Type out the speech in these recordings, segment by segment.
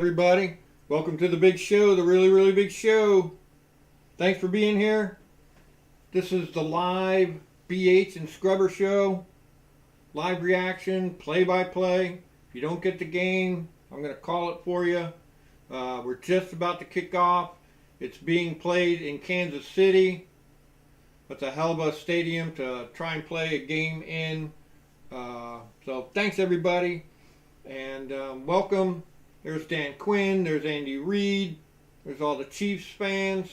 Everybody, welcome to the big show, the really big show. Thanks for being here. This is the live BH and Scrubber show. Live reaction, play-by-play. If you don't get the game, I'm going to call it for you. We're just about to kick off. It's being played in Kansas City. It's a hell of a stadium to try and play a game in. So thanks everybody, and welcome. There's Dan Quinn, there's Andy Reid, there's all the Chiefs fans.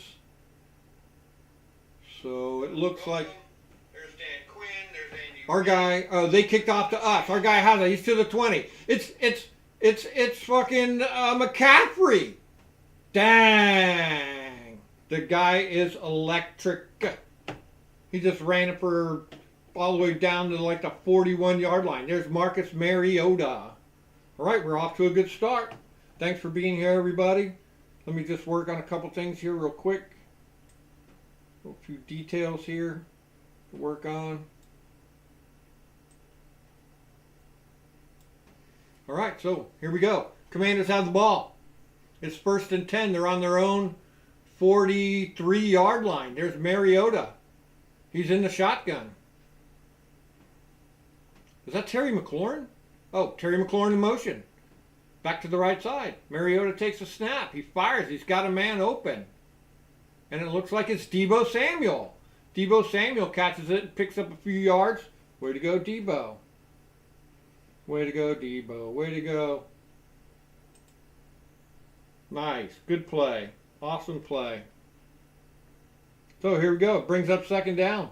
So it looks like there's Dan Quinn, there's Andy Reid. Our guy, oh, they kicked off to us. Our guy has it. He's to the 20. It's fucking McCaffrey. Dang. The guy is electric. He just ran it for all the way down to like the 41-yard line. There's Marcus Mariota. All right, we're off to a good start. Thanks for being here, everybody. Let me just work on a couple things here real quick. A few details here to work on. All right, so here we go. Commanders have the ball. It's 1st and 10. They're on their own 43-yard line. There's Mariota. He's in the shotgun. Is that Terry McLaurin? Oh, Terry McLaurin in motion. Back to the right side. Mariota takes a snap. He fires. He's got a man open. And it looks like it's Deebo Samuel. Deebo Samuel catches it and picks up a few yards. Way to go, Deebo. Way to go, Deebo. Way to go. Nice. Good play. Awesome play. So here we go. It brings up 2nd down.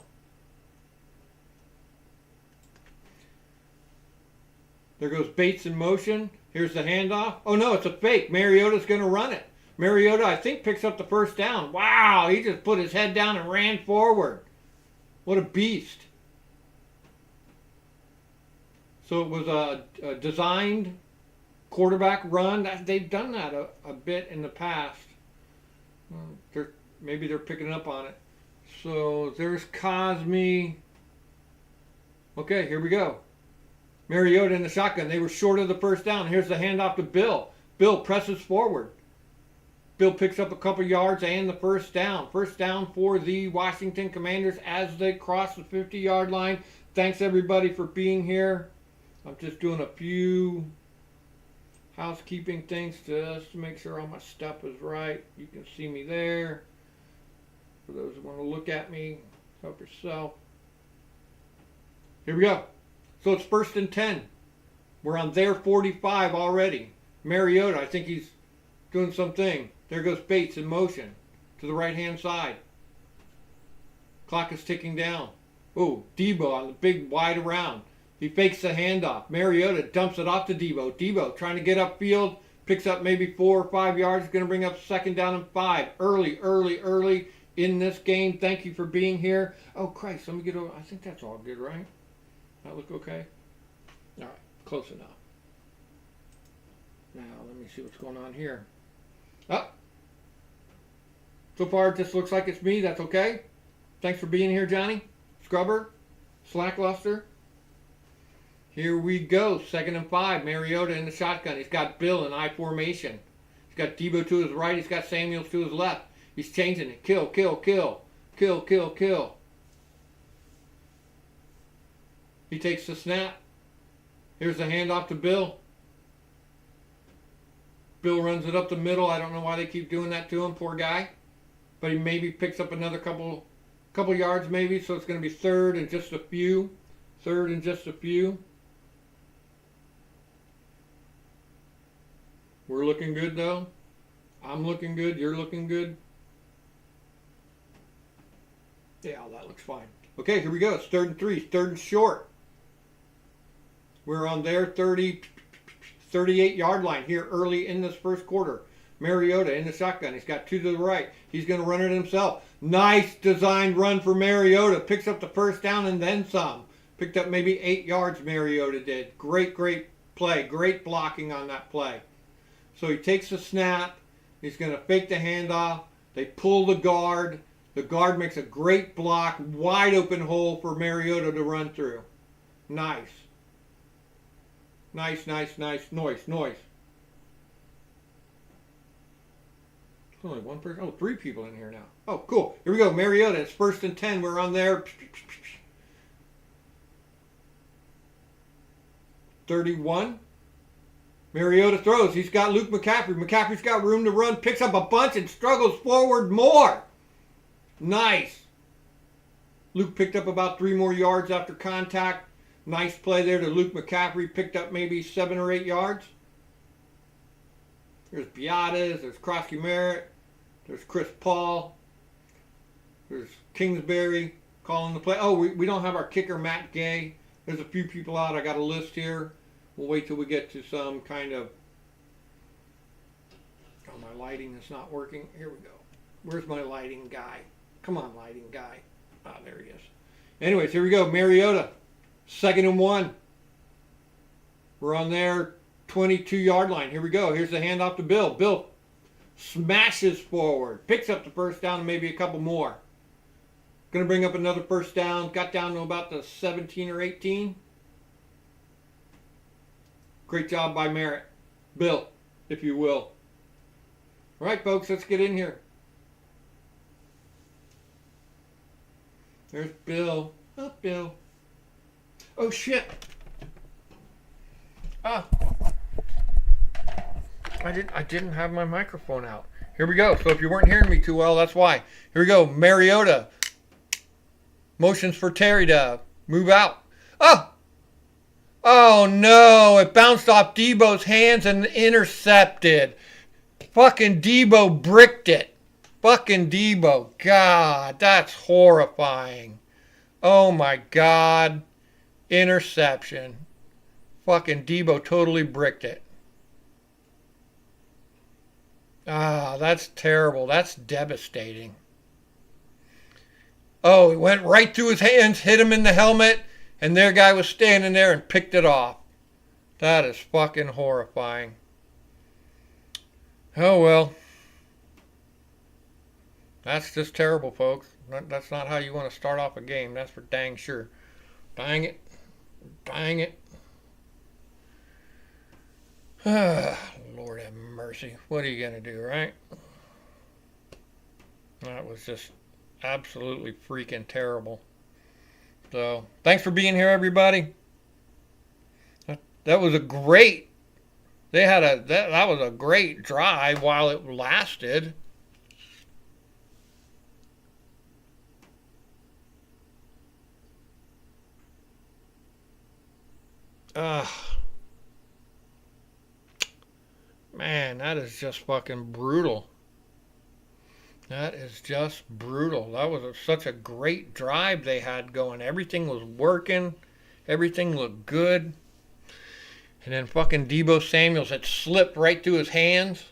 There goes Bates in motion. Here's the handoff. Oh no, it's a fake. Mariota's going to run it. Mariota, I think, picks up the 1st down. Wow, he just put his head down and ran forward. What a beast. So it was a designed quarterback run. They've done that a bit in the past. Maybe they're picking up on it. So there's Cosme. Okay, here we go. Mariota in the shotgun. They were short of the 1st down. Here's the handoff to Bill. Bill presses forward. Bill picks up a couple yards and the 1st down. 1st down for the Washington Commanders as they cross the 50-yard line. Thanks everybody for being here. I'm just doing a few housekeeping things just to make sure all my stuff is right. You can see me there. For those who want to look at me, help yourself. Here we go. So it's 1st and 10. We're on their 45 already. Mariota, I think he's doing something. There goes Bates in motion to the right-hand side. Clock is ticking down. Oh, Deebo on the big wide around. He fakes the handoff. Mariota dumps it off to Deebo. Deebo trying to get upfield. Picks up maybe 4 or 5 yards. Going to bring up 2nd down and 5. Early in this game. Thank you for being here. Oh, Christ. Let me get over. I think that's all good, right? That look okay? All right, close enough. Now, let me see what's going on here. Oh. So far, it just looks like it's me. That's okay. Thanks for being here, Johnny. Scrubber. Slackluster. Here we go. 2nd and 5. Mariota in the shotgun. He's got Bill in I formation. He's got Deebo to his right. He's got Samuels to his left. He's changing it. Kill. He takes the snap. Here's the handoff to Bill. Bill runs it up the middle. I don't know why they keep doing that to him, poor guy. But he maybe picks up another couple yards maybe, so it's going to be 3rd and just a few. 3rd and just a few. We're looking good though. I'm looking good. You're looking good. Yeah, that looks fine. Okay, here we go. It's 3rd and 3. 3rd and short. We're on their 38-yard line here early in this 1st quarter. Mariota in the shotgun. He's got 2 to the right. He's going to run it himself. Nice designed run for Mariota. Picks up the 1st down and then some. Picked up maybe 8 yards, Mariota did. Great play. Great blocking on that play. So he takes the snap. He's going to fake the handoff. They pull the guard. The guard makes a great block. Wide open hole for Mariota to run through. Nice. Nice. Noise. only one person. Oh, 3 people in here now. Oh, cool. Here we go. Mariota. It's 1st and 10. We're on there. 31. Mariota throws. He's got Luke McCaffrey. McCaffrey's got room to run. Picks up a bunch and struggles forward more. Nice. Luke picked up about 3 more yards after contact. Nice play there to Luke McCaffrey. Picked up maybe 7 or 8 yards. There's Biadasz. There's Krosky Merritt. There's Chris Paul. There's Kingsbury calling the play. Oh, we don't have our kicker, Matt Gay. There's a few people out. I got a list here. We'll wait till we get to some kind of... Oh, my lighting is not working. Here we go. Where's my lighting guy? Come on, lighting guy. Ah, there he is. Anyways, here we go. Mariota. 2nd and 1. We're on their 22-yard line. Here we go. Here's the handoff to Bill. Bill smashes forward. Picks up the first down and maybe a couple more. Going to bring up another first down. Got down to about the 17 or 18. Great job by Merritt. Bill, if you will. All right, folks, let's get in here. There's Bill. Oh, Bill. Oh, shit. Ah. I didn't have my microphone out. Here we go. So if you weren't hearing me too well, that's why. Here we go. Mariota. Motions for Terry to move out. Oh! Oh, no. It bounced off Debo's hands and intercepted. Fucking Debo bricked it. Fucking Debo. God, that's horrifying. Oh, my God. Interception. Fucking Debo totally bricked it. Ah, that's terrible. That's devastating. Oh, it went right through his hands, hit him in the helmet, and their guy was standing there and picked it off. That is fucking horrifying. Oh, well. That's just terrible, folks. That's not how you want to start off a game. That's for dang sure. Dang it. Dang it. Lord have mercy. What are you going to do, right? That was just absolutely freaking terrible. So, thanks for being here, everybody. That was a great... That was a great drive while it lasted. Man, that is just fucking brutal. That is just brutal. That was such a great drive they had going. Everything was working. Everything looked good. And then fucking Debo Samuels, it slipped right through his hands.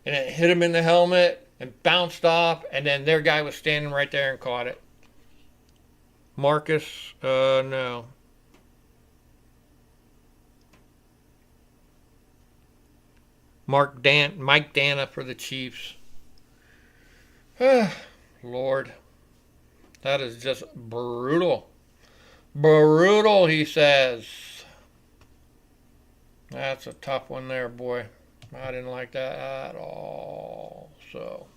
And it hit him in the helmet and bounced off. And then their guy was standing right there and caught it. Marcus, no. Mike Dana for the Chiefs. Lord. That is just brutal. Brutal, he says. That's a tough one there, boy. I didn't like that at all. So.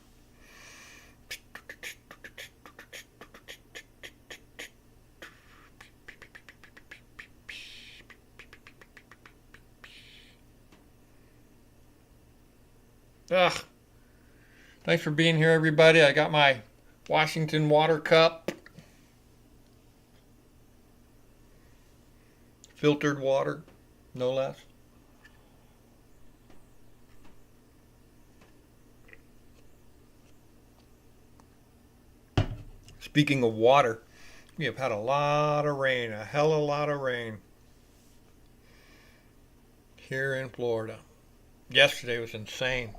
Thanks for being here, everybody. I got my Washington water cup. Filtered water, no less. Speaking of water, we have had a lot of rain, a hell of a lot of rain here in Florida. Yesterday was insane.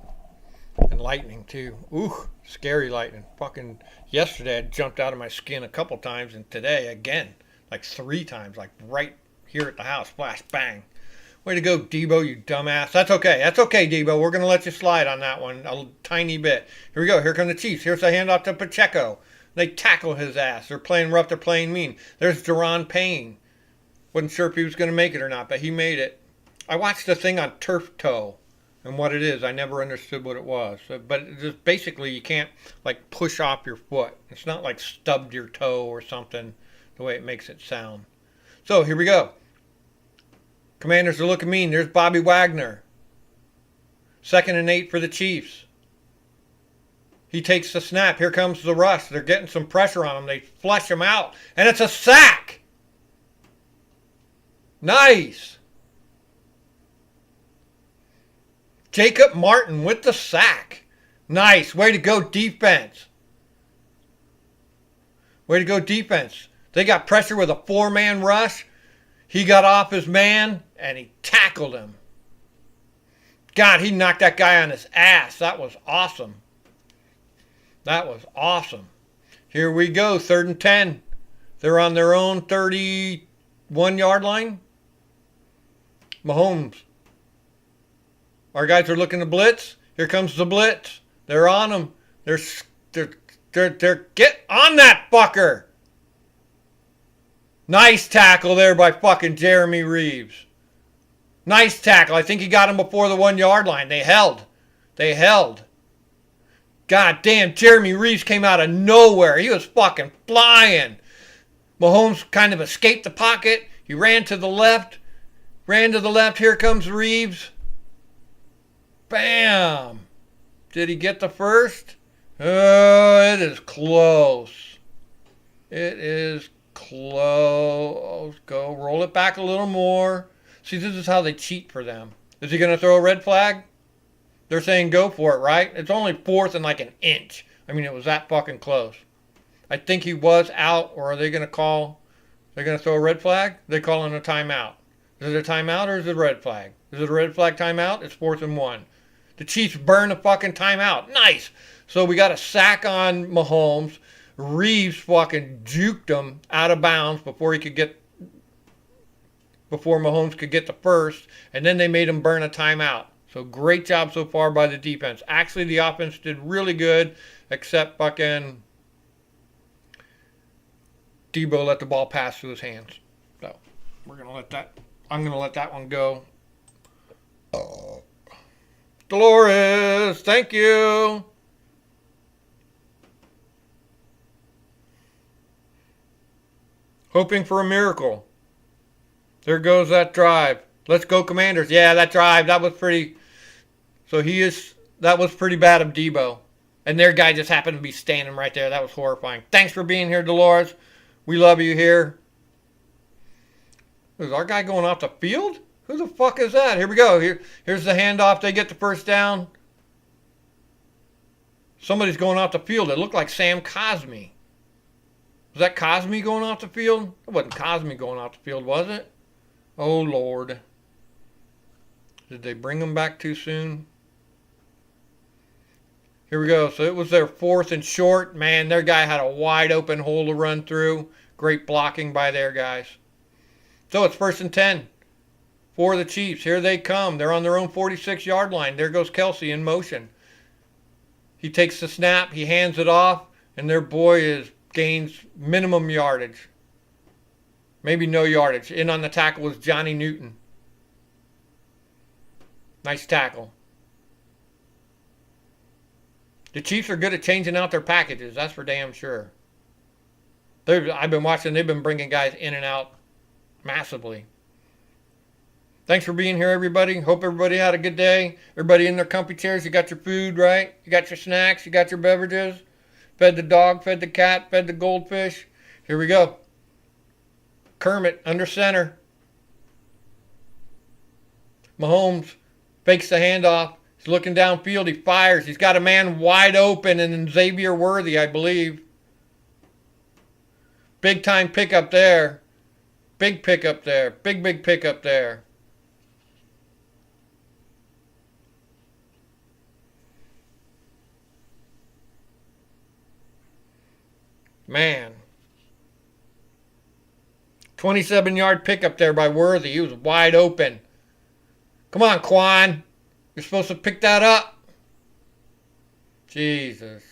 And lightning too. Ooh, scary lightning. Fucking yesterday I jumped out of my skin a couple times, and today again, like 3 times, like right here at the house. Flash, bang. Way to go, Debo, you dumbass. That's okay. That's okay, Debo. We're going to let you slide on that one a tiny bit. Here we go. Here come the Chiefs. Here's the handoff to Pacheco. They tackle his ass. They're playing rough. They're playing mean. There's Daron Payne. Wasn't sure if he was going to make it or not, but he made it. I watched the thing on Turf Toe. and what it is. I never understood what it was. But it's just basically you can't like push off your foot. It's not like stubbed your toe or something the way it makes it sound. So here we go. Commanders are looking mean. There's Bobby Wagner. 2nd and 8 for the Chiefs. He takes the snap. Here comes the rush. They're getting some pressure on him. They flush him out. And it's a sack. Nice. Jacob Martin with the sack. Nice. Way to go, defense. Way to go, defense. They got pressure with a 4-man rush. He got off his man, and he tackled him. God, he knocked that guy on his ass. That was awesome. That was awesome. Here we go, 3rd and 10. They're on their own 31-yard line. Mahomes. Our guys are looking to blitz. Here comes the blitz. They're on him. They're get on that fucker. Nice tackle there by fucking Jeremy Reaves. Nice tackle. I think he got him before the 1-yard line. They held. They held. God damn, Jeremy Reaves came out of nowhere. He was fucking flying. Mahomes kind of escaped the pocket. He ran to the left. Ran to the left. Here comes Reaves. Bam. Did he get the first? Oh, it is close. It is close. Go. Roll it back a little more. See, this is how they cheat for them. Is he going to throw a red flag? They're saying go for it, right? It's only 4th and like an inch. I mean, it was that fucking close. I think he was out, or are they going to call? They're going to throw a red flag? They're calling a timeout. Is it a timeout or is it a red flag? Is it a red flag timeout? It's 4th and 1. The Chiefs burn a fucking timeout. Nice. So we got a sack on Mahomes. Reaves fucking juked him out of bounds before Mahomes could get the first, and then they made him burn a timeout. So great job so far by the defense. Actually, the offense did really good, except fucking Debo let the ball pass through his hands. So I'm gonna let that one go. Dolores, thank you. Hoping for a miracle. There goes that drive. Let's go, Commanders. Yeah, that drive, that was pretty. So that was pretty bad of Debo. And their guy just happened to be standing right there. That was horrifying. Thanks for being here, Dolores. We love you here. Is our guy going off the field? Who the fuck is that? Here we go. Here's the handoff. They get the first down. Somebody's going off the field. It looked like Sam Cosmi. Was that Cosmi going off the field? It wasn't Cosmi going off the field, was it? Oh, Lord. Did they bring him back too soon? Here we go. So it was their 4th and short. Man, their guy had a wide open hole to run through. Great blocking by their guys. So it's 1st and 10 for the Chiefs. Here they come. They're on their own 46-yard line. There goes Kelsey in motion. He takes the snap. He hands it off. And their boy gains minimum yardage. Maybe no yardage. In on the tackle was Johnny Newton. Nice tackle. The Chiefs are good at changing out their packages. That's for damn sure. I've been watching. They've been bringing guys in and out massively. Thanks for being here, everybody. Hope everybody had a good day. Everybody in their comfy chairs. You got your food, right? You got your snacks. You got your beverages. Fed the dog, fed the cat, fed the goldfish. Here we go. Kermit under center. Mahomes fakes the handoff. He's looking downfield. He fires. He's got a man wide open, and then Xavier Worthy, I believe. Big time pickup there. Big pickup there. Big pickup there. Man. 27-yard pickup there by Worthy. He was wide open. Come on, Quan. You're supposed to pick that up. Jesus.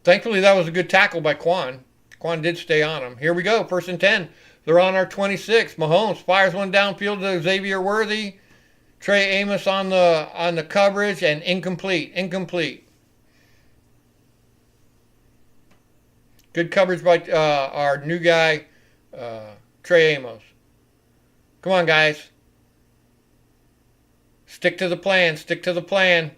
Thankfully, that was a good tackle by Quan. Quan did stay on him. Here we go. 1st and 10. They're on our 26. Mahomes fires one downfield to Xavier Worthy. Trey Amos on the coverage, and incomplete. Good coverage by our new guy, Trey Amos. Come on, guys. Stick to the plan.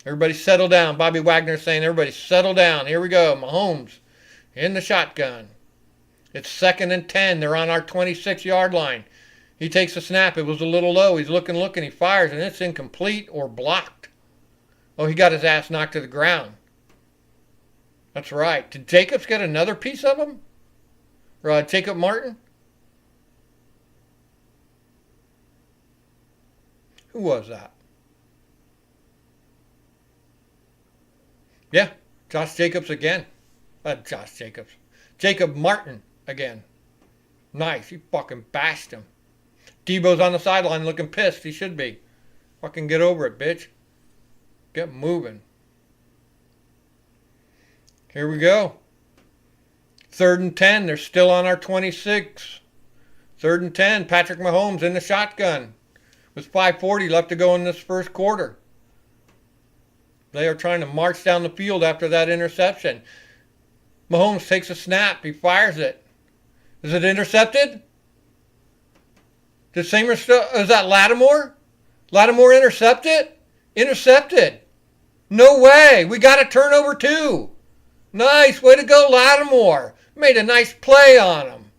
Everybody settle down. Bobby Wagner saying, everybody settle down. Here we go. Mahomes in the shotgun. It's 2nd and 10. They're on our 26-yard line. He takes a snap. It was a little low. He's looking. He fires, and it's incomplete or blocked. Oh, he got his ass knocked to the ground. That's right. Did Jacobs get another piece of him? Or Jacob Martin? Who was that? Yeah, Josh Jacobs again. Jacob Martin again. Nice. He fucking bashed him. Debo's on the sideline looking pissed. He should be. Fucking get over it, bitch. Get moving. Here we go. 3rd and 10. They're still on our 26. 3rd and 10. Patrick Mahomes in the shotgun. With 5:40 left to go in this first quarter. They are trying to march down the field after that interception. Mahomes takes a snap. He fires it. Is it intercepted? Is that Lattimore? Lattimore intercept it? Intercepted. No way. We got a turnover too. Nice. Way to go, Lattimore. Made a nice play on him.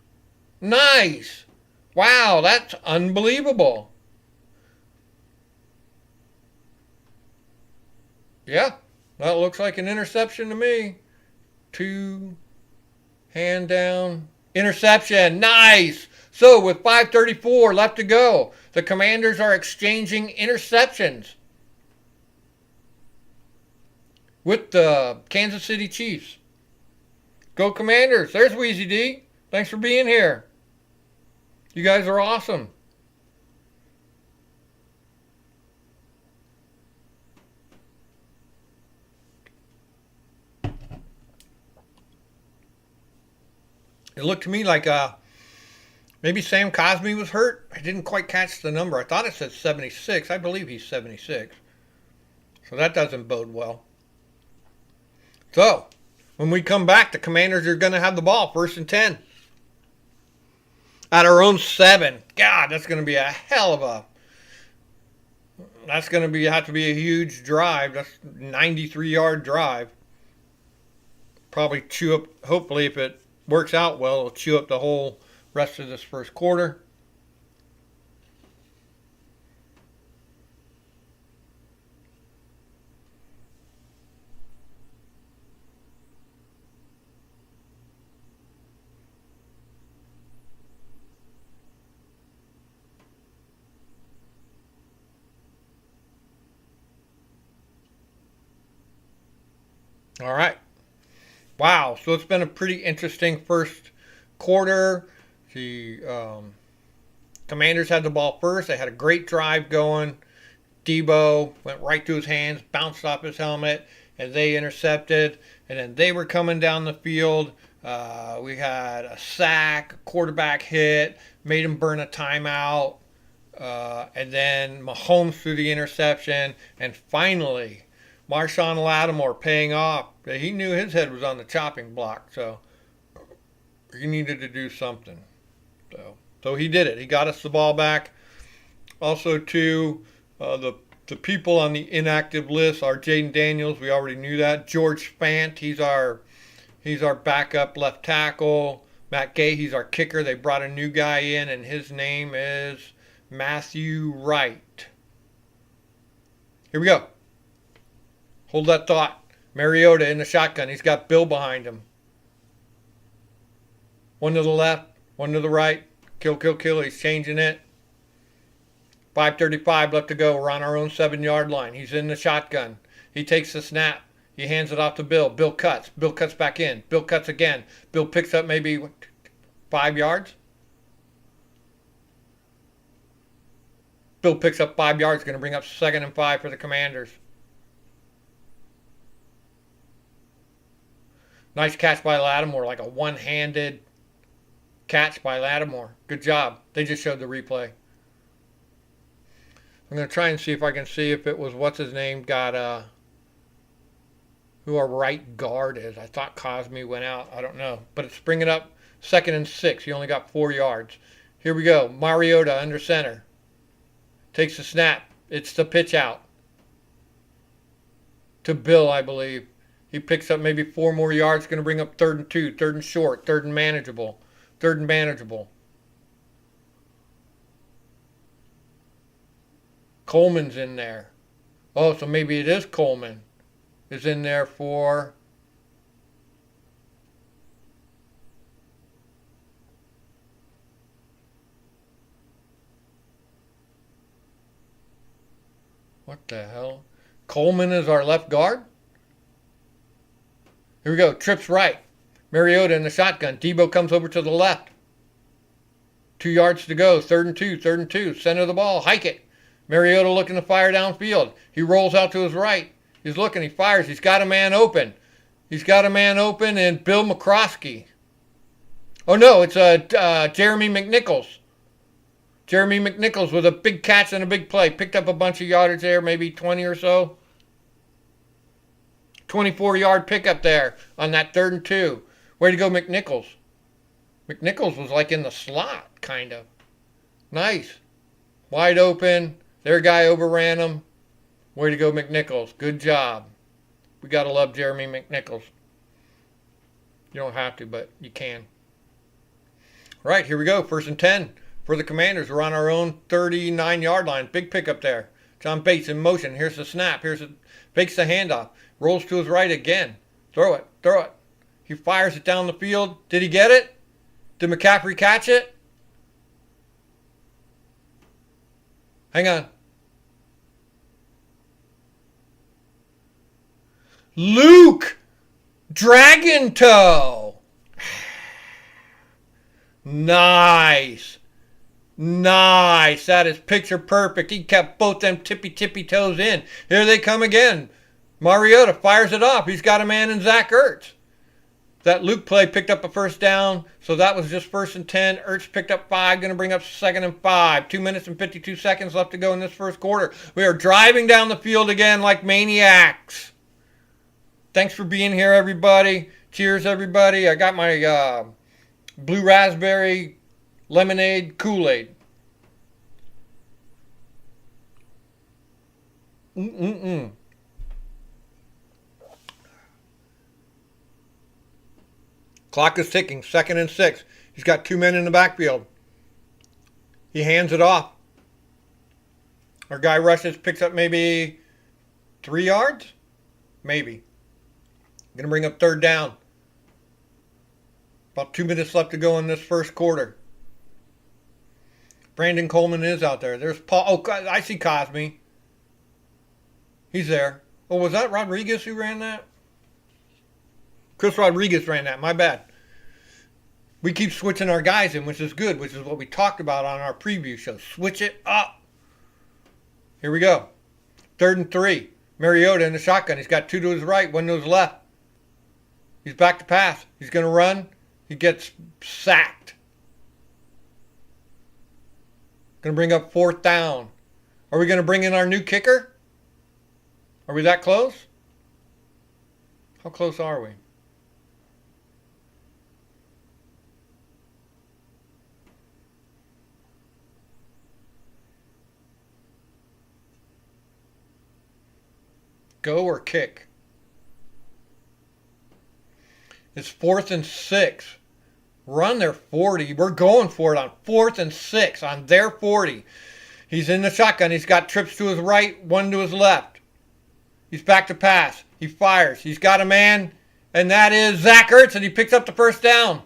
Nice. Wow, that's unbelievable. Yeah, that looks like an interception to me. 2, hand down, interception, nice. So with 5:34 left to go, the Commanders are exchanging interceptions with the Kansas City Chiefs. Go Commanders. There's Weezy D. Thanks for being here. You guys are awesome. It looked to me like maybe Sam Cosmi was hurt. I didn't quite catch the number. I thought it said 76. I believe he's 76. So that doesn't bode well. So, when we come back, the Commanders are going to have the ball, 1st and 10. At our own 7. God, that's going to be a hell of a... That's going to have to be a huge drive. That's a 93-yard drive. Probably chew up, hopefully if it works out well, it'll chew up the whole rest of this first quarter. All right. Wow, so it's been a pretty interesting first quarter. The Commanders had the ball first. They had a great drive going. Debo went right through his hands, bounced off his helmet, and they intercepted. And then they were coming down the field. We had a sack, a quarterback hit, made him burn a timeout. And then Mahomes threw the interception. And finally, Marshawn Lattimore paying off. He knew his head was on the chopping block, so he needed to do something. So he did it. He got us the ball back. Also, too, the people on the inactive list are Jaden Daniels. We already knew that. George Fant, he's our backup left tackle. Matt Gay, he's our kicker. They brought a new guy in, and his name is Matthew Wright. Here we go. Hold that thought. Mariota in the shotgun. He's got Bill behind him. One to the left, one to the right. Kill. He's changing it. 5:35 left to go. We're on our own 7-yard line. He's in the shotgun. He takes the snap. He hands it off to Bill. Bill cuts. Bill cuts back in. Bill cuts again. Bill picks up maybe 5 yards. Bill picks up 5 yards. Going to bring up 2nd and 5 for the Commanders. Nice catch by Lattimore, like a one-handed catch by Lattimore. Good job. They just showed the replay. I'm going to try and see if I can see if it was what's his name got who our right guard is. I thought Cosme went out. I don't know. But it's bringing up 2nd and 6. He only got 4 yards. Here we go. Mariota under center. Takes the snap. It's the pitch out to Bill, I believe. He picks up maybe 4 more yards. Going to bring up 3rd and 2, 3rd and short, 3rd and manageable, 3rd and manageable. Coleman's in there. Oh, so maybe it is Coleman is in there for what the hell? Coleman is our left guard? Here we go. Trips right. Mariota in the shotgun. Debo comes over to the left. 2 yards to go. 3rd and 2. 3rd and 2. Center of the ball. Hike it. Mariota looking to fire downfield. He rolls out to his right. He's looking. He fires. He's got a man open. He's got a man open, and Bill McCroskey. Oh, no. It's Jeremy McNichols. Jeremy McNichols with a big catch and a big play. Picked up a bunch of yardage there, maybe 20 or so. 24-yard pickup there on that 3rd and 2. Way to go, McNichols. McNichols was like in the slot, kind of. Nice. Wide open. Their guy overran him. Way to go, McNichols. Good job. We got to love Jeremy McNichols. You don't have to, but you can. All right, here we go. 1st and 10 for the Commanders. We're on our own 39-yard line. Big pickup there. John Bates in motion. Here's the snap. Fakes the handoff. Rolls to his right again. Throw it. Throw it. He fires it down the field. Did he get it? Did McCaffrey catch it? Hang on. Luke Dragon Toe. Nice. Nice. That is picture perfect. He kept both them tippy toes in. Here they come again. Mariota fires it off. He's got a man in Zach Ertz. That Luke play picked up a 1st down, so that was just 1st and 10. Ertz picked up 5, going to bring up 2nd and 5. 2 minutes and 52 seconds left to go in this 1st quarter. We are driving down the field again like maniacs. Thanks for being here, everybody. Cheers, everybody. I got my blue raspberry lemonade Kool-Aid. Clock is ticking. 2nd and 6. He's got 2 men in the backfield. He hands it off. Our guy rushes, picks up maybe 3 yards? Maybe. Going to bring up 3rd down. About 2 minutes left to go in this 1st quarter. Brandon Coleman is out there. There's Paul. Oh, I see Cosme. He's there. Oh, was that Rodriguez who ran that? Chris Rodriguez ran that. My bad. We keep switching our guys in, which is good, which is what we talked about on our preview show. Switch it up. Here we go. 3rd and 3. Mariota in the shotgun. He's got 2 to his right, 1 to his left. He's back to pass. He's going to run. He gets sacked. Going to bring up 4th down. Are we going to bring in our new kicker? Are we that close? How close are we? Go or kick? It's 4th and 6. Run their 40. We're going for it on 4th and 6 on their 40. He's in the shotgun. He's got trips to his right, 1 to his left. He's back to pass. He fires. He's got a man, and that is Zach Ertz, and he picked up the 1st down.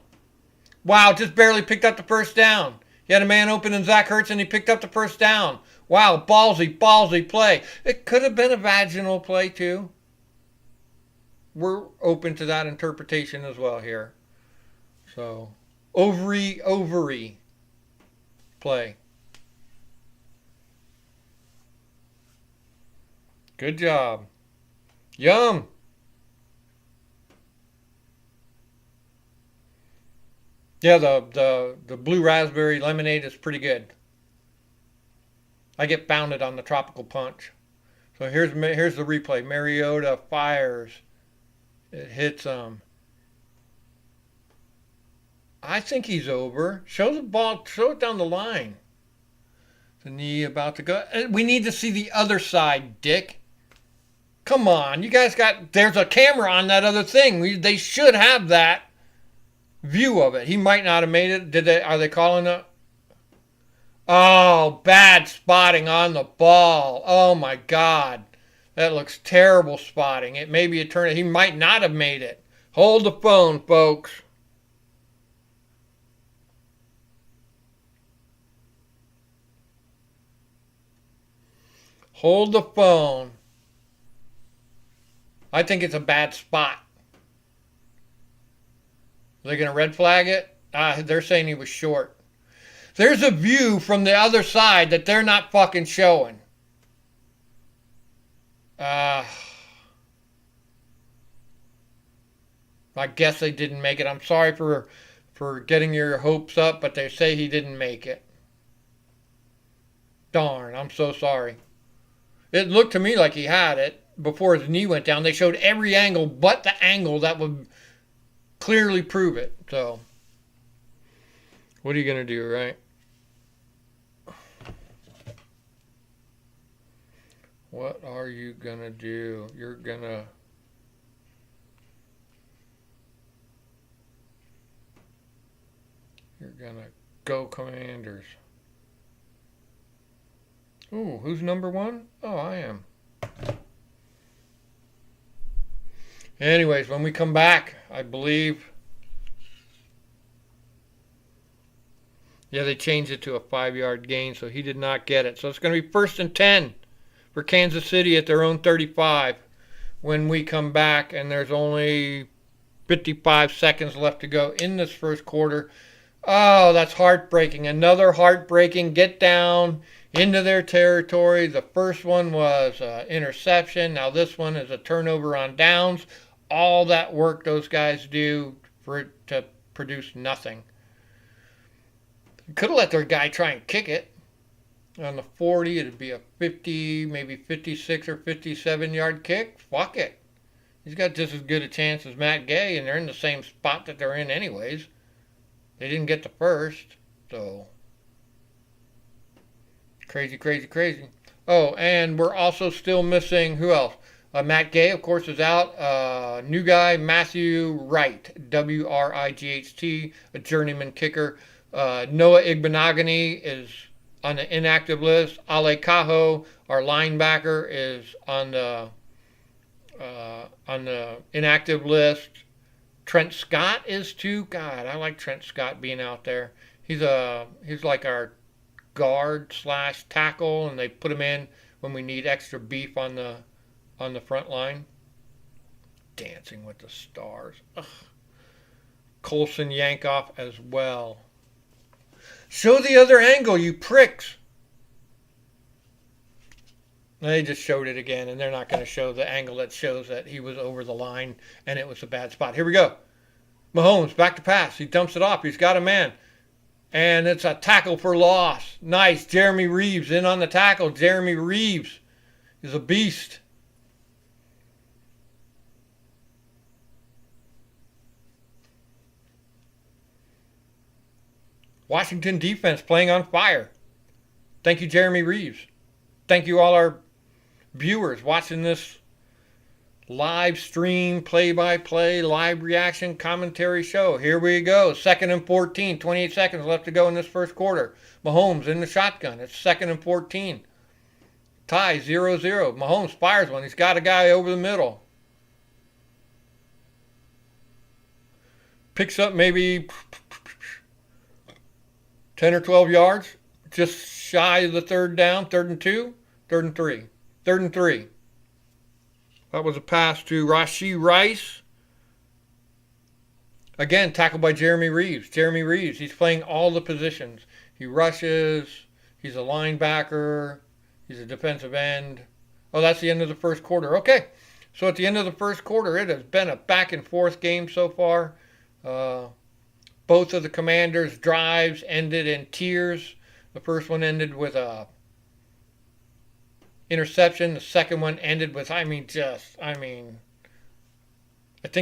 Wow, just barely picked up the 1st down. He had a man open in Zach Ertz, and he picked up the 1st down. Wow, ballsy play. It could have been a vaginal play, too. We're open to that interpretation as well here. So, ovary play. Good job. Yum. Yeah, the blue raspberry lemonade is pretty good. I get pounded on the tropical punch. So here's the replay. Mariota fires. It hits him. I think he's over. Show the ball. Show it down the line. The knee about to go. We need to see the other side, Dick. Come on, you guys got. There's a camera on that other thing. They should have that view of it. He might not have made it. Did they? Are they calling it? Oh, bad spotting on the ball. Oh my God, that looks terrible spotting. It may be a turn. He might not have made it. Hold the phone, folks. Hold the phone. I think it's a bad spot. Are they going to red flag it? They're saying he was short. There's a view from the other side that they're not fucking showing. I guess they didn't make it. I'm sorry for getting your hopes up, but they say he didn't make it. Darn, I'm so sorry. It looked to me like he had it before his knee went down. They showed every angle but the angle that would clearly prove it. So, what are you going to do, right? What are you going to do? You're going to... You're going to go Commanders. Ooh, who's number one? Oh, I am. Anyways, when we come back, I believe... Yeah, they changed it to a 5-yard gain, so he did not get it. So it's going to be 1st and 10 for Kansas City at their own 35 when we come back, and there's only 55 seconds left to go in this first quarter. Oh, that's heartbreaking. Another heartbreaking get down into their territory. The first one was interception. Now this one is a turnover on downs. All that work those guys do for it to produce nothing. Could have let their guy try and kick it. On the 40, it'd be a 50, maybe 56 or 57 yard kick. Fuck it. He's got just as good a chance as Matt Gay, and they're in the same spot that they're in anyways. They didn't get the first, so... Crazy, crazy, crazy. Oh, and we're also still missing, who else? Matt Gay, of course, is out. New guy, Matthew Wright, W-R-I-G-H-T, a journeyman kicker. Noah Igbenogany is on the inactive list. Ale Cajo, our linebacker, is on the inactive list. Trent Scott is too. God, I like Trent Scott being out there. He's like our guard / tackle, and they put him in when we need extra beef on the front line. Dancing with the Stars. Ugh. Colson Yankoff as well. Show the other angle, you pricks. They just showed it again, and they're not going to show the angle that shows that he was over the line and it was a bad spot. Here we go. Mahomes back to pass. He dumps it off. He's got a man. And it's a tackle for loss. Nice. Jeremy Reaves in on the tackle. Jeremy Reaves is a beast. Washington defense playing on fire. Thank you, Jeremy Reaves. Thank you, all our viewers watching this live stream, play-by-play, live reaction commentary show. Here we go. 2nd and 14. 28 seconds left to go in this first quarter. Mahomes in the shotgun. It's 2nd and 14. Tie 0-0. Mahomes fires one. He's got a guy over the middle. Picks up maybe 10 or 12 yards. Just shy of the third down. 3rd and 2. 3rd and 3. 3rd and 3. That was a pass to Rashee Rice. Again, tackled by Jeremy Reaves. Jeremy Reaves, he's playing all the positions. He rushes. He's a linebacker. He's a defensive end. Oh, that's the end of the first quarter. Okay. So at the end of the first quarter, it has been a back and forth game so far. Both of the Commanders' drives ended in tears. The first one ended with a interception. The second one ended with, I think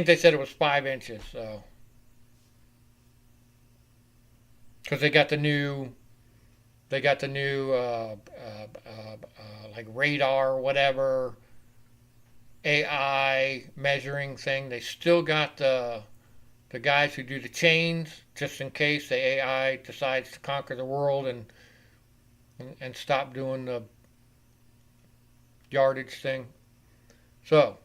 they said it was 5 inches. So, because they got the new like radar or whatever AI measuring thing. They still got the guys who do the chains just in case the AI decides to conquer the world and stop doing the yardage thing. So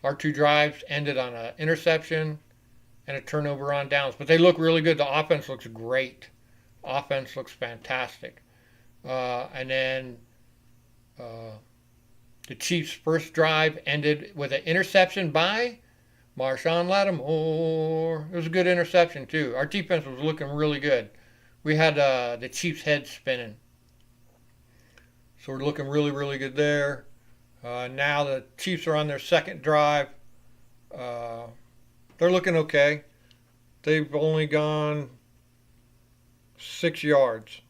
our 2 drives ended on an interception and a turnover on downs, but they look really good. The offense looks great. Offense looks fantastic. And then the Chiefs' first drive ended with an interception by Marshawn Lattimore. It was a good interception, too. Our defense was looking really good. We had the Chiefs' head spinning. So we're looking really, really good there. Now the Chiefs are on their second drive. They're looking okay. They've only gone 6 yards.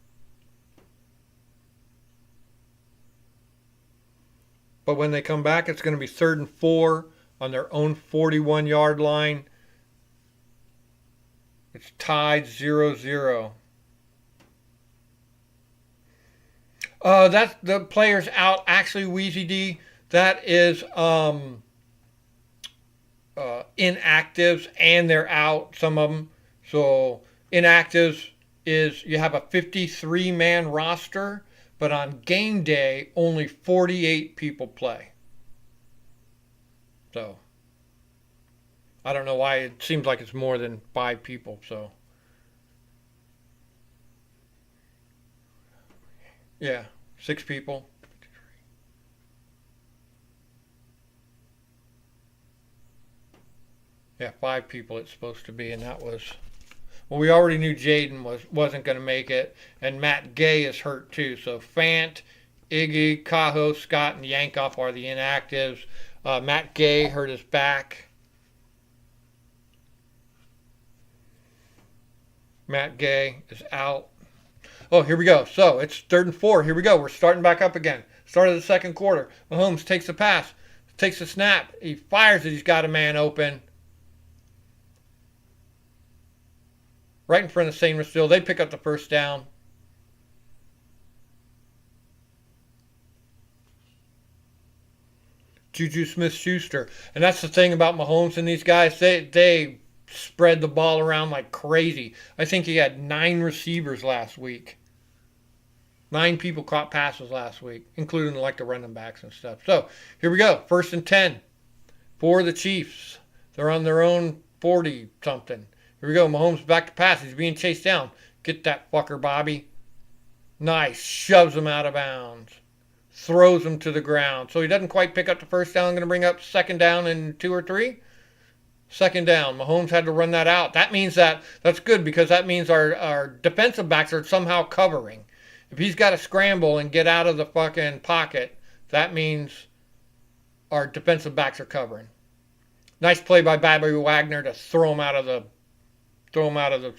But when they come back, it's going to be 3rd and 4 on their own 41-yard line. It's tied 0-0. That's the players out. Actually, Wheezy D, that is inactives, and they're out, some of them. So inactives is you have a 53-man roster, but on game day, only 48 people play. So I don't know why it seems like it's more than 5 people. So yeah, 6 people. Yeah, 5 people it's supposed to be, and that was, well, we already knew Jaden wasn't going to make it, and Matt Gay is hurt too. So Fant, Iggy, Cajo, Scott, and Yankoff are the inactives. Matt Gay hurt his back. Matt Gay is out. Oh, here we go. So it's 3rd and 4. Here we go. We're starting back up again. Start of the second quarter. Mahomes takes the pass, takes the snap. He fires it. He's got a man open. Right in front of St. Still. They pick up the first down. Juju Smith-Schuster. And that's the thing about Mahomes and these guys. They spread the ball around like crazy. I think he had 9 receivers last week. 9 people caught passes last week, including like the running backs and stuff. So here we go. 1st and 10 for the Chiefs. They're on their own 40-something. Here we go. Mahomes back to pass. He's being chased down. Get that fucker, Bobby. Nice. Shoves him out of bounds. Throws him to the ground. So he doesn't quite pick up the first down. Going to bring up 2nd down and 2 or 3. 2nd down. Mahomes had to run that out. That means that's good because that means our defensive backs are somehow covering. If he's got to scramble and get out of the fucking pocket, that means our defensive backs are covering. Nice play by Bobby Wagner to throw him out of the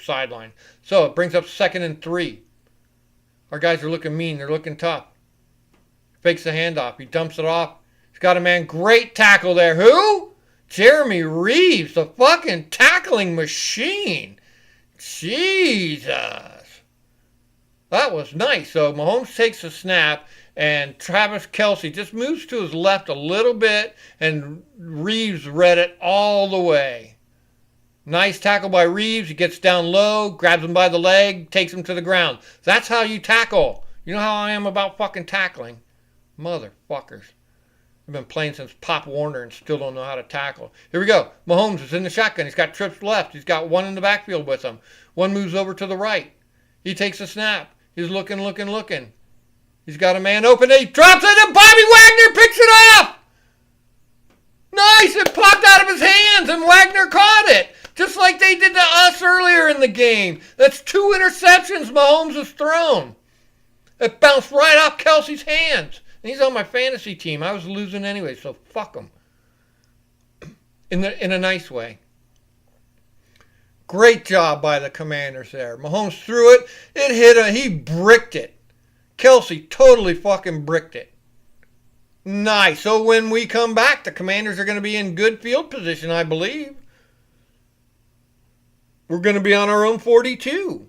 sideline. So it brings up 2nd and 3. Our guys are looking mean. They're looking tough. Fakes the handoff. He dumps it off. He's got a man. Great tackle there. Who? Jeremy Reaves, the fucking tackling machine. Jesus. That was nice. So Mahomes takes the snap, and Travis Kelce just moves to his left a little bit, and Reaves read it all the way. Nice tackle by Reaves. He gets down low, grabs him by the leg, takes him to the ground. That's how you tackle. You know how I am about fucking tackling. Motherfuckers. I've been playing since Pop Warner and still don't know how to tackle. Here we go. Mahomes is in the shotgun. He's got trips left. He's got 1 in the backfield with him. 1 moves over to the right. He takes a snap. He's looking. He's got a man open. He drops it, and Bobby Wagner picks it up. Nice. It popped out of his hands, and Wagner caught it. Just like they did to us earlier in the game. That's 2 interceptions Mahomes has thrown. It bounced right off Kelce's hands. And he's on my fantasy team. I was losing anyway, so fuck him. In a nice way. Great job by the Commanders there. Mahomes threw it. It hit him. He bricked it. Kelce totally fucking bricked it. Nice. So when we come back, the Commanders are going to be in good field position, I believe. We're going to be on our own 42.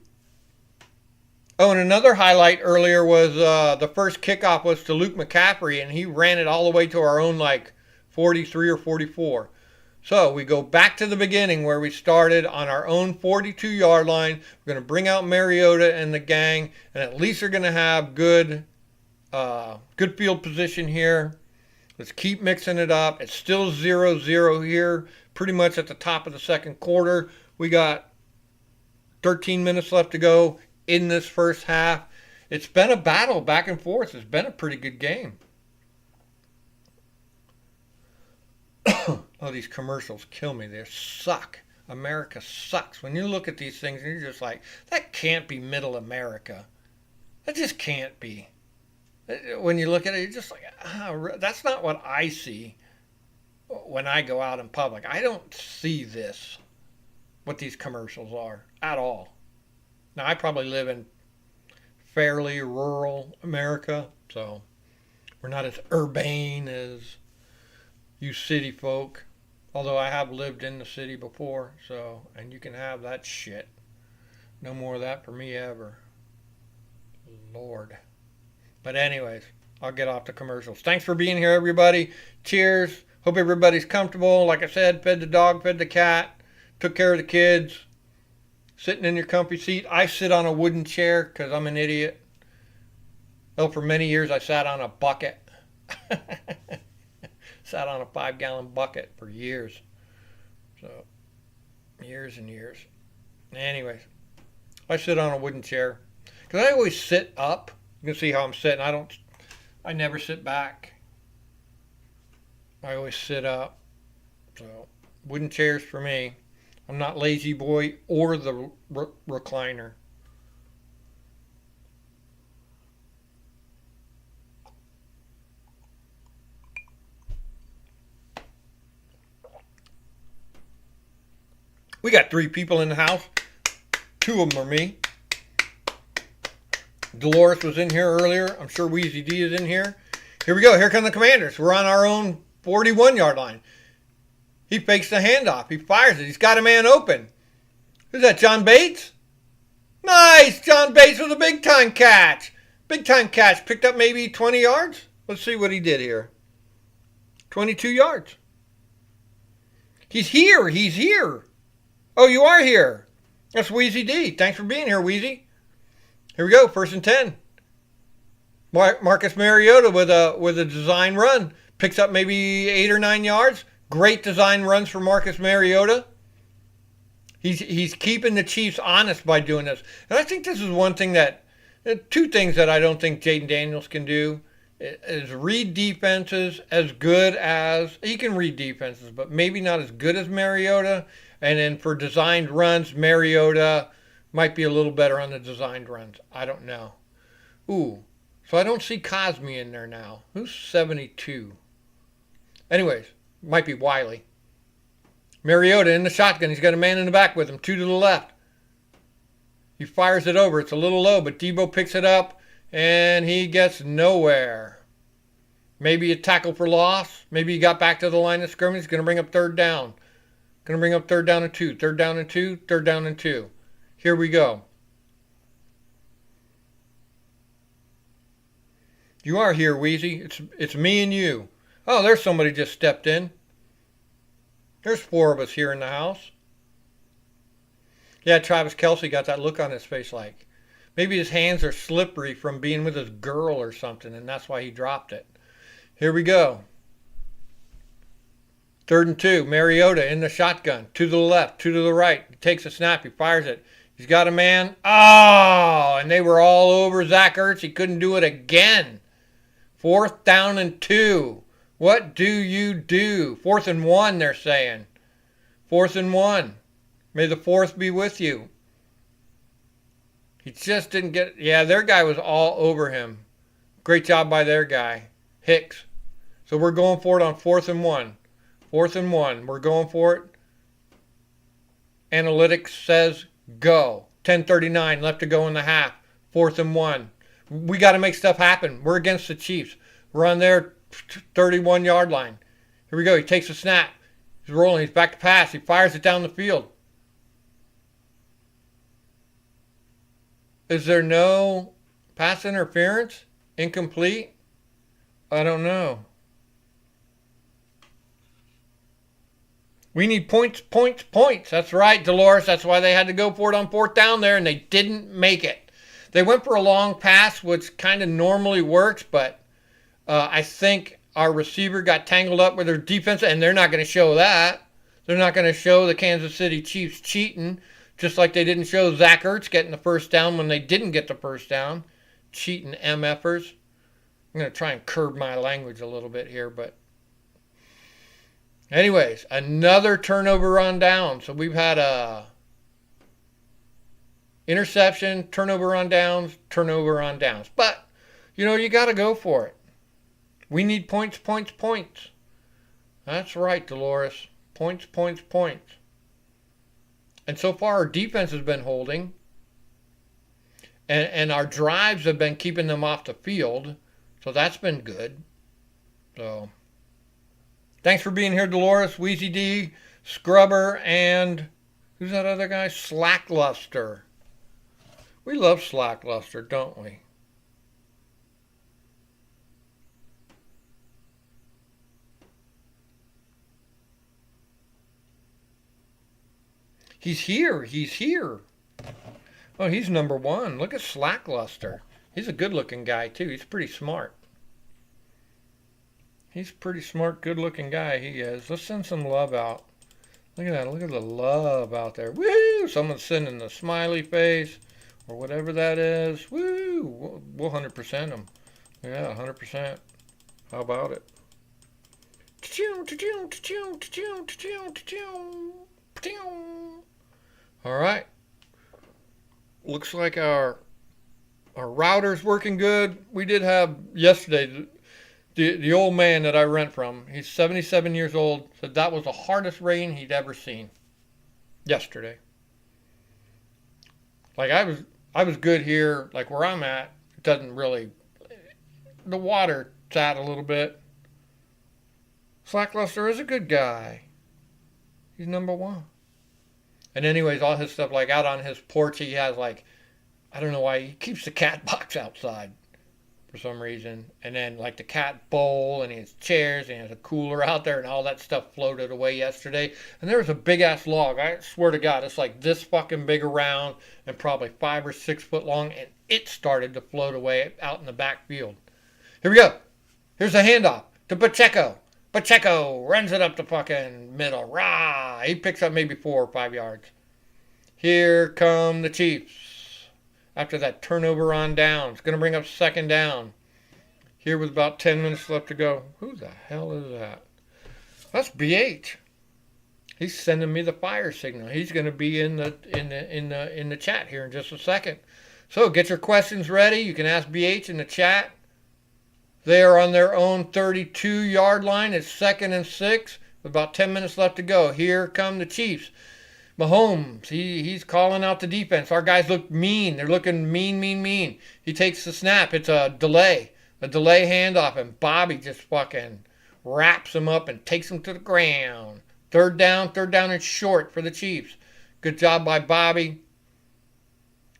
Oh, and another highlight earlier was the first kickoff was to Luke McCaffrey, and he ran it all the way to our own, like, 43 or 44. So we go back to the beginning where we started on our own 42-yard line. We're going to bring out Mariota and the gang, and at least they're going to have good field position here. Let's keep mixing it up. It's still 0-0 here, pretty much at the top of the second quarter. We got 13 minutes left to go in this first half. It's been a battle back and forth. It's been a pretty good game. Oh, these commercials kill me. They suck. America sucks. When you look at these things, you're just like, that can't be middle America. That just can't be. When you look at it, you're just like, that's not what I see when I go out in public. I don't see this, what these commercials are, at all. Now, I probably live in fairly rural America, so we're not as urbane as you city folk. Although I have lived in the city before, so, and you can have that shit. No more of that for me ever. Lord. But anyways, I'll get off the commercials. Thanks for being here, everybody. Cheers. Hope everybody's comfortable. Like I said, fed the dog, fed the cat, took care of the kids. Sitting in your comfy seat. I sit on a wooden chair because I'm an idiot. Oh, for many years I sat on a bucket. Sat on a 5-gallon bucket for years. So, years and years. Anyways, I sit on a wooden chair. Because I always sit up. You can see how I'm sitting. I never sit back. I always sit up. So, wooden chairs for me. I'm not lazy boy or the recliner. We got 3 people in the house. 2 of them are me. Dolores was in here earlier. I'm sure Wheezy D is in here. Here we go. Here come the Commanders. We're on our own 41-yard line. He fakes the handoff. He fires it. He's got a man open. Who's that, John Bates? Nice! John Bates with a big-time catch. Big-time catch. Picked up maybe 20 yards. Let's see what he did here. 22 yards. He's here. He's here. Oh, you are here. That's Wheezy D. Thanks for being here, Wheezy. Here we go. 1st and 10. Marcus Mariota with a design run. Picks up maybe 8 or 9 yards. Great design runs for Marcus Mariota. He's keeping the Chiefs honest by doing this. And I think this is one thing that, 2 things that I don't think Jayden Daniels can do is read defenses as good as, he can read defenses, but maybe not as good as Mariota. And then for designed runs, Mariota might be a little better on the designed runs. I don't know. Ooh, so I don't see Cosme in there now. Who's 72? Anyways, might be Wiley. Mariota in the shotgun. He's got a man in the back with him. 2 to the left. He fires it over. It's a little low, but Debo picks it up, and he gets nowhere. Maybe a tackle for loss. Maybe he got back to the line of scrimmage. He's going to bring up 3rd down. Going to bring up 3rd down and 2. 3rd down and 2. 3rd down and 2. Here we go. You are here, Wheezy. It's me and you. Oh, there's somebody just stepped in. There's 4 of us here in the house. Yeah, Travis Kelce got that look on his face like, maybe his hands are slippery from being with his girl or something, and that's why he dropped it. Here we go. 3rd and 2. Mariota in the shotgun. 2 to the left, 2 to the right. He takes a snap. He fires it. He's got a man. Oh, and they were all over Zach Ertz. He couldn't do it again. 4th down and 2. What do you do? 4th and 1, they're saying. 4th and 1. May the 4th be with you. He just didn't get... Yeah, their guy was all over him. Great job by their guy, Hicks. So we're going for it on 4th and 1. 4th and 1. We're going for it. Analytics says go. 10:39 left to go in the half. 4th and 1. We got to make stuff happen. We're against the Chiefs. We're on their 31-yard line. Here we go. He takes a snap. He's rolling. He's back to pass. He fires it down the field. Is there no pass interference? Incomplete? I don't know. We need points, points, points. That's right, Dolores. That's why they had to go for it on 4th down there, and they didn't make it. They went for a long pass, which kind of normally works, but I think our receiver got tangled up with their defense, and they're not going to show that. They're not going to show the Kansas City Chiefs cheating, just like they didn't show Zach Ertz getting the first down when they didn't get the first down. Cheating MFers. I'm going to try and curb my language a little bit here, but anyways, another turnover on down. So we've had a interception, turnover on downs, turnover on downs. But, you got to go for it. We need points, points, points. That's right, Dolores. Points, points, points. And so far, our defense has been holding. And our drives have been keeping them off the field. So that's been good. So, thanks for being here, Dolores, Wheezy D, Scrubber, and who's that other guy? Slackluster. We love Slackluster, don't we? He's here. He's here. Oh, he's number 1. Look at Slackluster. He's a good-looking guy, too. He's pretty smart. He's a pretty smart, good-looking guy, he is. Let's send some love out. Look at that. Look at the love out there. Woo! Someone's sending the smiley face or whatever that is. Woo! We'll 100% them. Yeah, 100%. How about it? All right. Looks like our router's working good. We did have yesterday the old man that I rent from. He's 77 years old. Said that was the hardest rain he'd ever seen. Yesterday. Like I was good here. Like where I'm at, it doesn't really. The water sat a little bit. Slackluster is a good guy. He's number 1. And anyways, all his stuff, like out on his porch, he has like, I don't know why, he keeps the cat box outside for some reason. And then like the cat bowl, and he has chairs, and he has a cooler out there, and all that stuff floated away yesterday. And there was a big ass log. I swear to God, it's like this fucking big around and probably 5 or 6 foot long, and it started to float away out in the backfield. Here we go. Here's a handoff to Pacheco. Pacheco runs it up the fucking middle. Rah! He picks up maybe 4 or 5 yards. Here come the Chiefs. After that turnover on downs. Going to bring up 2nd down. Here with about 10 minutes left to go. Who the hell is that? That's BH. He's sending me the fire signal. He's going to be in the chat here in just a second. So get your questions ready. You can ask BH in the chat. They are on their own 32-yard line. It's 2nd and 6 with about 10 minutes left to go. Here come the Chiefs. Mahomes, he's calling out the defense. Our guys look mean. They're looking mean, mean, mean. He takes the snap. It's a delay handoff, and Bobby just fucking wraps him up and takes him to the ground. Third down and short for the Chiefs. Good job by Bobby.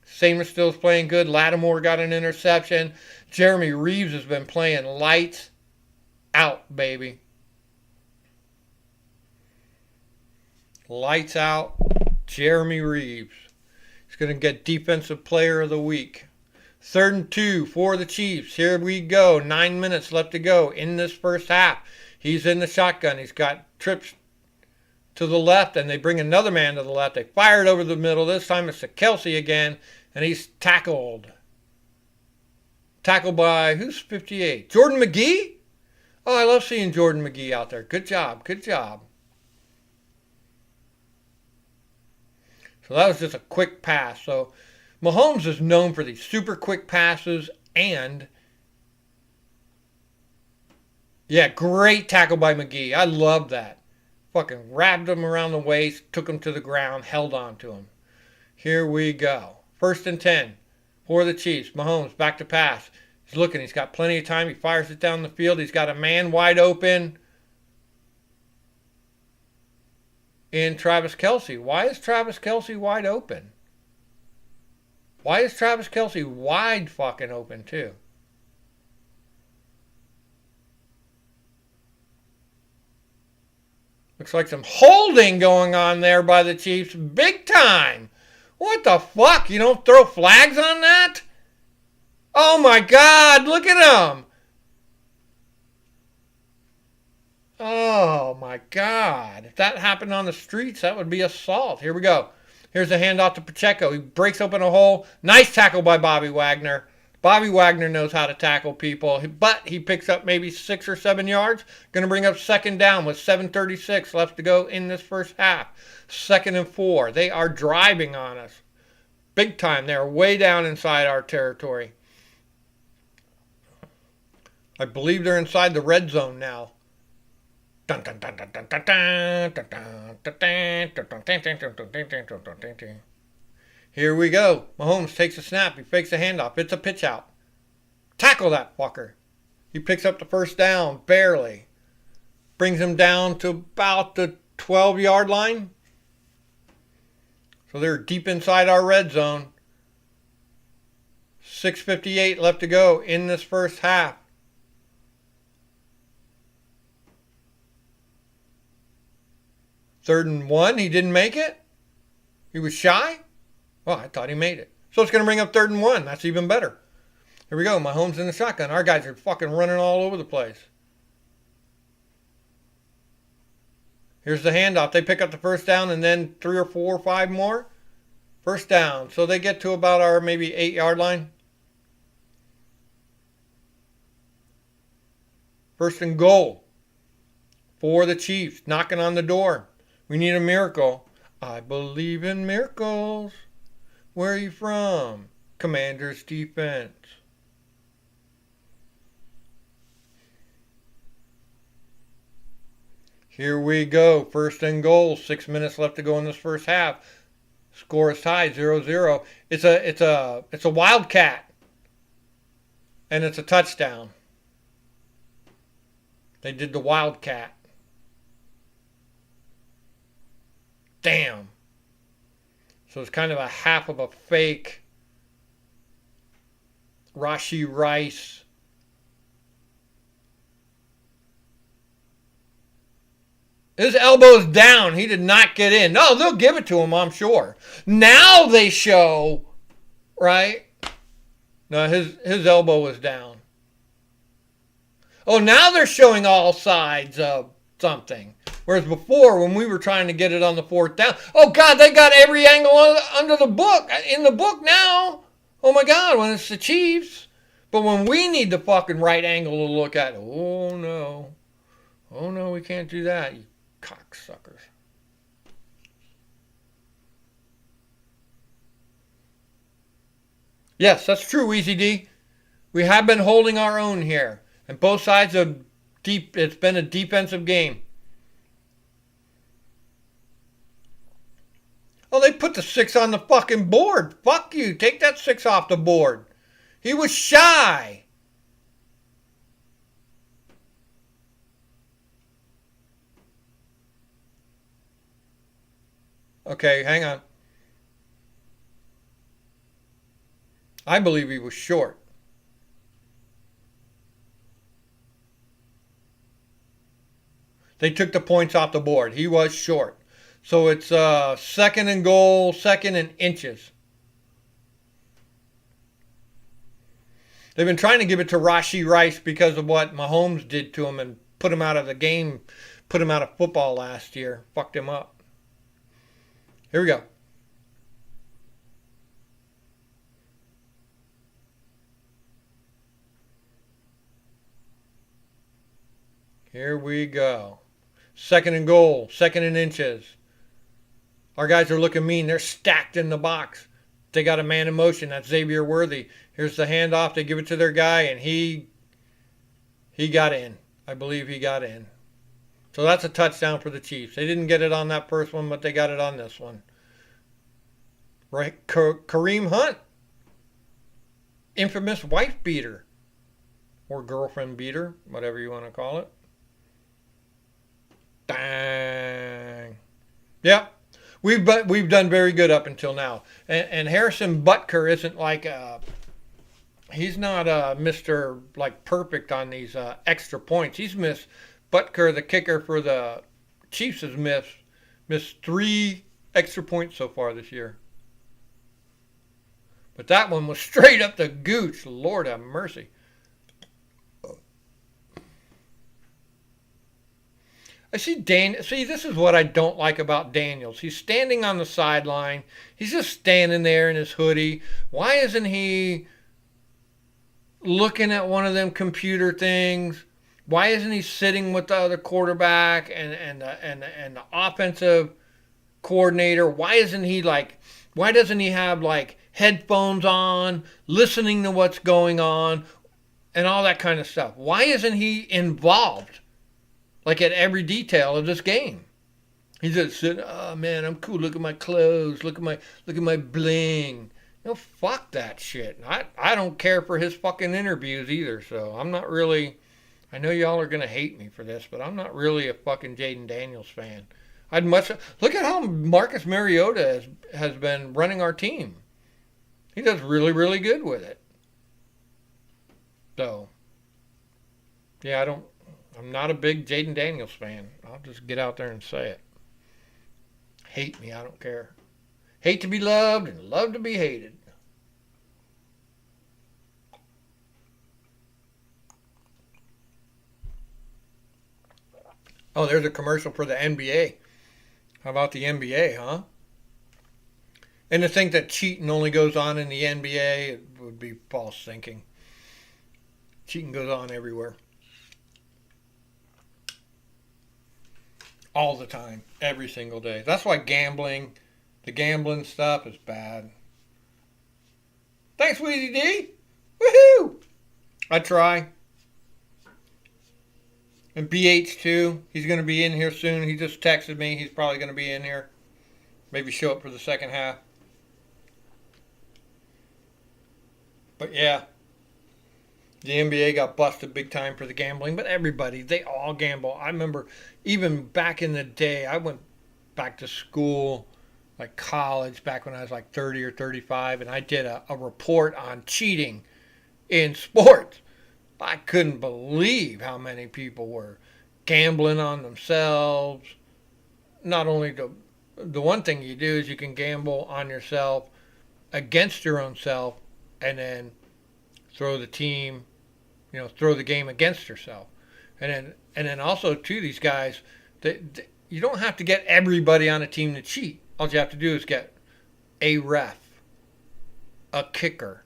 Sainrisville's playing good. Lattimore got an interception. Jeremy Reeves has been playing lights out, baby. Lights out, Jeremy Reeves. He's going to get Defensive Player of the Week. 3rd and 2 for the Chiefs. Here we go. 9 minutes left to go in this first half. He's in the shotgun. He's got trips to the left, and they bring another man to the left. They fire it over the middle. This time it's to Kelsey again, and he's tackled. Tackled by, who's 58? Jordan McGee? Oh, I love seeing Jordan McGee out there. Good job. Good job. So that was just a quick pass. So Mahomes is known for these super quick passes, and yeah, great tackle by McGee. I love that. fucking grabbed him around the waist, took him to the ground, held on to him. Here we go. 1st and 10 for the Chiefs. Mahomes back to pass. He's looking. He's got plenty of time. He fires it down the field. He's got a man wide open in Travis Kelce. Why is Travis Kelce wide open? Why is Travis Kelce wide fucking open too? Looks like some holding going on there by the Chiefs. Big time. What the fuck? You don't throw flags on that? Oh my God, look at him. Oh my God. If that happened on the streets, that would be assault. Here we go. Here's a handoff to Pacheco. He breaks open a hole. Nice tackle by Bobby Wagner. Bobby Wagner knows how to tackle people, but he picks up maybe 6 or 7 yards. Going to bring up 2nd down with 7:36 left to go in this first half. 2nd and 4. They are driving on us. Big time. They're way down inside our territory. I believe they're inside the red zone now. Here we go. Mahomes takes a snap. He fakes a handoff. It's a pitch out. Tackle that fucker. He picks up the 1st down, barely. Brings him down to about the 12-yard line. So they're deep inside our red zone. 6:58 left to go in this first half. 3rd and 1. He didn't make it. He was shy. Oh, I thought he made it. So it's going to bring up 3rd and 1. That's even better. Here we go. Mahomes in the shotgun. Our guys are fucking running all over the place. Here's the handoff. They pick up the 1st down and then 3 or 4 or 5 more. 1st down. So they get to about our maybe 8-yard line. 1st and goal for the Chiefs. Knocking on the door. We need a miracle. I believe in miracles. Where are you from? Commanders defense. Here we go. 1st and goal. 6 minutes left to go in this first half. Score is tied 0-0. It's a wildcat. And it's a touchdown. They did the wildcat. Damn. So it's kind of a half of a fake Rashee Rice. His elbow's down. He did not get in. No, they'll give it to him, I'm sure. Now they show, right? No, his elbow was down. Oh, now they're showing all sides of something. Whereas before, when we were trying to get it on the 4th down, oh God, they got every angle under the book, in the book now. Oh my God, when it's the Chiefs. But when we need the fucking right angle to look at, oh no. Oh no, we can't do that, you cocksuckers. Yes, that's true, Easy D. We have been holding our own here. And both sides of it's been a defensive game. Oh, they put the 6 on the fucking board. Fuck you. Take that 6 off the board. He was shy. Okay, hang on. I believe he was short. They took the points off the board. He was short. So it's 2nd and goal, 2nd and inches. They've been trying to give it to Rashee Rice because of what Mahomes did to him and put him out of the game, put him out of football last year. Fucked him up. Here we go. Here we go. 2nd and goal, 2nd and inches. Our guys are looking mean. They're stacked in the box. They got a man in motion. That's Xavier Worthy. Here's the handoff. They give it to their guy, and he got in. I believe he got in. So that's a touchdown for the Chiefs. They didn't get it on that first one, but they got it on this one. Right? Kareem Hunt. Infamous wife beater. Or girlfriend beater. Whatever you want to call it. Dang. Yep. We've done very good up until now. And Harrison Butker isn't like he's not Mr. like perfect on these extra points. He's missed Butker, the kicker for the Chiefs, has missed 3 extra points so far this year. But that one was straight up the gooch. Lord have mercy. See, this is what I don't like about Daniels. He's standing on the sideline. He's just standing there in his hoodie. Why isn't he looking at one of them computer things? Why isn't he sitting with the other quarterback and the offensive coordinator? Why doesn't he have like headphones on, listening to what's going on and all that kind of stuff? Why isn't he involved? Like at every detail of this game. He's just sitting, oh man, I'm cool. Look at my clothes. Look at my bling. Fuck that shit. I don't care for his fucking interviews either. So I'm not really, I know y'all are going to hate me for this, but I'm not really a fucking Jaden Daniels fan. Look at how Marcus Mariota has been running our team. He does really, really good with it. So, yeah, I'm not a big Jaden Daniels fan. I'll just get out there and say it. Hate me, I don't care. Hate to be loved and love to be hated. Oh, there's a commercial for the NBA. How about the NBA, huh? And to think that cheating only goes on in the NBA, it would be false thinking. Cheating goes on everywhere. All the time. Every single day. That's why the gambling stuff is bad. Thanks, Weezy D. Woohoo! I try. And BH too. He's going to be in here soon. He just texted me. He's probably going to be in here. Maybe show up for the second half. But yeah. The NBA got busted big time for the gambling, but they all gamble. I remember even back in the day, I went back to school, like college, back when I was like 30 or 35, and I did a report on cheating in sports. I couldn't believe how many people were gambling on themselves. Not only the one thing you do is you can gamble on yourself against your own self and then throw the game against yourself. And then also, too, these guys, you don't have to get everybody on a team to cheat. All you have to do is get a ref, a kicker,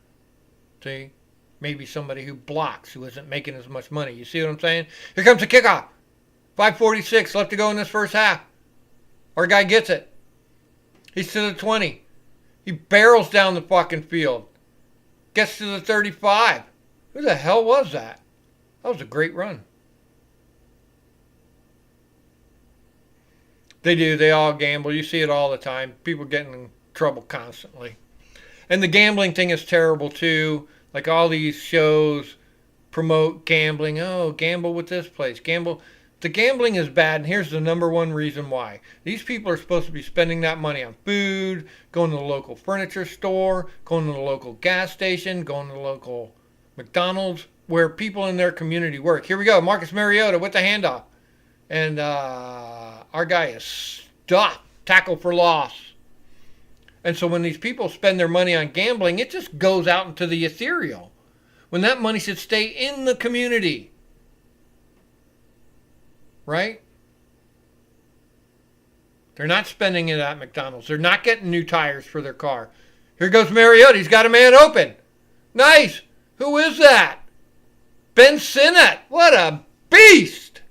see? Maybe somebody who blocks, who isn't making as much money. You see what I'm saying? Here comes the kickoff. 5:46 left to go in this first half. Our guy gets it. He's to the 20. He barrels down the fucking field. Gets to the 35. Who the hell was that? That was a great run. They do. They all gamble. You see it all the time. People getting in trouble constantly. And the gambling thing is terrible too. Like all these shows promote gambling. Oh, gamble with this place. Gamble. The gambling is bad, and here's the number one reason why. These people are supposed to be spending that money on food, going to the local furniture store, going to the local gas station, going to the local McDonald's, where people in their community work. Here we go. Marcus Mariota with the handoff. And our guy is stopped. Tackle for loss. And so when these people spend their money on gambling, it just goes out into the ethereal. When that money should stay in the community. Right? They're not spending it at McDonald's. They're not getting new tires for their car. Here goes Mariota. He's got a man open. Nice. Who is that? Ben Sinnott. What a beast.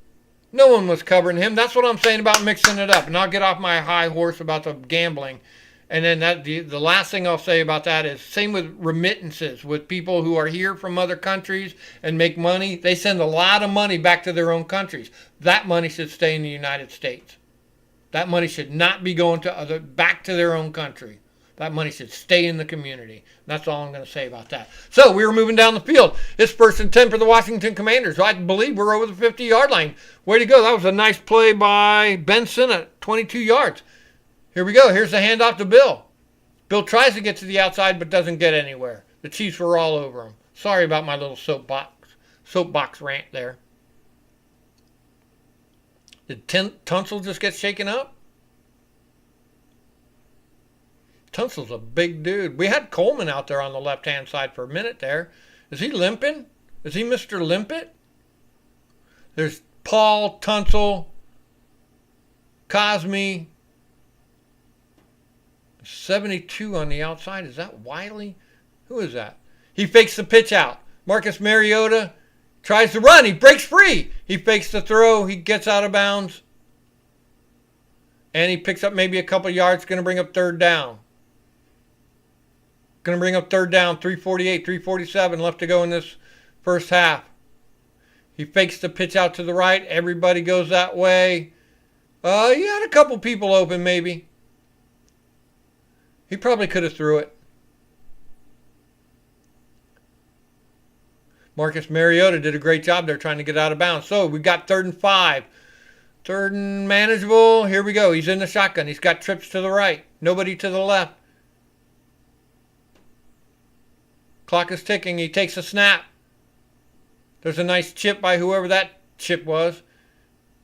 No one was covering him. That's what I'm saying about mixing it up. And I'll get off my high horse about the gambling And then the last thing I'll say about that is same with remittances, with people who are here from other countries and make money. They send a lot of money back to their own countries. That money should stay in the United States. That money should not be going to back to their own country. That money should stay in the community. That's all I'm going to say about that. So we were moving down the field. It's 1st and 10 for the Washington Commanders. I believe we're over the 50-yard line. Way to go. That was a nice play by Benson at 22 yards. Here we go. Here's the handoff to Bill. Bill tries to get to the outside but doesn't get anywhere. The Chiefs were all over him. Sorry about my little soapbox rant there. Did Tunsil just get shaken up? Tunsil's a big dude. We had Coleman out there on the left-hand side for a minute there. Is he limping? Is he Mr. Limpet? There's Paul, Tunsil, Cosme. 72 on the outside. Is that Wiley? Who is that? He fakes the pitch out. Marcus Mariota tries to run. He breaks free. He fakes the throw. He gets out of bounds. And he picks up maybe a couple yards. Going to bring up 3rd down. Going to bring up 3rd down. 3:48, 3:47 left to go in this first half. He fakes the pitch out to the right. Everybody goes that way. He had a couple people open maybe. He probably could have threw it. Marcus Mariota did a great job there trying to get out of bounds. So we got 3rd and 5. 3rd and manageable. Here we go. He's in the shotgun. He's got trips to the right. Nobody to the left. Clock is ticking. He takes a snap. There's a nice chip by whoever that chip was.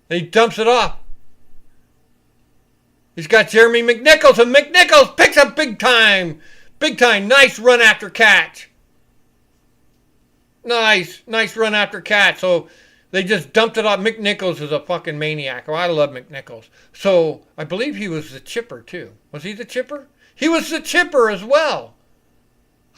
And he dumps it off. He's got Jeremy McNichols, and McNichols picks up big time. Big time. Nice run after catch. Nice run after catch. So they just dumped it off. McNichols is a fucking maniac. Oh, I love McNichols. So I believe he was the chipper too. Was he the chipper? He was the chipper as well.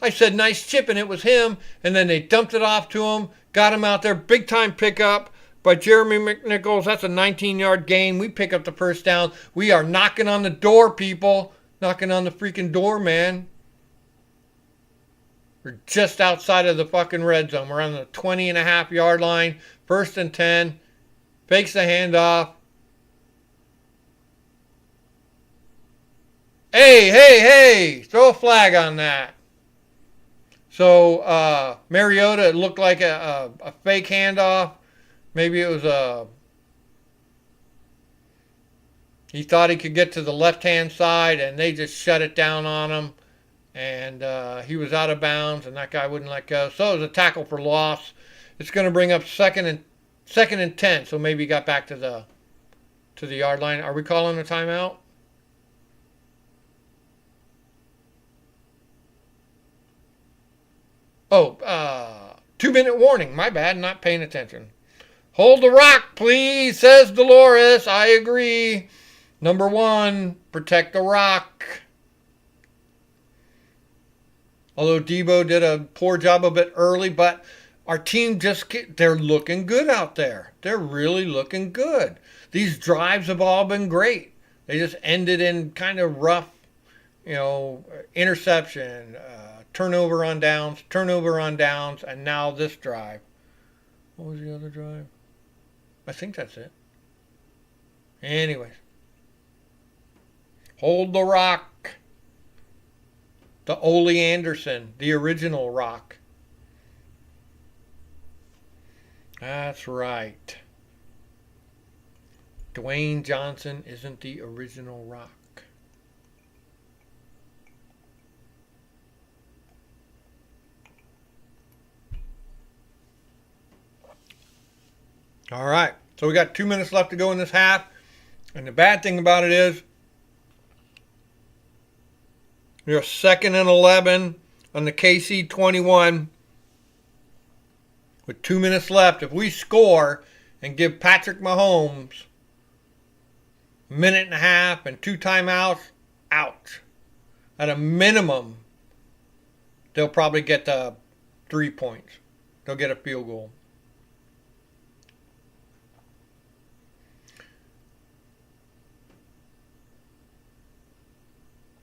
I said nice chip, and it was him. And then they dumped it off to him. Got him out there. Big time pickup by Jeremy McNichols. That's a 19-yard gain. We pick up the first down. We are knocking on the door, people. Knocking on the freaking door, man. We're just outside of the fucking red zone. We're on the 20.5-yard line. 1st and 10. Fakes the handoff. Hey. Throw a flag on that. So Mariota, it looked like a fake handoff. Maybe it was he thought he could get to the left-hand side, and they just shut it down on him. And he was out of bounds, and that guy wouldn't let go. So it was a tackle for loss. It's going to bring up second and 10. So maybe he got back to the yard line. Are we calling a timeout? Oh, 2-minute warning. My bad, not paying attention. Hold the rock, please, says Dolores. I agree. Number 1, protect the rock. Although Debo did a poor job of it early, but our team they're looking good out there. They're really looking good. These drives have all been great. They just ended in kind of rough, interception, turnover on downs, and now this drive. What was the other drive? I think that's it. Anyways. Hold the rock. The Ole Anderson, the original rock. That's right. Dwayne Johnson isn't the original rock. All right, so we got 2 minutes left to go in this half. And the bad thing about it is, you're 2nd and 11 on the KC 21 with 2 minutes left. If we score and give Patrick Mahomes a minute and a half and 2 timeouts, out. At a minimum, they'll probably get 3 points. They'll get a field goal.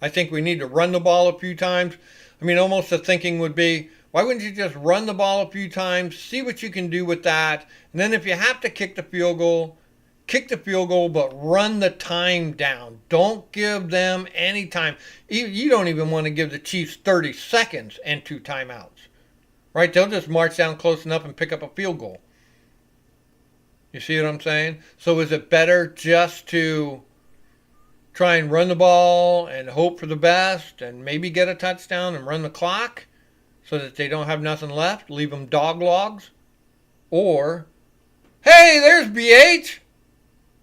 I think we need to run the ball a few times. I mean, almost the thinking would be, why wouldn't you just run the ball a few times, see what you can do with that, and then if you have to kick the field goal, but run the time down. Don't give them any time. You don't even want to give the Chiefs 30 seconds and 2 timeouts. Right? They'll just march down close enough and pick up a field goal. You see what I'm saying? So is it better just to try and run the ball and hope for the best and maybe get a touchdown and run the clock so that they don't have nothing left, leave them dog logs? Or, hey, there's BH.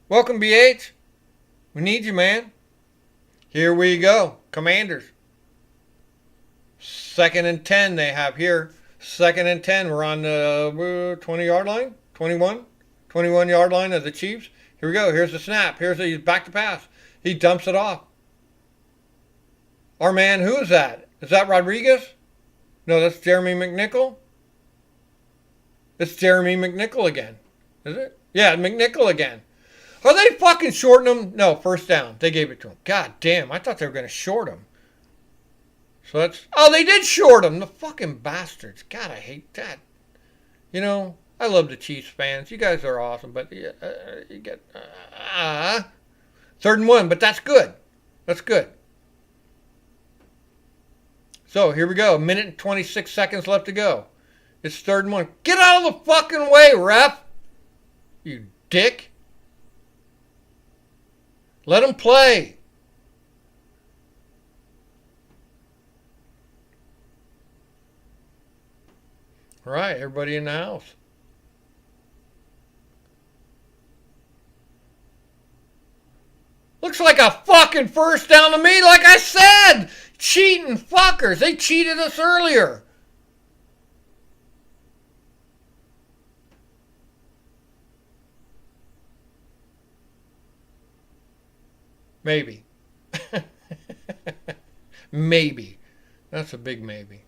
Welcome, BH. We need you, man. Here we go. Commanders. 2nd and 10 they have here. 2nd and 10. We're on the 20-yard line. 21-yard line of the Chiefs. Here we go. Here's the snap. He's back to pass. He dumps it off. Our man, who is that? Is that Rodriguez? No, that's Jeremy McNichol. It's Jeremy McNichol again. Is it? Yeah, McNichol again. Are they fucking shorting him? No, first down. They gave it to him. God damn, I thought they were going to short him. So that's... Oh, they did short him. The fucking bastards. God, I hate that. You know, I love the Chiefs fans. You guys are awesome, but you get... 3rd and 1, but that's good. That's good. So, here we go. 1minute and 26 seconds left to go. It's 3rd and 1. Get out of the fucking way, ref! You dick. Let him play. All right, everybody in the house. Looks like a fucking first down to me, like I said. Cheating fuckers. They cheated us earlier. Maybe. Maybe. That's a big maybe.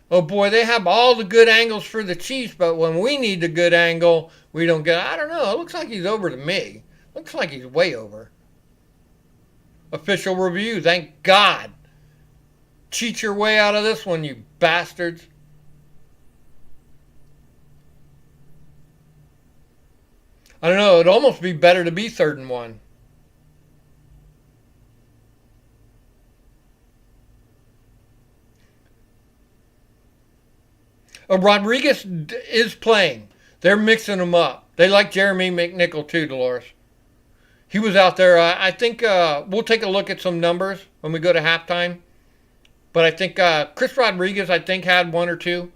Oh boy, they have all the good angles for the Chiefs, but when we need the good angle, we don't get... I don't know. It looks like he's over to me. Looks like he's way over. Official review. Thank God. Cheat your way out of this one, you bastards. I don't know. It'd almost be better to be 3rd and 1. Rodriguez is playing. They're mixing him up. They like Jeremy McNichol too, Dolores. He was out there. I think we'll take a look at some numbers when we go to halftime. But I think Chris Rodriguez, I think, had 1 or 2.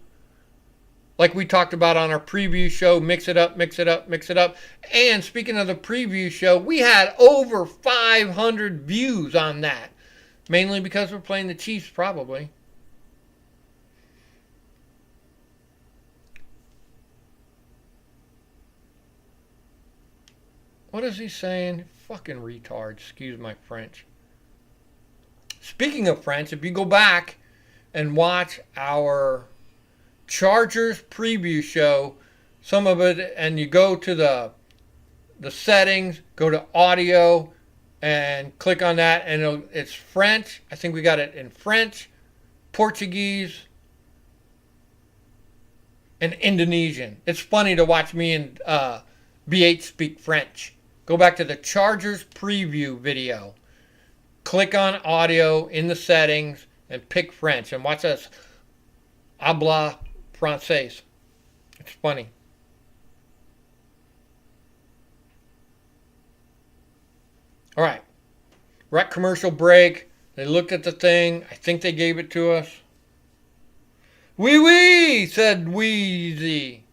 Like we talked about on our preview show, mix it up, mix it up, mix it up. And speaking of the preview show, we had over 500 views on that. Mainly because we're playing the Chiefs, probably. What is he saying? Fucking retard. Excuse my French. Speaking of French, if you go back and watch our Chargers preview show, some of it, and you go to the settings, go to audio, and click on that, and it's French. I think we got it in French, Portuguese, and Indonesian. It's funny to watch me and BH speak French. Go back to the Chargers preview video. Click on audio in the settings and pick French. And watch us. Habla Francais. It's funny. All right. We're at commercial break. They looked at the thing. I think they gave it to us. Wee wee, said Wheezy.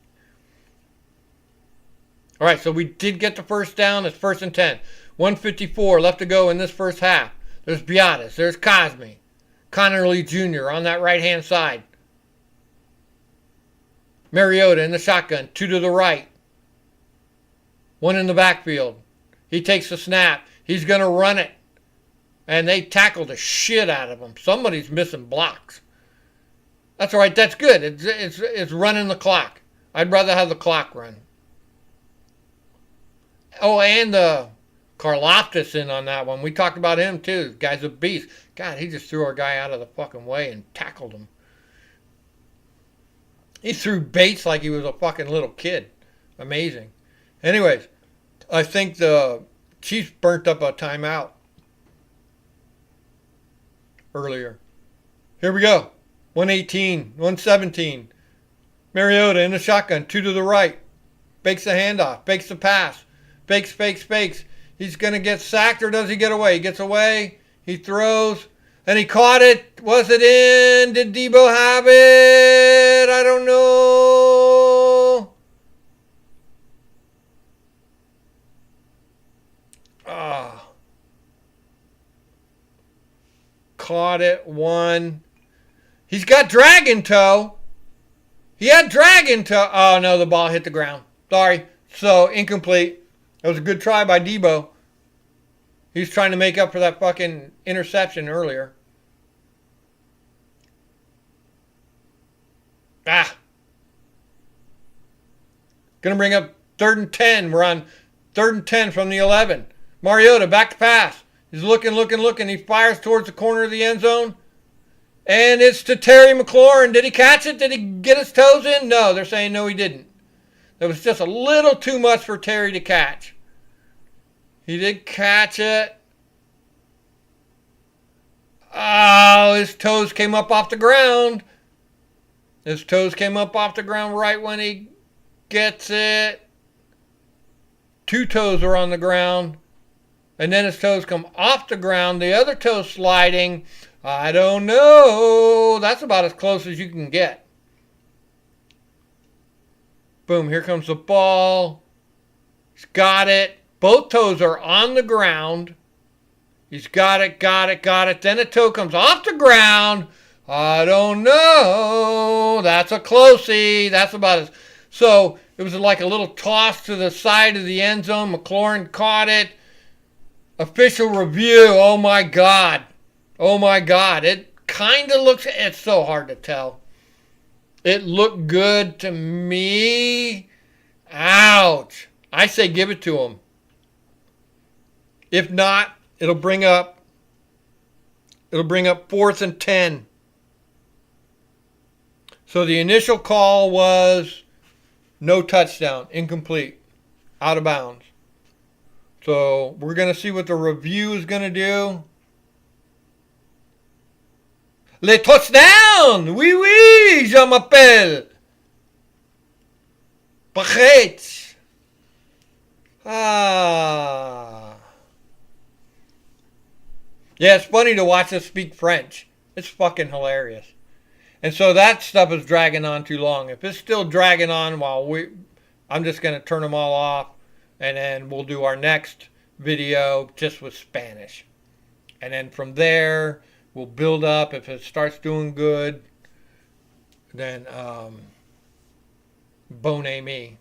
All right, so we did get the first down. It's 1st and 10. 1:54 left to go in this first half. There's Biadasz. There's Cosme. Connerly Jr. on that right-hand side. Mariota in the shotgun. 2 to the right. 1 in the backfield. He takes the snap. He's going to run it. And they tackled the shit out of him. Somebody's missing blocks. That's all right. That's good. It's running the clock. I'd rather have the clock run. Oh, and the Karlaftis in on that one. We talked about him too. Guy's a beast. God, he just threw our guy out of the fucking way and tackled him. He threw baits like he was a fucking little kid. Amazing. Anyways, I think the Chiefs burnt up a timeout earlier. Here we go. 118, 117. Mariota in the shotgun, 2 to the right. Fakes the handoff, fakes the pass. Fakes. He's going to get sacked, or does he get away? He gets away. He throws. And he caught it. Was it in? Did Debo have it? I don't know. Caught it. 1. He's got dragon toe. He had dragon toe. Oh, no, the ball hit the ground. Sorry. So, incomplete. It was a good try by Debo. He's trying to make up for that fucking interception earlier. Gonna bring up 3rd and 10. We're on 3rd and 10 from the 11. Mariota back to pass. He's looking. He fires towards the corner of the end zone. And it's to Terry McLaurin. Did he catch it? Did he get his toes in? No, they're saying no, he didn't. That was just a little too much for Terry to catch. He did catch it. Oh, his toes came up off the ground. His toes came up off the ground right when he gets it. 2 toes are on the ground. And then his toes come off the ground. The other toe sliding. I don't know. That's about as close as you can get. Boom, here comes the ball. He's got it. Both toes are on the ground. He's got it. Then a toe comes off the ground. I don't know. That's a closey. That's about as... So, it was like a little toss to the side of the end zone. McLaurin caught it. Official review. Oh, my God. It kind of looks... It's so hard to tell. It looked good to me. Ouch. I say give it to him. If not, it'll bring up 4th and 10. So the initial call was no touchdown, incomplete, out of bounds. So we're going to see what the review is going to do. Le touchdown! Oui, je m'appelle. Pachet. Yeah, it's funny to watch us speak French. It's fucking hilarious. And so that stuff is dragging on too long. If it's still dragging on I'm just going to turn them all off, and then we'll do our next video just with Spanish. And then from there, we'll build up. If it starts doing good, then bon ami.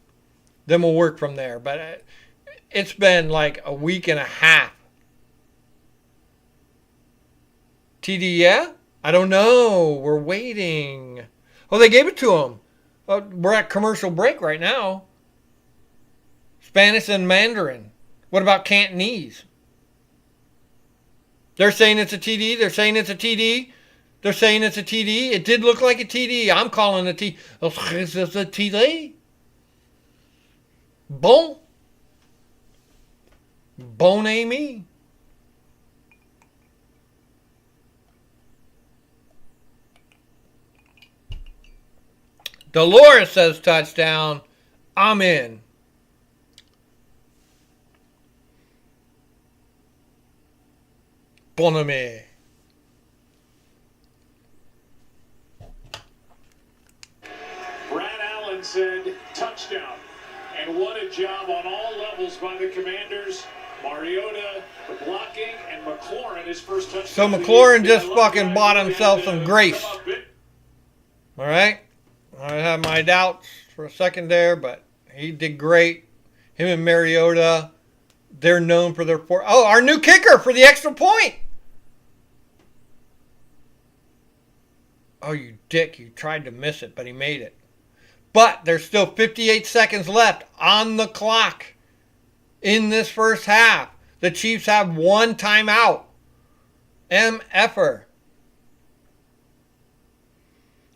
Then we'll work from there. But it's been like a week and a half. TD, yeah? I don't know. We're waiting. Oh, they gave it to him. We're at commercial break right now. Spanish and Mandarin. What about Cantonese? They're saying it's a TD. They're saying it's a TD. It did look like a TD. I'm calling it a TD. It's a TD. Bon ami. Dolores says touchdown. I'm in. Bon ami. Brad Allen said touchdown. And what a job on all levels by the Commanders. Mariota, the blocking, and McLaurin, his first touchdown. So McLaurin just fucking bought himself some grace. All right? I have my doubts for a second there, but he did great. Him and Mariota, they're known for their... our new kicker for the extra point. Oh, you dick. You tried to miss it, but he made it. But there's still 58 seconds left on the clock in this first half. The Chiefs have one timeout. MFer.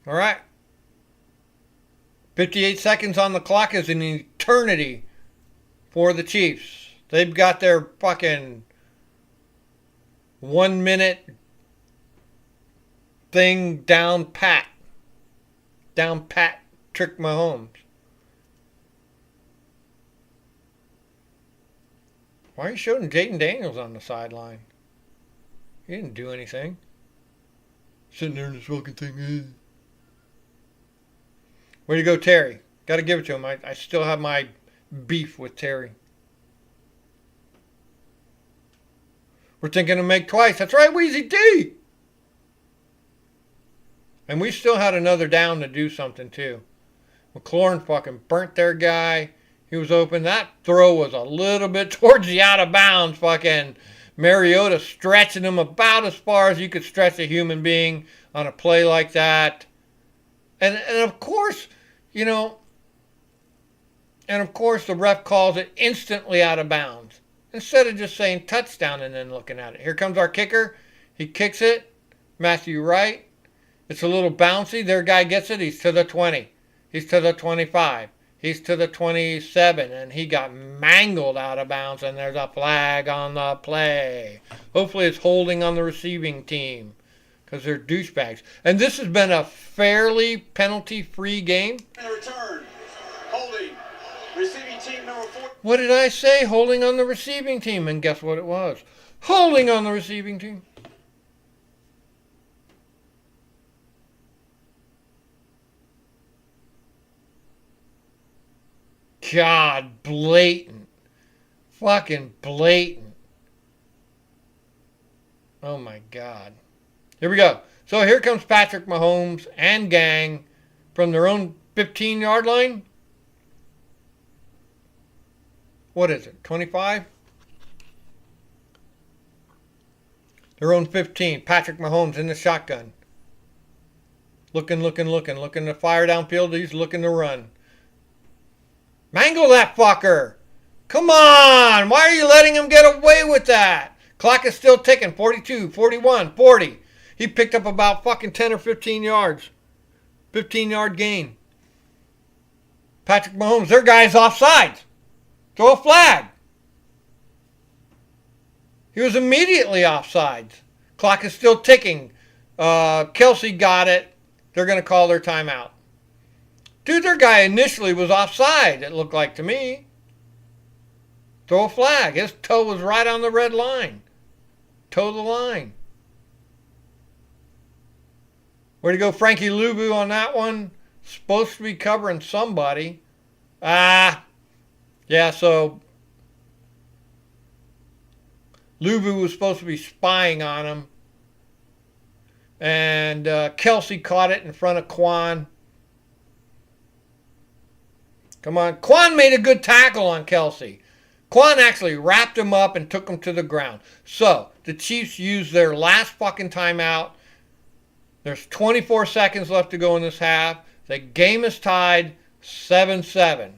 All right. 58 seconds on the clock is an eternity for the Chiefs. They've got their fucking 1 minute thing down pat. Down pat, Trick Mahomes. Why are you showing Jayden Daniels on the sideline? He didn't do anything. Sitting there in this fucking thing. Way to go, Terry. Got to give it to him. I still have my beef with Terry. We're thinking to make twice. That's right, Wheezy D. And we still had another down to do something, too. McLaurin fucking burnt their guy. He was open. That throw was a little bit towards the out of bounds. Fucking Mariota stretching him about as far as you could stretch a human being on a play like that. And of course, you know, and of course the ref calls it instantly out of bounds. Instead of just saying touchdown and then looking at it. Here comes our kicker. He kicks it. Matthew Wright. It's a little bouncy. Their guy gets it. He's to the 20. He's to the 25. He's to the 27. And he got mangled out of bounds. And there's a flag on the play. Hopefully it's holding on the receiving team. Because they're douchebags. And this has been a fairly penalty-free game. And a return. Holding. Receiving team number 4. What did I say? Holding on the receiving team. And guess what it was? Holding on the receiving team. God, blatant. Fucking blatant. Oh my God. Here we go. So here comes Patrick Mahomes and gang from their own 15-yard line. What is it, 25? Their own 15. Patrick Mahomes in the shotgun. Looking to fire downfield. He's looking to run. Mangle that fucker. Come on. Why are you letting him get away with that? Clock is still ticking. 42, 41, 40. He picked up about fucking 10 or 15 yards. 15-yard gain. Patrick Mahomes, their guy's offsides. Throw a flag. He was immediately offsides. Clock is still ticking. Kelsey got it. They're going to call their timeout. Dude, their guy initially was offside, it looked like to me. Throw a flag. His toe was right on the red line. Toe the line. Way to go, Frankie Luvu on that one. Supposed to be covering somebody. Yeah, so Luvu was supposed to be spying on him. And Kelsey caught it in front of Quan. Come on. Quan made a good tackle on Kelsey. Quan actually wrapped him up and took him to the ground. So, the Chiefs used their last fucking timeout. There's 24 seconds left to go in this half. The game is tied 7-7.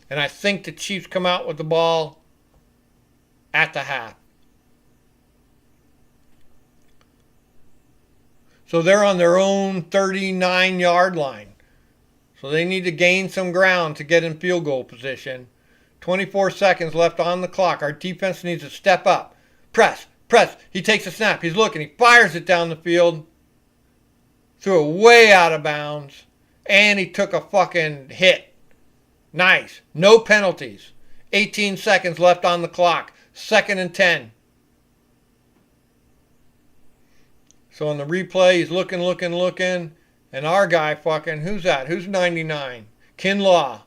And I think the Chiefs come out with the ball at the half. So they're on their own 39-yard line. So they need to gain some ground to get in field goal position. 24 seconds left on the clock. Our defense needs to step up. Press. He takes a snap. He's looking. He fires it down the field. Threw it way out of bounds. And he took a fucking hit. Nice. No penalties. 18 seconds left on the clock. 2nd and 10. So on the replay, he's looking. And our guy fucking, who's that? Who's 99? Kinlaw.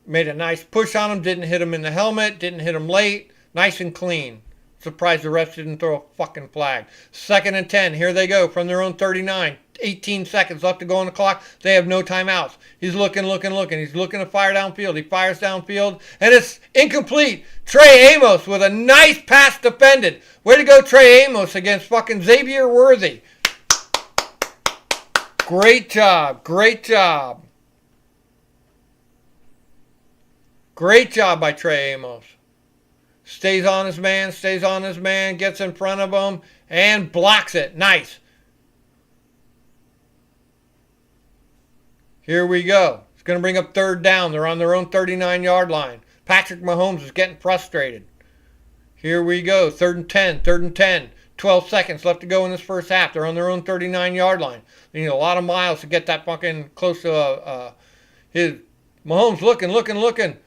Made a nice push on him. Didn't hit him in the helmet. Didn't hit him late. Nice and clean. Surprised the refs didn't throw a fucking flag. 2nd and 10. Here they go from their own 39. 18 seconds left to go on the clock. They have no timeouts. He's looking. He's looking to fire downfield. He fires downfield. And it's incomplete. Trey Amos with a nice pass defended. Way to go, Trey Amos against fucking Xavier Worthy. Great job. Great job by Trey Amos. Stays on his man, gets in front of him, and blocks it. Nice. Here we go. It's going to bring up third down. They're on their own 39-yard line. Patrick Mahomes is getting frustrated. Here we go. Third and 10. 12 seconds left to go in this first half. They're on their own 39-yard line. They need a lot of miles to get that fucking close to his Mahomes looking.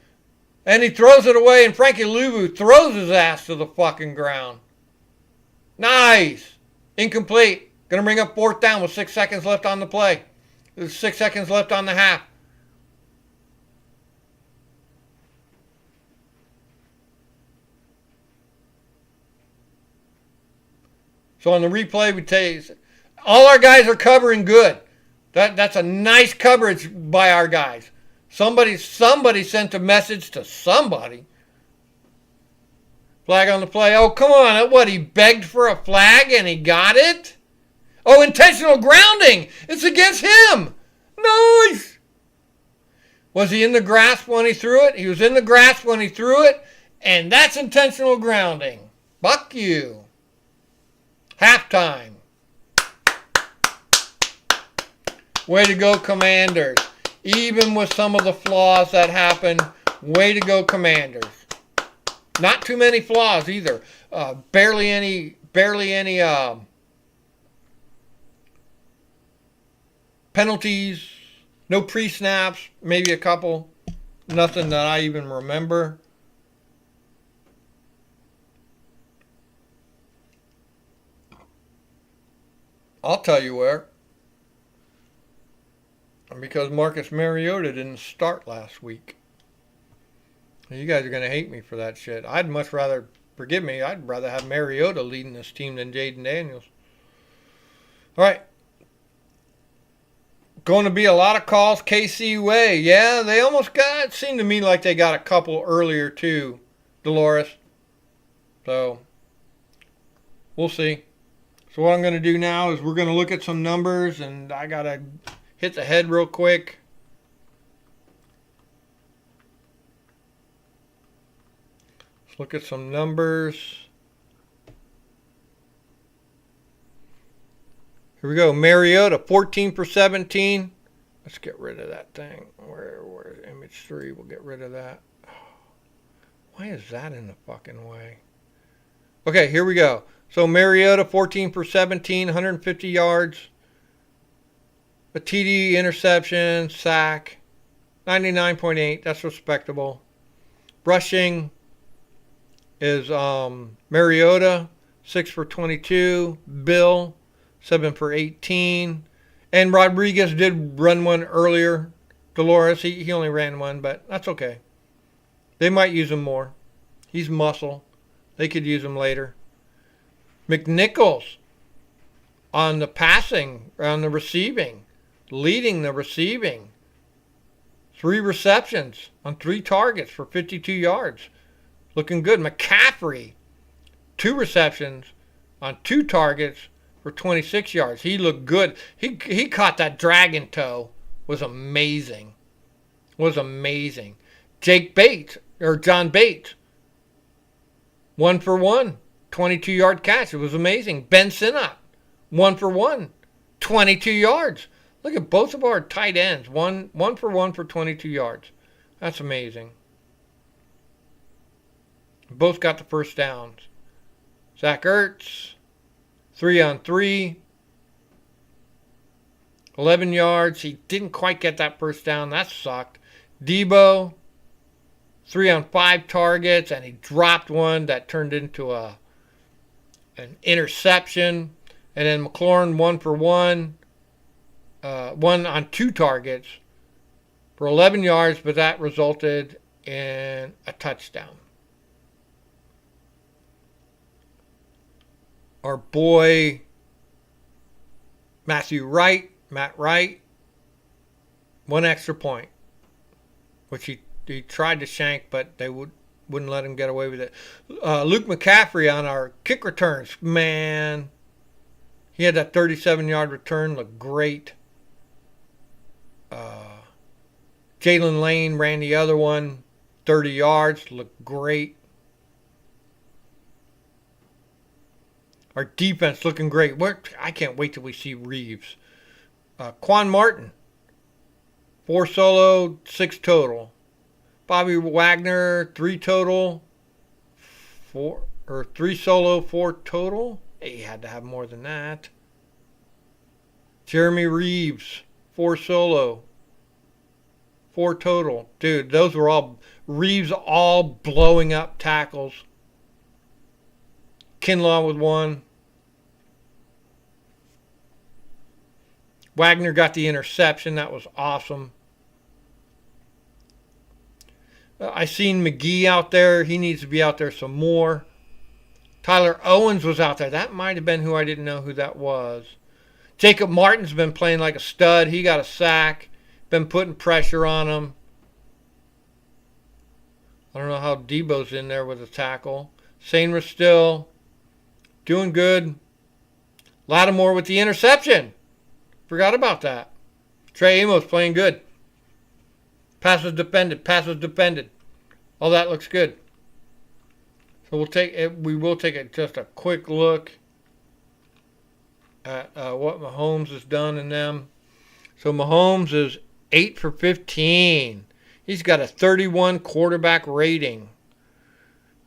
And he throws it away, and Frankie Luvu throws his ass to the fucking ground. Nice. Incomplete. Going to bring up fourth down with 6 seconds left on the play. There's 6 seconds left on the half. So on the replay, we tell you, all our guys are covering good. That's a nice coverage by our guys. Somebody sent a message to somebody. Flag on the play. Oh, come on. What, he begged for a flag and he got it? Oh, intentional grounding. It's against him. Nice. Was he in the grasp when he threw it? He was in the grasp when he threw it. And that's intentional grounding. Fuck you. Halftime. Way to go, Commanders. Even with some of the flaws that happened, way to go, Commanders. Not too many flaws either. Barely any penalties. No pre-snaps. Maybe a couple. Nothing that I even remember. I'll tell you where. Because Marcus Mariota didn't start last week. You guys are going to hate me for that shit. I'd much rather, forgive me, I'd rather have Mariota leading this team than Jaden Daniels. All right. Going to be a lot of calls KC way. Yeah, they almost got, it seemed to me like they got a couple earlier too, Dolores. So, we'll see. So what I'm going to do now is we're going to look at some numbers, and I got to hit the head real quick. Let's look at some numbers. Here we go. Mariota, 14 for 17. Let's get rid of that thing. Where's image 3? We'll get rid of that. Why is that in the fucking way? Okay, here we go. So Mariota, 14 for 17, 150 yards. A TD, interception, sack, 99.8. That's respectable. Rushing is Mariota, 6 for 22. Bill, 7 for 18. And Rodriguez did run one earlier. Dolores, he only ran one, but that's okay. They might use him more. He's muscle. They could use him later. McNichols on the passing, on the receiving. Leading the receiving. 3 receptions on 3 targets for 52 yards. Looking good. McCaffrey, 2 receptions on 2 targets for 26 yards. He looked good. He caught that dragon toe. Was amazing. Jake Bates, or John Bates, 1 for 1. 22-yard catch. It was amazing. Ben Sinnott, 1 for 1. 22 yards. Look at both of our tight ends. One for 1 for 22 yards. That's amazing. Both got the first downs. Zach Ertz, 3 on 3. 11 yards. He didn't quite get that first down. That sucked. Debo, 3 on 5 targets, and he dropped one that turned into an interception. And then McLaurin, 1 for 1. 1 on 2 targets for 11 yards, but that resulted in a touchdown. Our boy Matt Wright, 1 extra point, which he tried to shank, but they wouldn't let him get away with it. Luke McCaffrey on our kick returns, man, he had that 37-yard return, looked great. Jalen Lane ran the other one. 30 yards. Looked great. Our defense looking great. I can't wait till we see Reeves. Quan Martin, 4 solo, 6 total. Bobby Wagner, 3 total, 3 solo, 4 total. He had to have more than that. Jeremy Reeves, 4 solo, 4 total. Dude, those were all Reeves, all blowing up tackles. Kinlaw with 1. Wagner got the interception. That was awesome. I seen McGee out there. He needs to be out there some more. Tyler Owens was out there. That might have been who I didn't know who that was. Jacob Martin's been playing like a stud. He got a sack. Been putting pressure on him. I don't know how Debo's in there with a tackle. Sainra still doing good. Lattimore with the interception. Forgot about that. Trey Amos playing good. Passes defended. All that looks good. So we will take just a quick look at what Mahomes has done in them. So Mahomes is 8 for 15. He's got a 31 quarterback rating.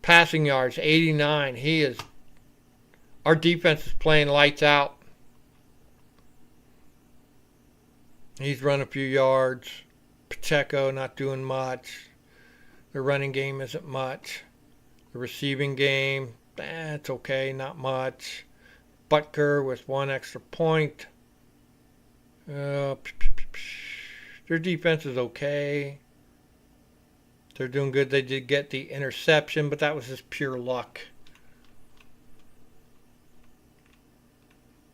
Passing yards, 89. Our defense is playing lights out. He's run a few yards. Pacheco not doing much. The running game isn't much. The receiving game, it's okay, not much. Butker with 1 extra point. Their defense is okay. They're doing good. They did get the interception, but that was just pure luck.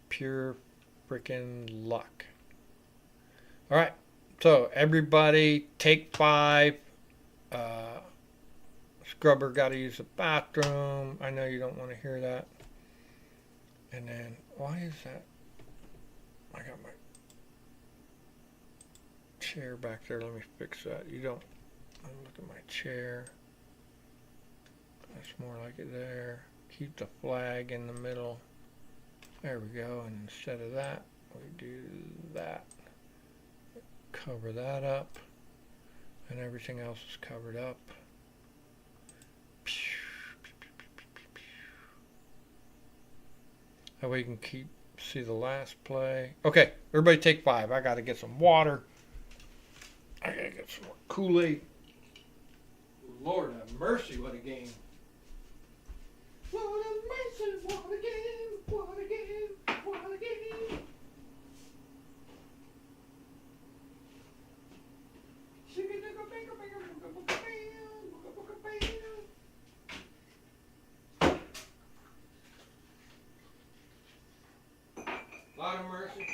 Pure freaking luck. All right, so everybody take 5. Scrubber got to use the bathroom. I know you don't want to hear that. And then, why is that? I got my chair back there. Let me fix that. Look at my chair. That's more like it there. Keep the flag in the middle. There we go. And instead of that, we do that. Cover that up, and everything else is covered up. That way you can see the last play. Okay, everybody take 5. I got to get some water. I got to get some more Kool-Aid. Lord have mercy, what a game. Lord have mercy, what a game, what a game, what a game. Lord of mercy.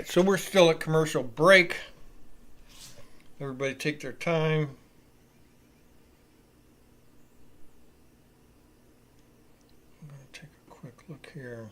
Alright, so we're still at commercial break. Everybody take their time. I'm going to take a quick look here.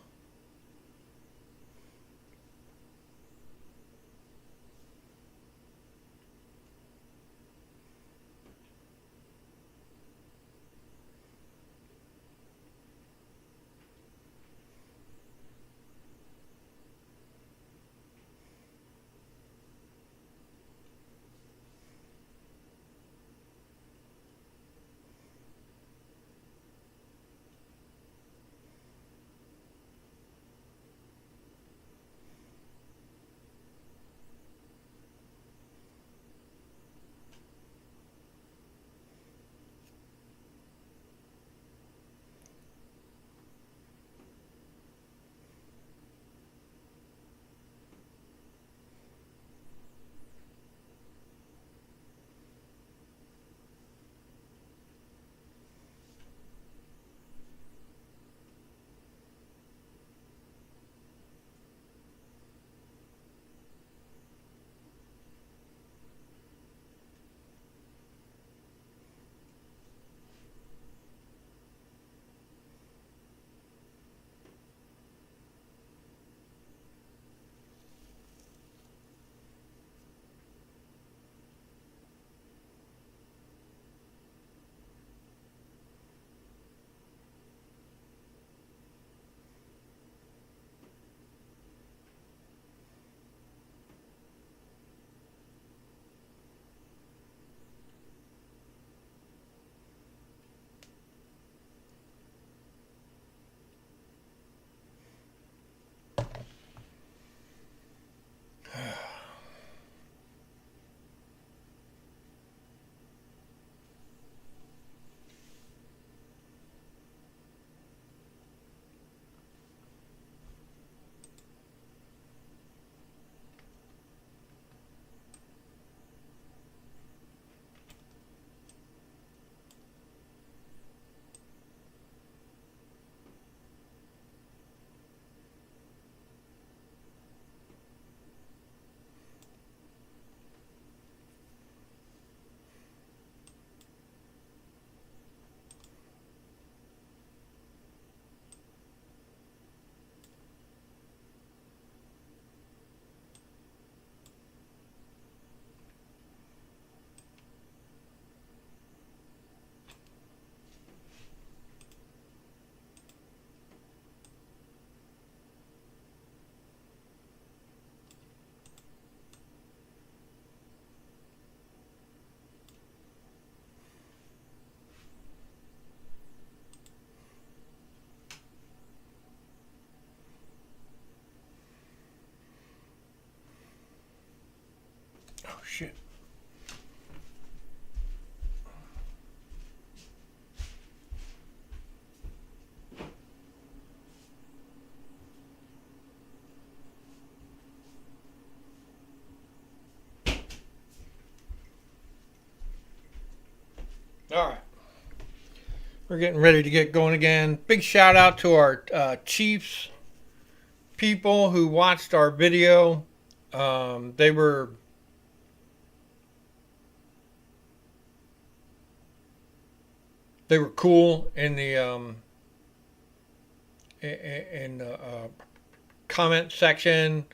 Oh shit. All right. We're getting ready to get going again. Big shout out to our Chiefs people who watched our video. They were cool in the comment section.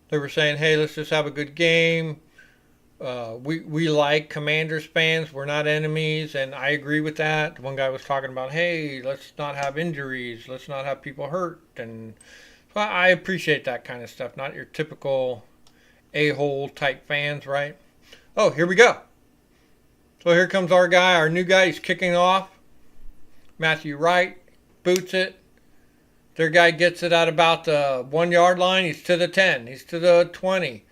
They were saying, "Hey, let's just have a good game. We like Commanders fans. We're not enemies," and I agree with that. One guy was talking about, "Hey, let's not have injuries. Let's not have people hurt," and so I appreciate that kind of stuff. Not your typical a-hole type fans, right? Oh, here we go. So here comes our guy, our new guy. He's kicking off. Matthew Wright boots it. Their guy gets it at about the 1 yard line. He's to the 10. He's to the 20.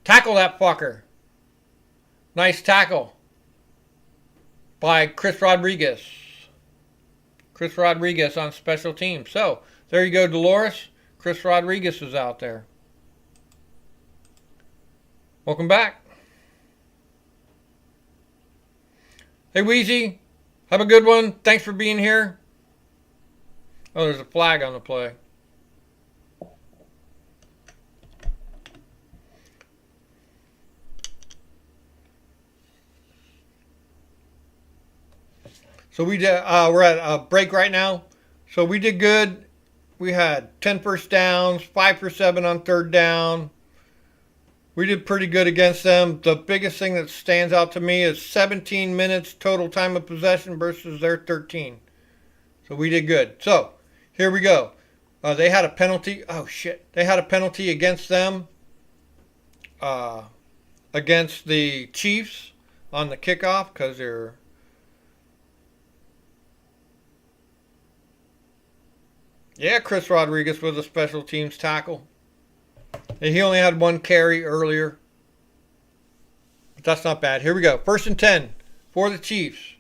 Tackle that fucker. Nice tackle by Chris Rodriguez. Chris Rodriguez on special teams. So there you go, Dolores. Chris Rodriguez is out there. Welcome back. Hey, Wheezy. Have a good one. Thanks for being here. Oh, there's a flag on the play. So we did. We're at a break right now. So we did good. We had 10 first downs, 5 for 7 on third down. We did pretty good against them. The biggest thing that stands out to me is 17 minutes total time of possession versus their 13. So we did good. So here we go. They had a penalty. Oh shit! They had a penalty against them. Against the Chiefs on the kickoff because they're. Yeah, Chris Rodriguez was a special teams tackle. He only had 1 carry earlier. But that's not bad. Here we go. 1st and 10 for the Chiefs.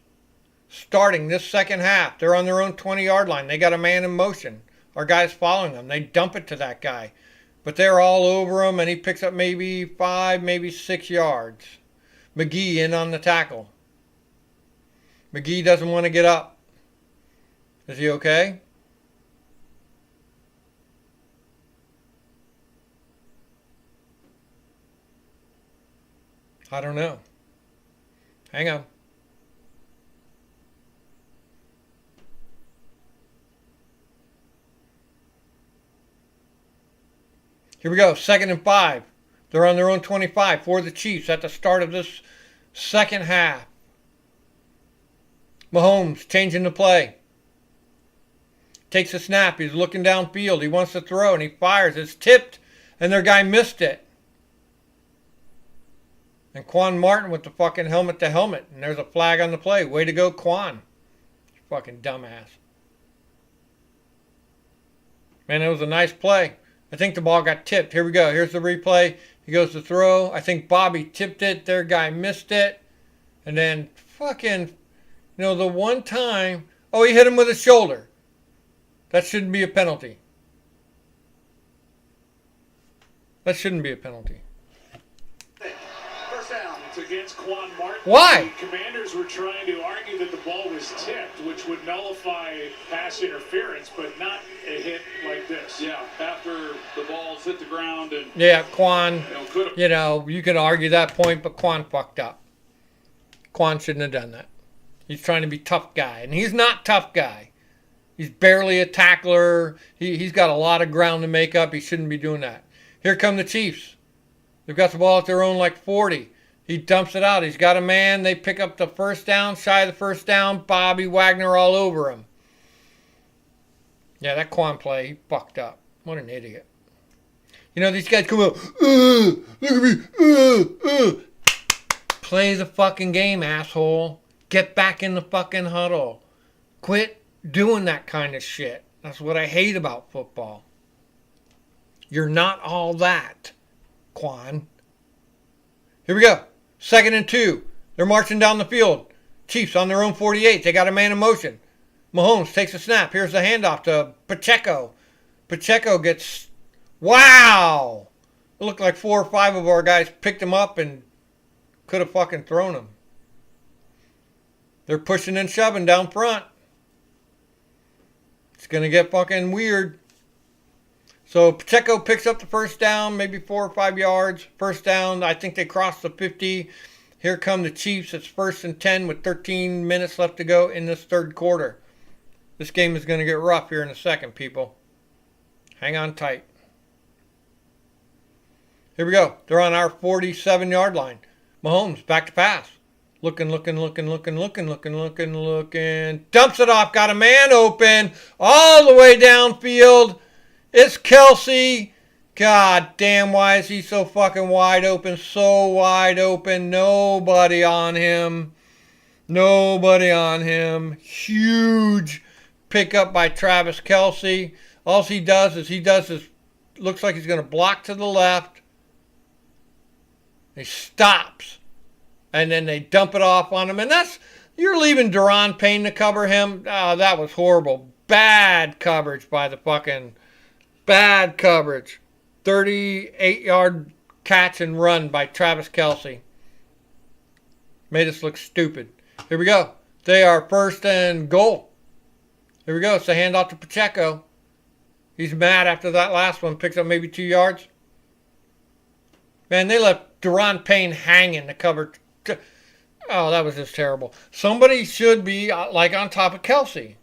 Starting this second half. They're on their own 20-yard line. They got a man in motion. Our guy's following them. They dump it to that guy. But they're all over him, and he picks up maybe 5, maybe 6 yards. McGee in on the tackle. McGee doesn't want to get up. Is he okay? I don't know. Hang on. Here we go. 2nd and 5. They're on their own 25 for the Chiefs at the start of this second half. Mahomes changing the play. Takes a snap. He's looking downfield. He wants to throw and he fires. It's tipped and their guy missed it. And Quan Martin with the fucking helmet to helmet. And there's a flag on the play. Way to go, Quan. Fucking dumbass. Man, it was a nice play. I think the ball got tipped. Here we go. Here's the replay. He goes to throw. I think Bobby tipped it. Their guy missed it. And then fucking, the one time. Oh, he hit him with his shoulder. That shouldn't be a penalty. That shouldn't be a penalty. Against Quan Martin. Why? The Commanders were trying to argue that the ball was tipped, which would nullify pass interference, but not a hit like this. Yeah, after the balls hit the ground and yeah, Quan. You you could argue that point, but Quan fucked up. Quan shouldn't have done that. He's trying to be tough guy, and he's not tough guy. He's barely a tackler. He's got a lot of ground to make up. He shouldn't be doing that. Here come the Chiefs. They've got the ball at their own 40. He dumps it out. He's got a man. They pick up the first down, shy of the first down. Bobby Wagner all over him. Yeah, that Quan play, he fucked up. What an idiot. These guys come out, look at me, Play the fucking game, asshole. Get back in the fucking huddle. Quit doing that kind of shit. That's what I hate about football. You're not all that, Quan. Here we go. 2nd and 2. They're marching down the field. Chiefs on their own 48. They got a man in motion. Mahomes takes a snap. Here's the handoff to Pacheco. Pacheco gets... Wow! It looked like 4 or 5 of our guys picked him up and could have fucking thrown him. They're pushing and shoving down front. It's going to get fucking weird. So Pacheco picks up the first down, maybe 4 or 5 yards. First down, I think they crossed the 50. Here come the Chiefs. It's 1st and 10 with 13 minutes left to go in this third quarter. This game is going to get rough here in a second, people. Hang on tight. Here we go. They're on our 47-yard line. Mahomes back to pass. Looking. Dumps it off. Got a man open all the way downfield. It's Kelce. God damn, why is he so fucking wide open? So wide open. Nobody on him. Huge pickup by Travis Kelce. All he does is looks like he's going to block to the left. He stops. And then they dump it off on him. And you're leaving Daron Payne to cover him. Oh, that was horrible. Bad coverage by the fucking... Bad coverage. 38-yard catch and run by Travis Kelce. Made us look stupid. Here we go. They are 1st and goal. Here we go. It's a handoff to Pacheco. He's mad after that last one. Picks up maybe 2 yards. Man, they left Daron Payne hanging to cover. Oh, that was just terrible. Somebody should be like on top of Kelsey.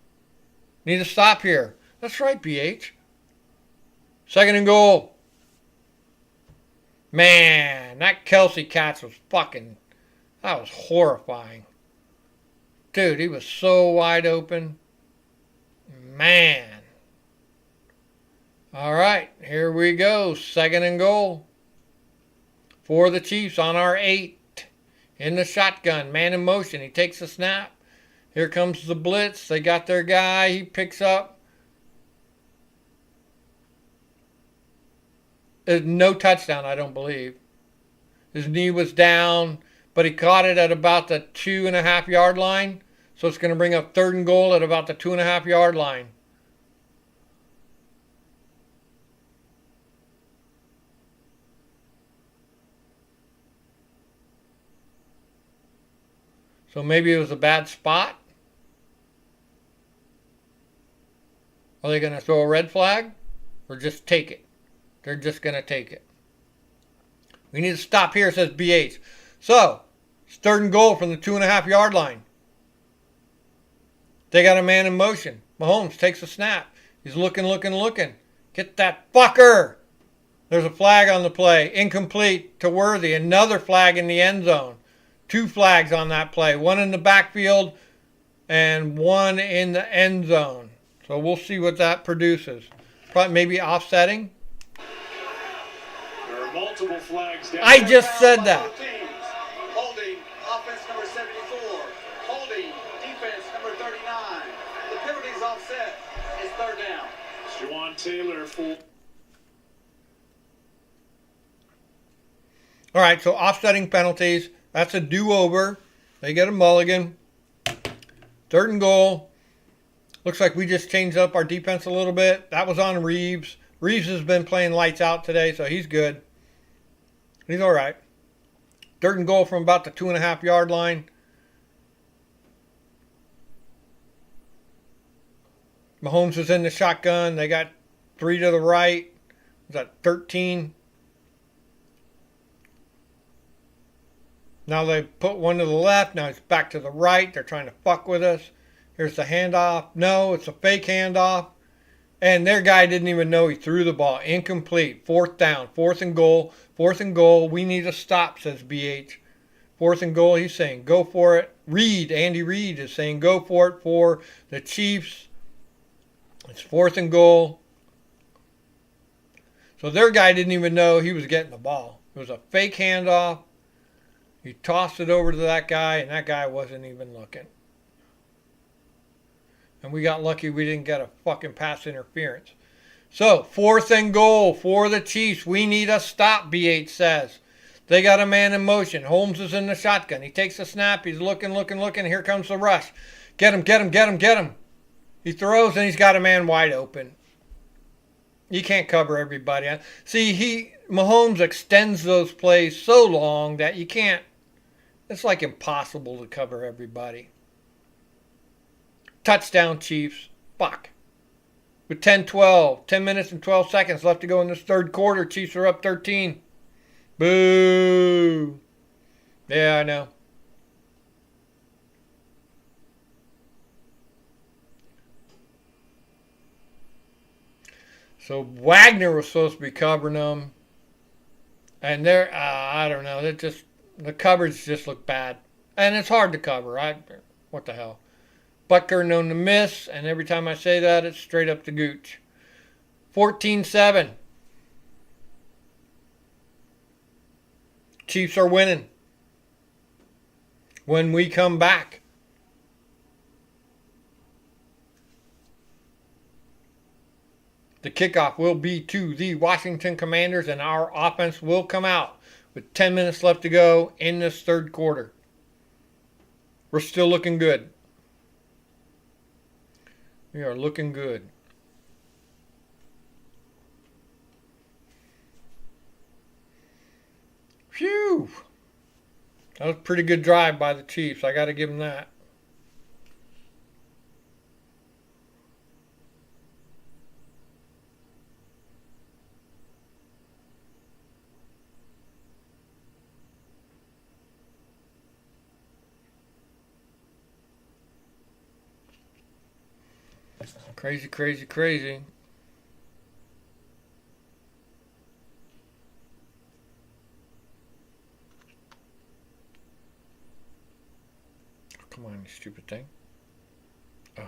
Need to stop here. That's right, BH. Second and goal. Man, that Kelsey catch was fucking... That was horrifying. Dude, he was so wide open. Man. All right, here we go. Second and goal for the Chiefs on our 8. In the shotgun, man in motion. He takes a snap. Here comes the blitz. They got their guy. He picks up. No touchdown, I don't believe. His knee was down, but he caught it at about the 2.5 yard line. So it's going to bring up third and goal at about the 2.5 yard line. So maybe it was a bad spot. Are they going to throw a red flag or just take it? They're just going to take it. We need to stop here, says BH. So, it's third and goal from the 2.5 yard line. They got a man in motion. Mahomes takes a snap. He's looking. Get that fucker. There's a flag on the play. Incomplete to Worthy. Another flag in the end zone. 2 flags on that play. One in the backfield and one in the end zone. So we'll see what that produces. Probably maybe offsetting. There are multiple flags down. I just said that. Holding, offense number 74. Holding, defense number 39. The penalty's offset. It's third down. Juwan Taylor full. All right, so offsetting penalties. That's a do-over. They get a mulligan. Third and goal. Looks like we just changed up our defense a little bit. That was on Reeves. Reeves has been playing lights out today, so he's good. He's all right. Third and goal from about the 2.5 yard line. Mahomes is in the shotgun. They got 3 to the right. Is that 13? Now they put 1 to the left. Now it's back to the right. They're trying to fuck with us. Here's the handoff. No, it's a fake handoff. And their guy didn't even know he threw the ball. Incomplete. 4th down. 4th and goal. 4th and goal. We need a stop, says BH. 4th and goal. He's saying go for it. Andy Reid is saying go for it for the Chiefs. It's 4th and goal. So their guy didn't even know he was getting the ball. It was a fake handoff. He tossed it over to that guy, and that guy wasn't even looking. And we got lucky we didn't get a fucking pass interference. So, 4th and goal for the Chiefs. We need a stop, BH says. They got a man in motion. Holmes is in the shotgun. He takes a snap. He's looking. Here comes the rush. Get him. He throws, and he's got a man wide open. You can't cover everybody. See, Mahomes extends those plays so long that you can't. It's like impossible to cover everybody. Touchdown, Chiefs. Fuck. With 10 minutes and 12 seconds left to go in this third quarter, Chiefs are up 13. Boo. Yeah, I know. So Wagner was supposed to be covering them. And they're, I don't know. The coverage just looked bad. And it's hard to cover. What the hell? Butker known to miss. And every time I say that, it's straight up to Gooch. 14-7. Chiefs are winning. When we come back. The kickoff will be to the Washington Commanders, and our offense will come out with 10 minutes left to go in this third quarter. We're still looking good. We are looking good. Phew. That was a pretty good drive by the Chiefs. I got to give them that. Crazy, crazy, crazy. Come on, you stupid thing. Oh.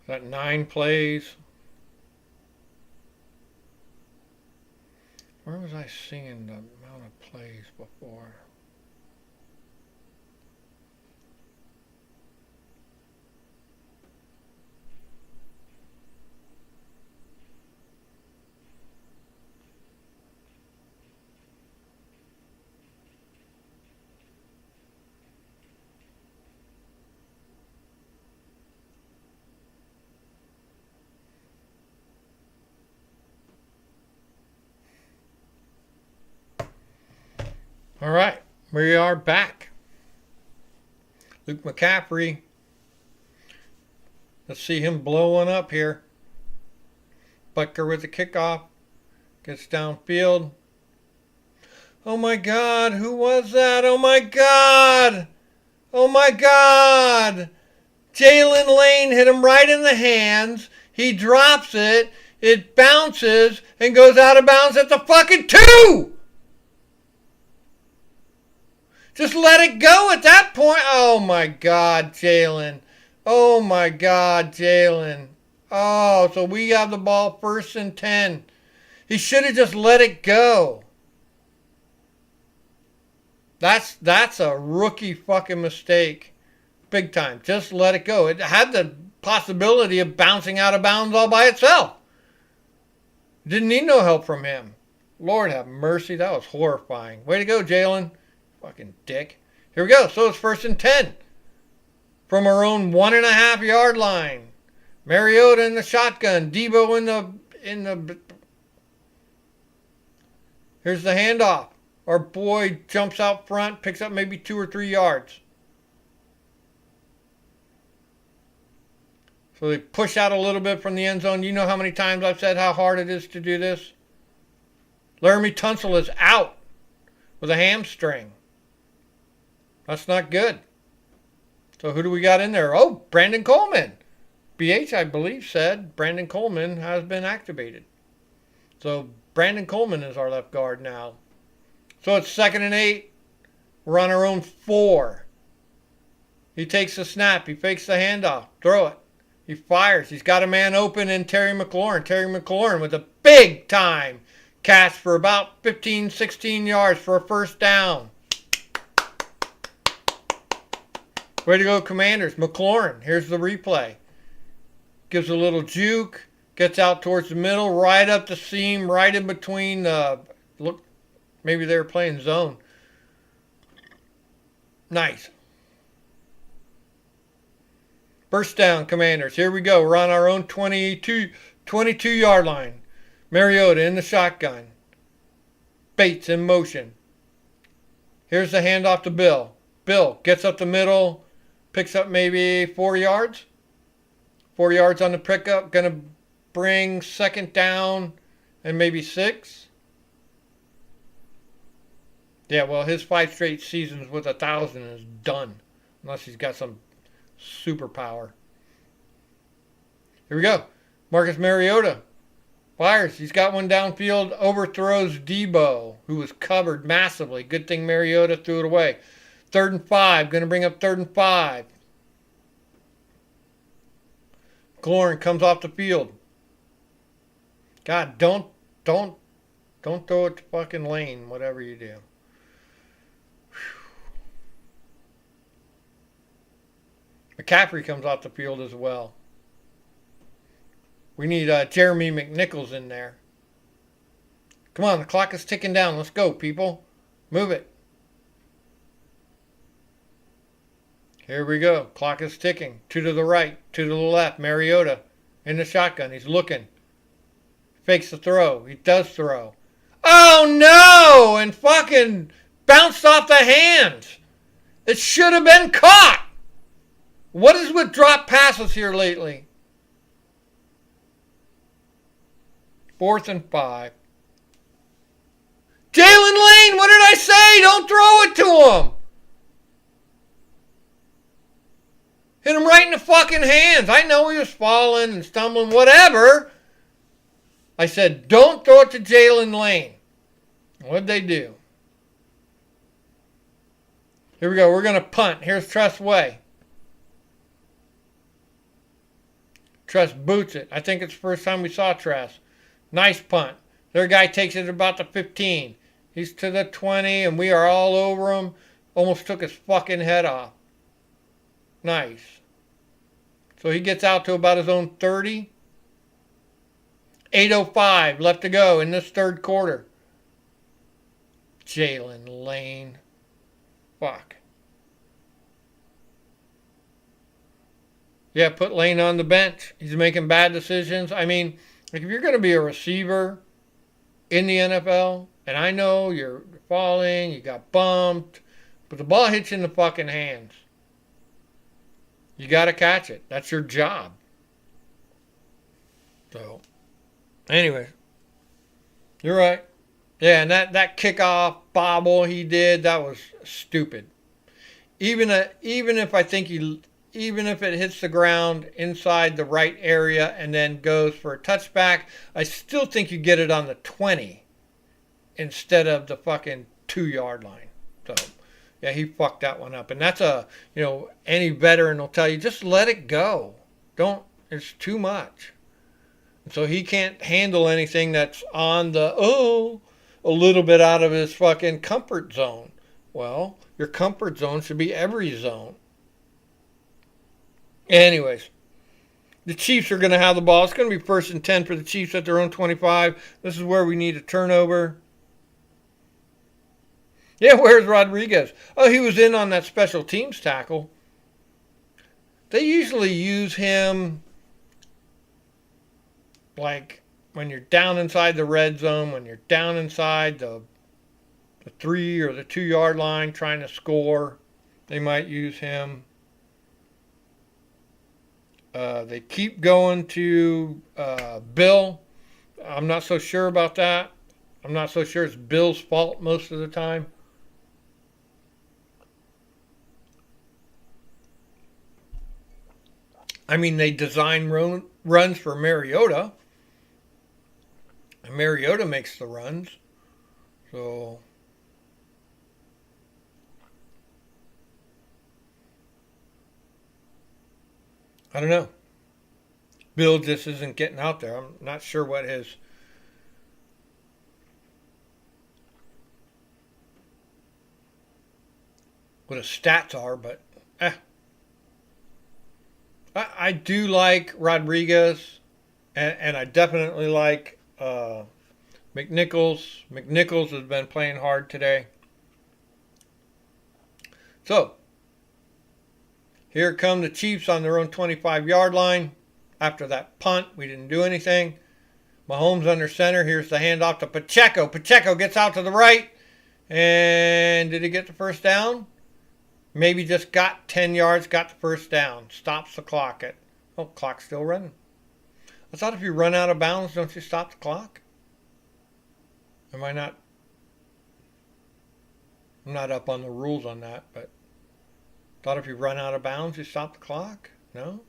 That 9 plays. Where was I seeing the amount of plays before? All right, we are back. Luke McCaffrey. Let's see him blow one up here. Butker with the kickoff. Gets downfield. Oh my God, who was that? Oh my God! Oh my God! Jalen Lane hit him right in the hands. He drops it. It bounces and goes out of bounds at the fucking 2! Just let it go at that point. Oh my God, Jalen. Oh my God, Jalen. Oh, so we have the ball 1st and 10. He should have just let it go. That's a rookie fucking mistake. Big time. Just let it go. It had the possibility of bouncing out of bounds all by itself. Didn't need no help from him. Lord have mercy. That was horrifying. Way to go, Jalen. Fucking dick. Here we go. So it's 1st and 10. From our own 1.5 yard line. Mariota in the shotgun. Debo in the. Here's the handoff. Our boy jumps out front, picks up maybe 2 or 3 yards. So they push out a little bit from the end zone. You know how many times I've said how hard it is to do this? Laramie Tunsil is out with a hamstring. That's not good. So who do we got in there? Oh, Brandon Coleman. BH, I believe, said Brandon Coleman has been activated. So Brandon Coleman is our left guard now. So it's 2nd and 8. We're on our own 4. He takes the snap. He fakes the handoff. Throw it. He fires. He's got a man open in Terry McLaurin. Terry McLaurin with a big time catch for about 15, 16 yards for a 1st down. Way to go, Commanders. McLaurin. Here's the replay. Gives a little juke. Gets out towards the middle. Right up the seam. Right in between. Look, maybe they were playing zone. Nice. 1st down, Commanders. Here we go. We're on our own 22 yard line. Mariota in the shotgun. Bates in motion. Here's the handoff to Bill. Bill gets up the middle. Picks up maybe 4 yards. 4 yards on the pickup. Going to bring 2nd down and maybe 6. Yeah, well, his 5 straight seasons with 1,000 is done. Unless he's got some superpower. Here we go. Marcus Mariota fires. He's got one downfield. Overthrows Debo, who was covered massively. Good thing Mariota threw it away. 3rd and 5. Going to bring up 3rd and 5. McLaurin comes off the field. God, don't throw it to fucking Lane, whatever you do. McCaffrey comes off the field as well. We need Jeremy McNichols in there. Come on, the clock is ticking down. Let's go, people. Move it. Here we go. Clock is ticking. 2 to the right, 2 to the left. Mariota in the shotgun. He's looking. Fakes the throw. He does throw. Oh, no! And fucking bounced off the hands. It should have been caught. What is with drop passes here lately? 4th and 5. Jalen Lane, what did I say? Don't throw it to him. Hit him right in the fucking hands. I know he was falling and stumbling, whatever. I said, don't throw it to Jalen Lane. What'd they do? Here we go. We're going to punt. Here's Tress Way. Tress boots it. I think it's the first time we saw Tress. Nice punt. Their guy takes it about the 15. He's to the 20, and we are all over him. Almost took his fucking head off. Nice. So he gets out to about his own 30. 8:05 left to go in this third quarter. Jalen Lane. Fuck. Yeah, put Lane on the bench. He's making bad decisions. I mean, like if you're going to be a receiver in the NFL, and I know you're falling, you got bumped, but the ball hits you in the fucking hands. You got to catch it. That's your job. So, anyways, you're right. Yeah, and that kickoff bobble he did, that was stupid. Even if I think even if it hits the ground inside the right area and then goes for a touchback, I still think you get it on the 20 instead of the fucking 2-yard line. So, yeah, he fucked that one up. And that's any veteran will tell you, just let it go. It's too much. So he can't handle anything that's on a little bit out of his fucking comfort zone. Well, your comfort zone should be every zone. Anyways, the Chiefs are going to have the ball. It's going to be 1st and 10 for the Chiefs at their own 25. This is where we need a turnover. Yeah, where's Rodriguez? Oh, he was in on that special teams tackle. They usually use him like when you're down inside the red zone, when you're down inside the 3 or the 2-yard line trying to score. They might use him. They keep going to Bill. I'm not so sure about that. I'm not so sure it's Bill's fault most of the time. I mean, they design runs for Mariota. And Mariota makes the runs. So, I don't know. Bill just isn't getting out there. I'm not sure what his stats are, but I do like Rodriguez, and I definitely like McNichols. McNichols has been playing hard today. So, here come the Chiefs on their own 25-yard line. After that punt, we didn't do anything. Mahomes under center. Here's the handoff to Pacheco. Pacheco gets out to the right. And did he get the first down? Maybe just got 10 yards, got the first down. Stops the clock at... Oh, clock's still running. I thought if you run out of bounds, don't you stop the clock? Am I not... I'm not up on the rules on that, but... Thought if you run out of bounds, you stop the clock? No?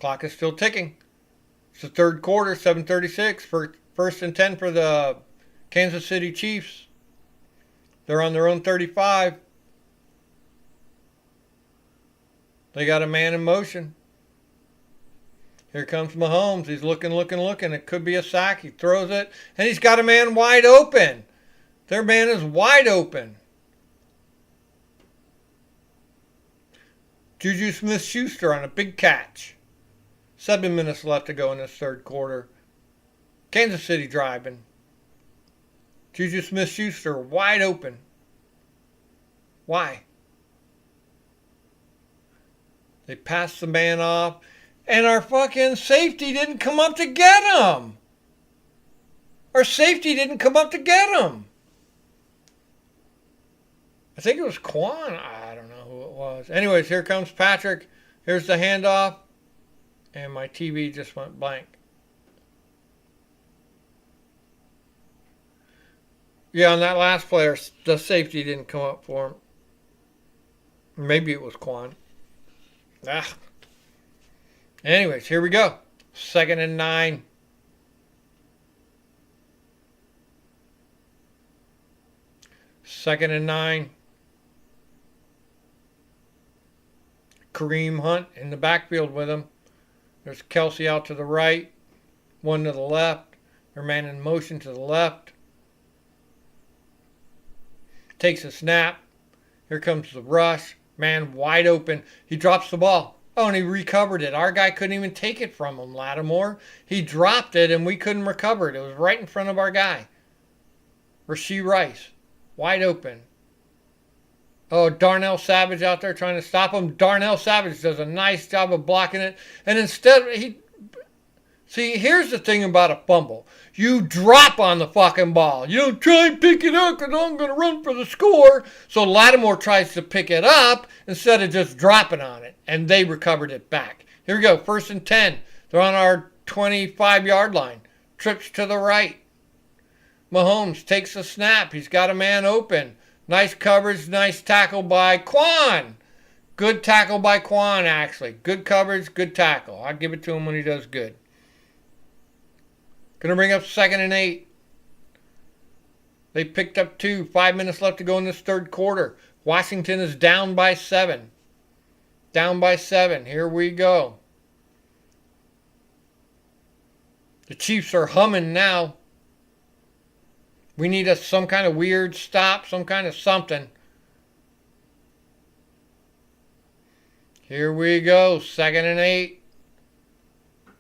Clock is still ticking. It's the third quarter, 7:36. For 1st and 10 for the Kansas City Chiefs. They're on their own 35. They got a man in motion. Here comes Mahomes. He's looking. It could be a sack. He throws it. And he's got a man wide open. Their man is wide open. Juju Smith-Schuster on a big catch. 7 minutes left to go in this third quarter. Kansas City driving. Juju Smith-Schuster wide open. Why? They passed the man off, and our fucking safety didn't come up to get him. Our safety didn't come up to get him. I think it was Quan. I don't know who it was. Anyways, here comes Patrick. Here's the handoff. And my TV just went blank. Yeah, on that last player, the safety didn't come up for him. Maybe it was Quan. Anyways, here we go. 2nd and 9. Second and 9. Kareem Hunt in the backfield with him. There's Kelsey out to the right. One to the left. Their man in motion to the left. Takes a snap. Here comes the rush. Man wide open. He drops the ball. Oh, and he recovered it. Our guy couldn't even take it from him, Lattimore. He dropped it, and we couldn't recover it. It was right in front of our guy. Rashee Rice. Wide open. Oh, Darnell Savage out there trying to stop him. Darnell Savage does a nice job of blocking it. And instead, see, here's the thing about a fumble. You drop on the fucking ball. You don't try and pick it up because I'm going to run for the score. So Lattimore tries to pick it up instead of just dropping on it. And they recovered it back. Here we go. 1st and 10. They're on our 25-yard line. Trips to the right. Mahomes takes a snap. He's got a man open. Nice coverage, nice tackle by Quan. Good tackle by Quan, actually. Good coverage, good tackle. I'll give it to him when he does good. Going to bring up 2nd and 8. They picked up 2. 5 minutes left to go in this third quarter. Washington is down by 7. Down by 7. Here we go. The Chiefs are humming now. We need some kind of weird stop, some kind of something. Here we go, 2nd and 8.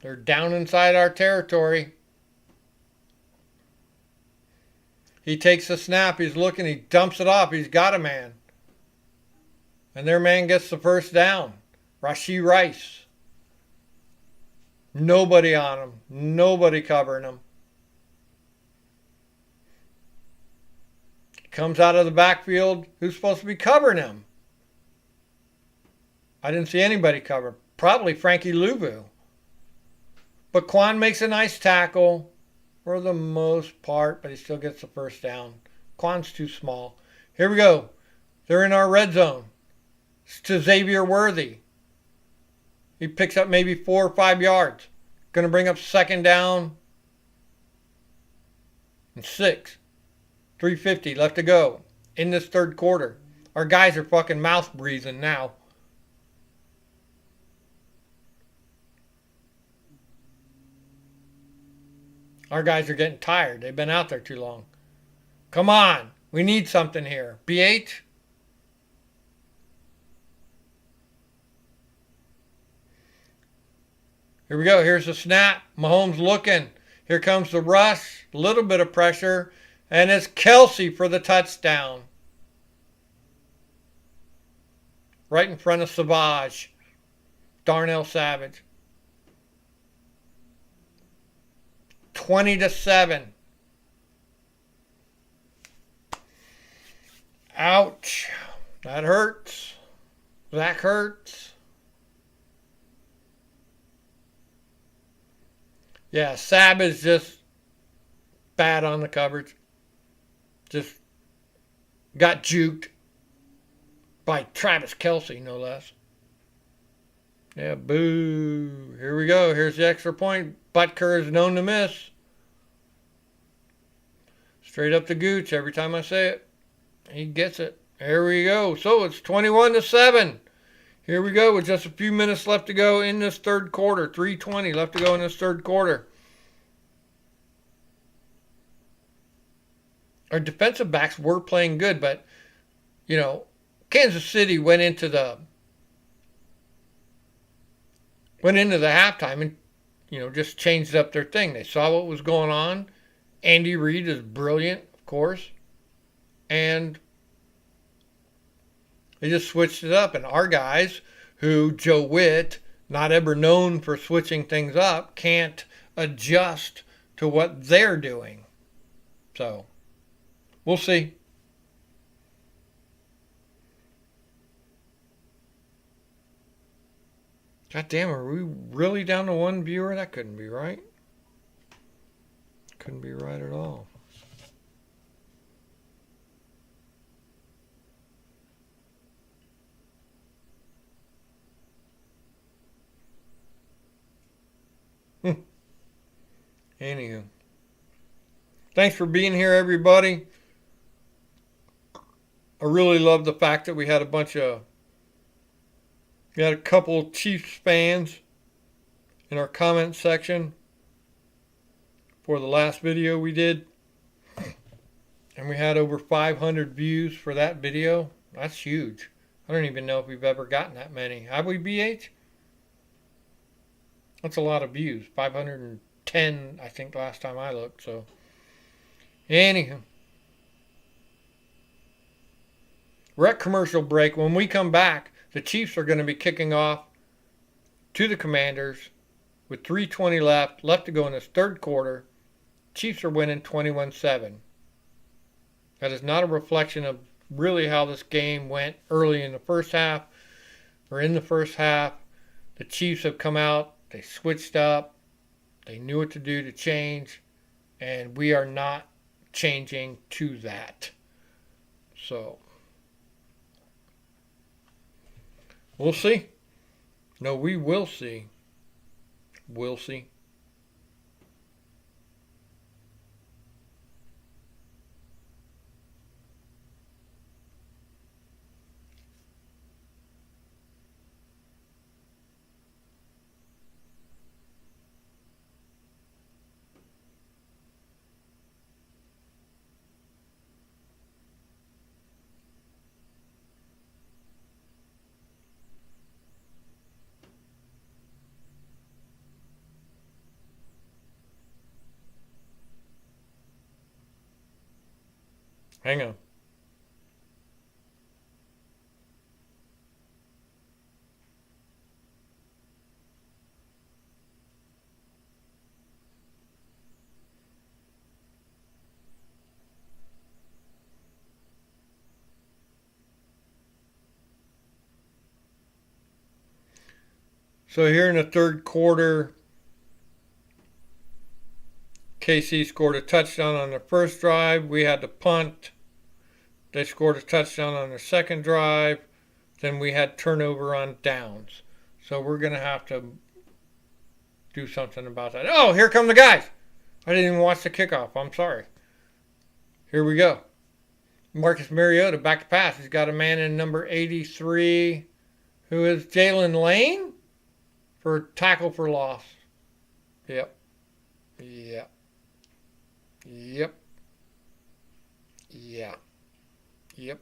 They're down inside our territory. He takes a snap, he's looking, he dumps it off, he's got a man. And their man gets the first down. Rashee Rice. Nobody on him, nobody covering him. Comes out of the backfield. Who's supposed to be covering him? I didn't see anybody cover. Probably Frankie Luvu. But Quan makes a nice tackle for the most part, but he still gets the first down. Quan's too small. Here we go. They're in our red zone. It's to Xavier Worthy. He picks up maybe 4 or 5 yards. Going to bring up 2nd down and 6. 3:50 left to go in this third quarter. Our guys are fucking mouth breathing now. Our guys are getting tired. They've been out there too long. Come on. We need something here. BH? Here we go. Here's the snap. Mahomes looking. Here comes the rush. A little bit of pressure. And it's Kelsey for the touchdown. Right in front of Savage. Darnell Savage. 20-7. Ouch. That hurts. That hurts. Yeah, Savage just bad on the coverage. Just got juked by Travis Kelce, no less. Yeah, boo. Here we go. Here's the extra point. Butker is known to miss. Straight up the gooch every time I say it. He gets it. There we go. So it's 21-7. Here we go with just a few minutes left to go in this third quarter. 3:20 left to go in this third quarter. Our defensive backs were playing good, but, you know, Kansas City went into the went into the halftime and, just changed up their thing. They saw what was going on. Andy Reid is brilliant, of course. And they just switched it up. And our guys, who Joe Witt, not ever known for switching things up, can't adjust to what they're doing. So, we'll see. God damn, are we really down to one viewer? That couldn't be right. Couldn't be right at all. Anywho. Thanks for being here, everybody. I really love the fact that we had a couple of Chiefs fans in our comment section for the last video we did. And we had over 500 views for that video. That's huge. I don't even know if we've ever gotten that many. Have we, BH? That's a lot of views. 510, I think, last time I looked. So, anywho. We're at commercial break. When we come back, the Chiefs are going to be kicking off to the Commanders with 3:20 left to go in this third quarter. Chiefs are winning 21-7. That is not a reflection of really how this game went early in the first half or in the first half. The Chiefs have come out. They switched up. They knew what to do to change. And we are not changing to that. So, we'll see. No, we will see. We'll see. Hang on. So here in the third quarter, KC scored a touchdown on their first drive. We had to punt. They scored a touchdown on their second drive. Then we had turnover on downs. So we're going to have to do something about that. Oh, here come the guys. I didn't even watch the kickoff. I'm sorry. Here we go. Marcus Mariota back to pass. He's got a man in number 83, who is Jalen Lane, for tackle for loss. Yep. Yep. Yep. Yeah. Yep.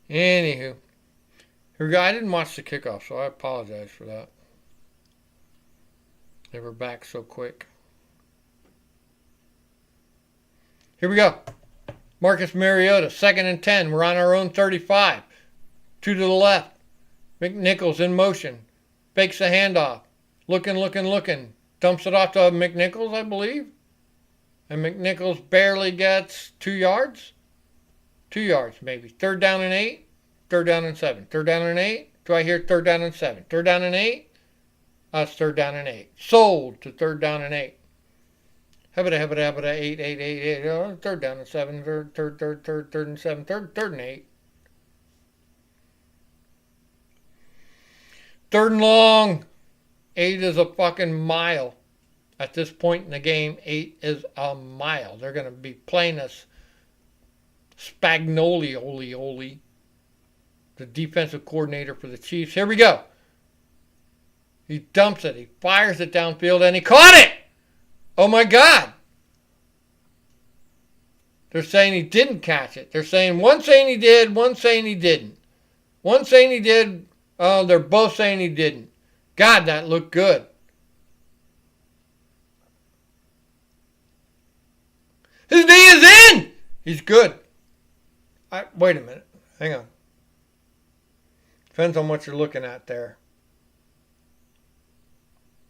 Anywho. Here we go. I didn't watch the kickoff, so I apologize for that. They were back so quick. Here we go. Marcus Mariota, 2nd and 10. We're on our own 35. 2 to the left. McNichols in motion. Fakes the handoff. Looking. Dumps it off to McNichols, I believe. And McNichols barely gets 2 yards. 2 yards, maybe. 3rd down and 8. 3rd down and 7. 3rd down and 8. Do I hear 3rd down and 7? 3rd down and 8? That's 3rd down and 8. Sold to 3rd down and 8. Hebba, 8. 3rd down and 7. 3rd and 7. 3rd and 8. 3rd and long. 8 is a fucking mile. At this point in the game, 8 is a mile. They're going to be playing us Spagnuolo, the defensive coordinator for the Chiefs. Here we go. He dumps it. He fires it downfield, and he caught it! Oh, my God. They're saying he didn't catch it. They're saying one saying he did, one saying he didn't. One saying he did. They're both saying he didn't. God, that looked good. His knee is in! He's good. Wait a minute. Hang on. Depends on what you're looking at there.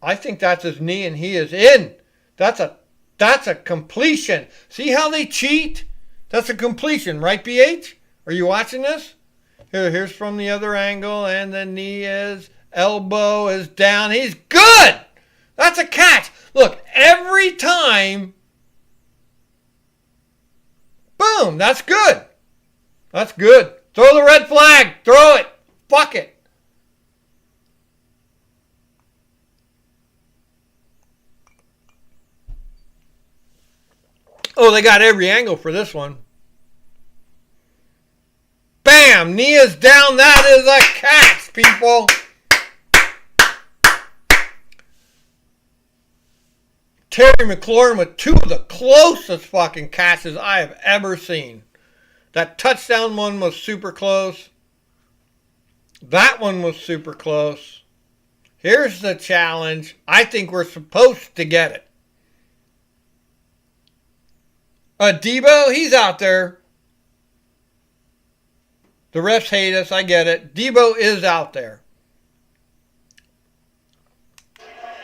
I think that's his knee and he is in. That's a completion. See how they cheat? That's a completion, right, BH? Are you watching this? Here's from the other angle, and the knee is, elbow is down. He's good! That's a catch. Look, every time, boom, that's good. That's good. Throw the red flag. Throw it. Fuck it. Oh, they got every angle for this one. Bam! Knee is down. That is a catch, people. Terry McLaurin with two of the closest fucking catches I have ever seen. That touchdown one was super close. That one was super close. Here's the challenge. I think we're supposed to get it. Debo, he's out there. The refs hate us, I get it. Debo is out there.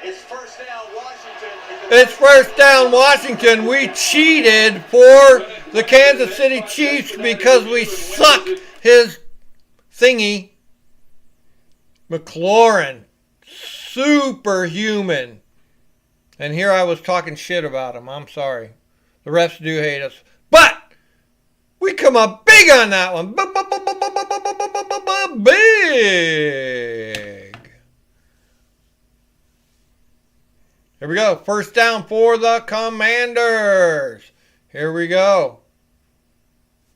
It's first down, Washington. It's first down, Washington. We cheated for the Kansas City Chiefs because we suck his thingy. McLaurin, superhuman. And here I was talking shit about him. I'm sorry. The refs do hate us. But we come up big on that one. Big. Here we go. First down for the Commanders. Here we go.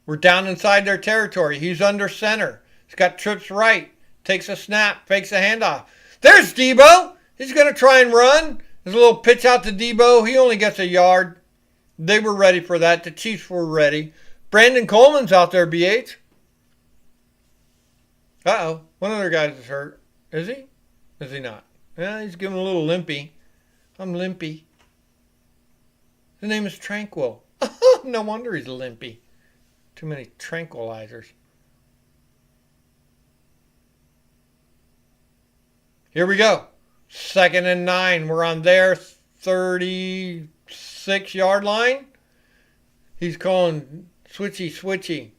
We're down inside their territory. He's under center. He's got trips right. Takes a snap. Fakes a handoff. There's Debo. He's going to try and run. There's a little pitch out to Debo. He only gets a yard. They were ready for that. The Chiefs were ready. Brandon Coleman's out there, BH. Uh-oh. One of their guys is hurt. Is he? Is he not? Yeah, he's giving a little limpy. I'm limpy. His name is Tranquil. No wonder he's limpy. Too many tranquilizers. Here we go. 2nd and 9. We're on their 36-yard line. He's calling switchy.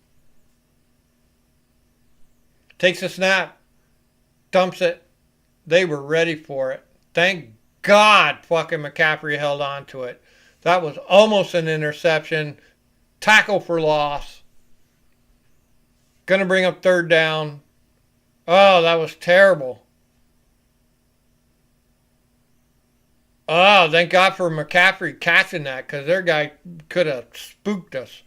Takes a snap. Dumps it. They were ready for it. Thank God fucking McCaffrey held on to it. That was almost an interception. Tackle for loss. Gonna bring up 3rd down. Oh, that was terrible. Oh, thank God for McCaffrey catching that, because their guy could have spooked us.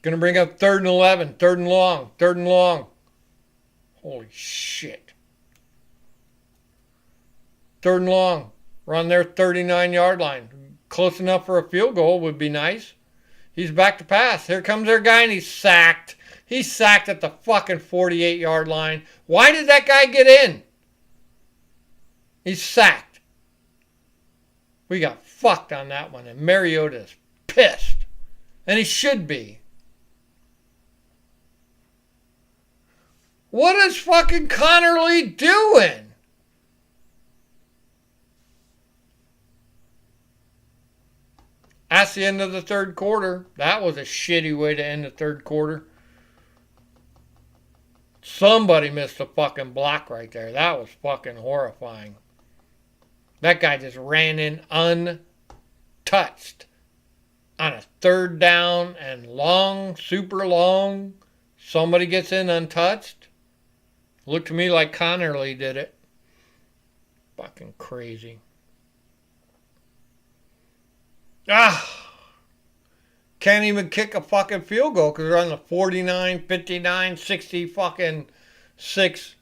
Gonna bring up 3rd and 11. 3rd and long. 3rd and long. Holy shit. 3rd and long. We're on their 39-yard line. Close enough for a field goal would be nice. He's back to pass. Here comes their guy, and he's sacked. He's sacked at the fucking 48-yard line. Why did that guy get in? He's sacked. We got fucked on that one, and Mariota's pissed. And he should be. What is fucking Connerly doing? That's the end of the 3rd quarter. That was a shitty way to end the 3rd quarter. Somebody missed a fucking block right there. That was fucking horrifying. That guy just ran in untouched on a 3rd down and long, super long. Somebody gets in untouched. Looked to me like Connerly did it. Fucking crazy. Can't even kick a fucking field goal because they're on the 49, 59, 60 fucking 6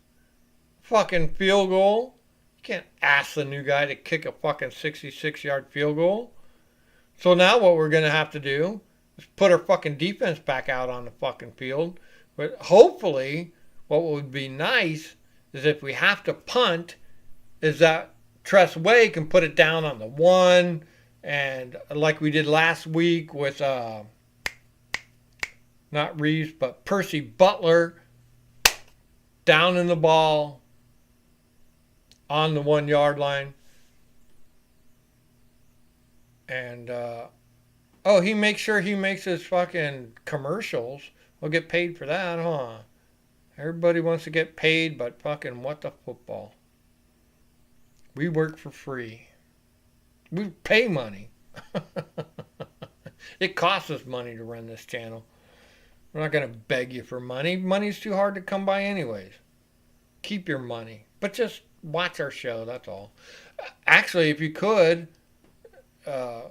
fucking field goal. You can't ask the new guy to kick a fucking 66-yard field goal. So now what we're going to have to do is put our fucking defense back out on the fucking field. But hopefully, what would be nice is if we have to punt, is that Tress Way can put it down on the 1, and like we did last week with not Reeves, but Percy Butler, down in the ball on the 1 yard line. And he makes sure he makes his fucking commercials. We'll get paid for that, huh? Everybody wants to get paid, but fucking what the football? We work for free. We pay money. It costs us money to run this channel. We're not going to beg you for money. Money's too hard to come by anyways. Keep your money. But just watch our show, that's all. Actually, if you could,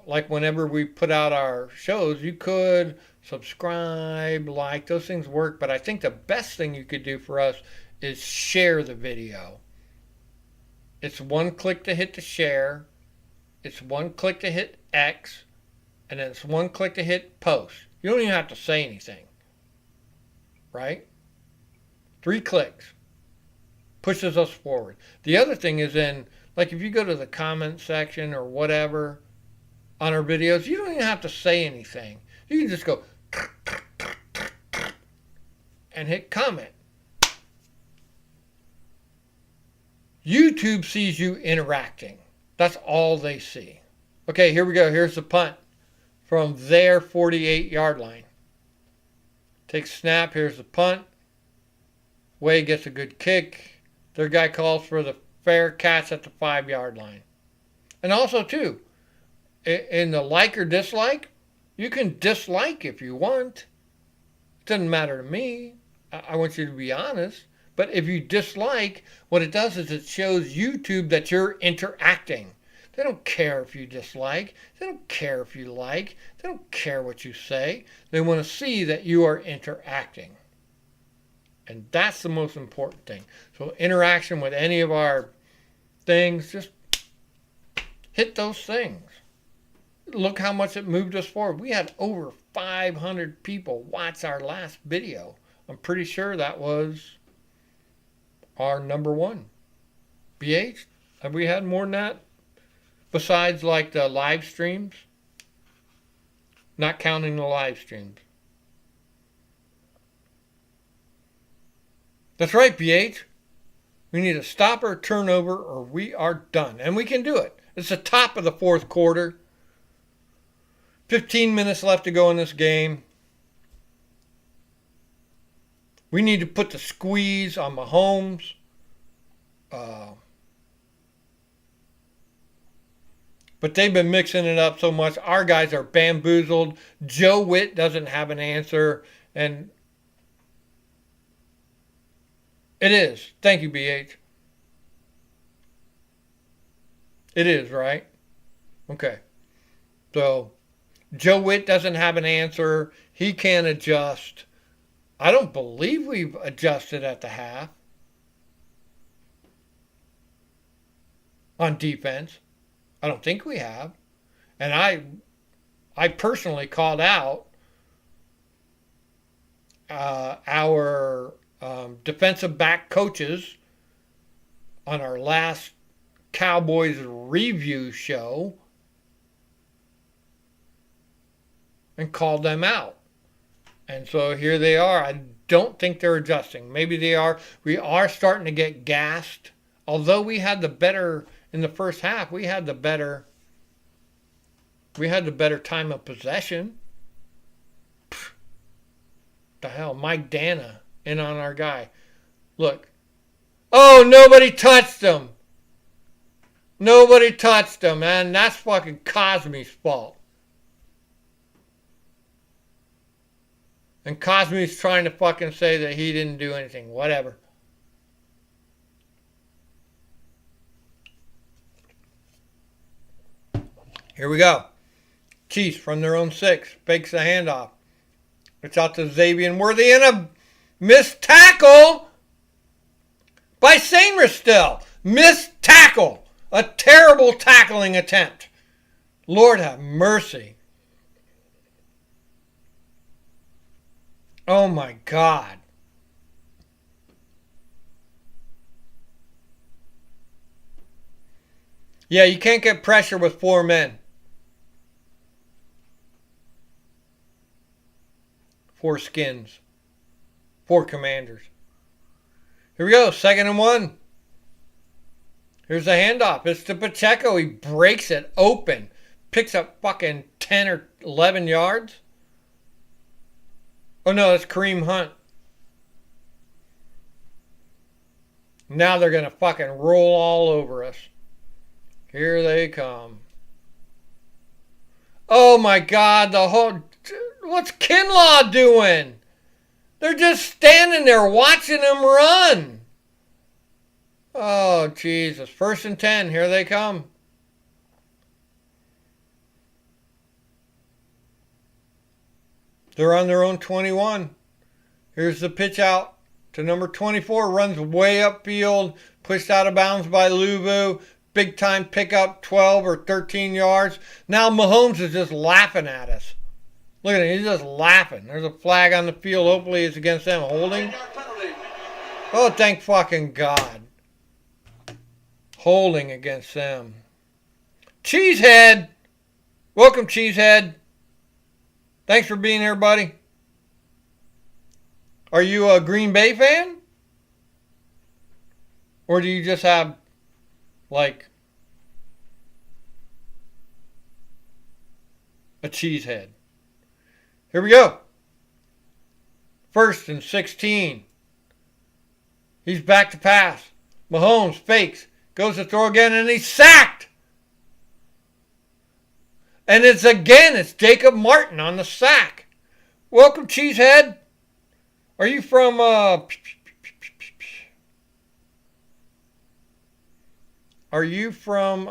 like whenever we put out our shows, you could subscribe, like, those things work. But I think the best thing you could do for us is share the video. It's 1 click to hit the share. It's 1 click to hit X. And then it's 1 click to hit post. You don't even have to say anything. Right? 3 clicks. Pushes us forward. The other thing is like if you go to the comment section or whatever on our videos, you don't even have to say anything. You can just go and hit comment. YouTube sees you interacting. That's all they see. Okay, here we go. Here's the punt from their 48-yard line. Takes snap. Here's the punt. Way gets a good kick. Their guy calls for the fair catch at the 5-yard line. And also, too, in the like or dislike, you can dislike if you want. It doesn't matter to me. I want you to be honest. But if you dislike, what it does is it shows YouTube that you're interacting. They don't care if you dislike. They don't care if you like. They don't care what you say. They want to see that you are interacting. And that's the most important thing. So interaction with any of our things, just hit those things. Look how much it moved us forward. We had over 500 people watch our last video. I'm pretty sure that was our number 1. BH, have we had more than that? Besides like the live streams? Not counting the live streams. That's right, BH. We need a stopper, turnover, or we are done. And we can do it. It's the top of the 4th quarter. 15 minutes left to go in this game. We need to put the squeeze on Mahomes. But they've been mixing it up so much. Our guys are bamboozled. Joe Witt doesn't have an answer. And it is. Thank you, BH. It is, right? Okay. So, Joe Witt doesn't have an answer. He can't adjust. I don't believe we've adjusted at the half on defense. I don't think we have. And I personally called out our defensive back coaches on our last Cowboys review show and called them out. And so here they are. I don't think they're adjusting. Maybe they are. We are starting to get gassed. Although we had the better, in the first half, we had the better time of possession. The hell, Mike Dana in on our guy. Look. Oh, nobody touched him. Nobody touched him, man. That's fucking Cosme's fault. And Cosme's trying to fucking say that he didn't do anything. Whatever. Here we go. Chiefs from their own 6. Fakes the handoff. It's out to Xavier Worthy and a missed tackle by Sainristil. Missed tackle. A terrible tackling attempt. Lord have mercy. Oh my God. Yeah, you can't get pressure with 4 men. 4 skins. 4 commanders. Here we go. 2nd and 1. Here's the handoff. It's to Pacheco. He breaks it open. Picks up fucking 10 or 11 yards. Oh no, that's Kareem Hunt. Now they're going to fucking roll all over us. Here they come. Oh my God, what's Kinlaw doing? They're just standing there watching him run. Oh, Jesus. 1st and 10. Here they come. They're on their own 21. Here's the pitch out to number 24. Runs way upfield. Pushed out of bounds by Luvu. Big time pickup, 12 or 13 yards. Now Mahomes is just laughing at us. Look at him. He's just laughing. There's a flag on the field. Hopefully it's against them. Holding. Oh, thank fucking God. Holding against them. Cheesehead. Welcome, Cheesehead. Thanks for being here, buddy. Are you a Green Bay fan? Or do you just have, like, a cheesehead? Here we go. 1st and 16. He's back to pass. Mahomes fakes. Goes to throw again, and he's sacked. And it's Jacob Martin on the sack. Welcome, Cheesehead. Are you from, Are you from,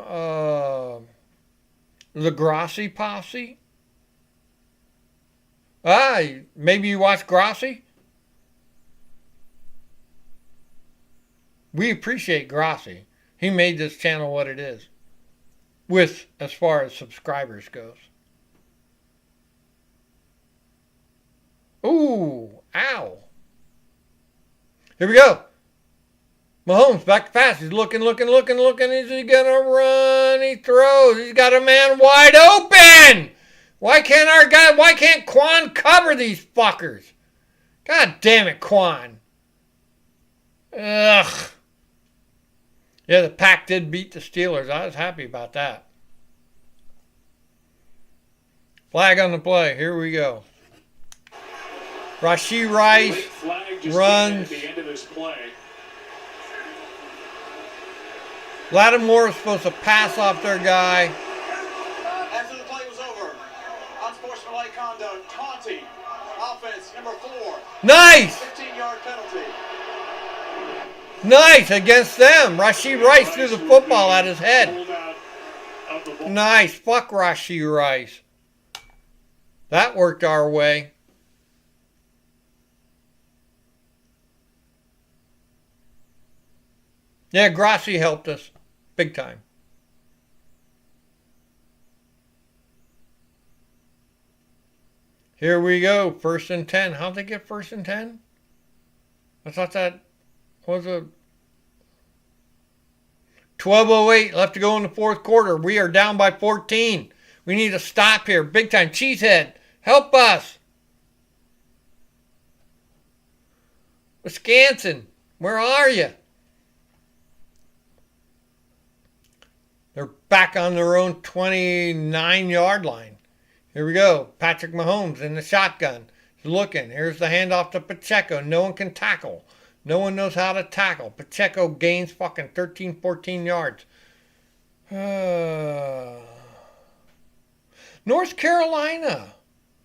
the Grassi Posse? Maybe you watch Grassi? We appreciate Grassi. He made this channel what it is. With, as far as subscribers goes. Ooh, ow. Here we go. Mahomes back to pass. He's looking. Is he going to run? He throws. He's got a man wide open. Why can't Quan cover these fuckers? God damn it, Quan. Ugh. Yeah, the Pack did beat the Steelers. I was happy about that. Flag on the play. Here we go. Rashee Rice runs. At the end of this play. Lattimore is supposed to pass off their guy. After the play was over, unsportsmanlike conduct, taunting, offense number 4. Nice! 15-yard penalty. Nice against them. Rashee Rice threw the football at his head. Nice. Fuck Rashee Rice. That worked our way. Yeah, Grassi helped us. Big time. Here we go. 1st and 10. How'd they get 1st and 10? I thought that was a 12:08 left to go in the 4th quarter. We are down by 14. We need to stop here. Big time. Cheesehead, help us. Wisconsin, where are you? They're back on their own 29-yard line. Here we go. Patrick Mahomes in the shotgun. He's looking. Here's the handoff to Pacheco. No one can tackle. No one knows how to tackle. Pacheco gains fucking 13, 14 yards. North Carolina.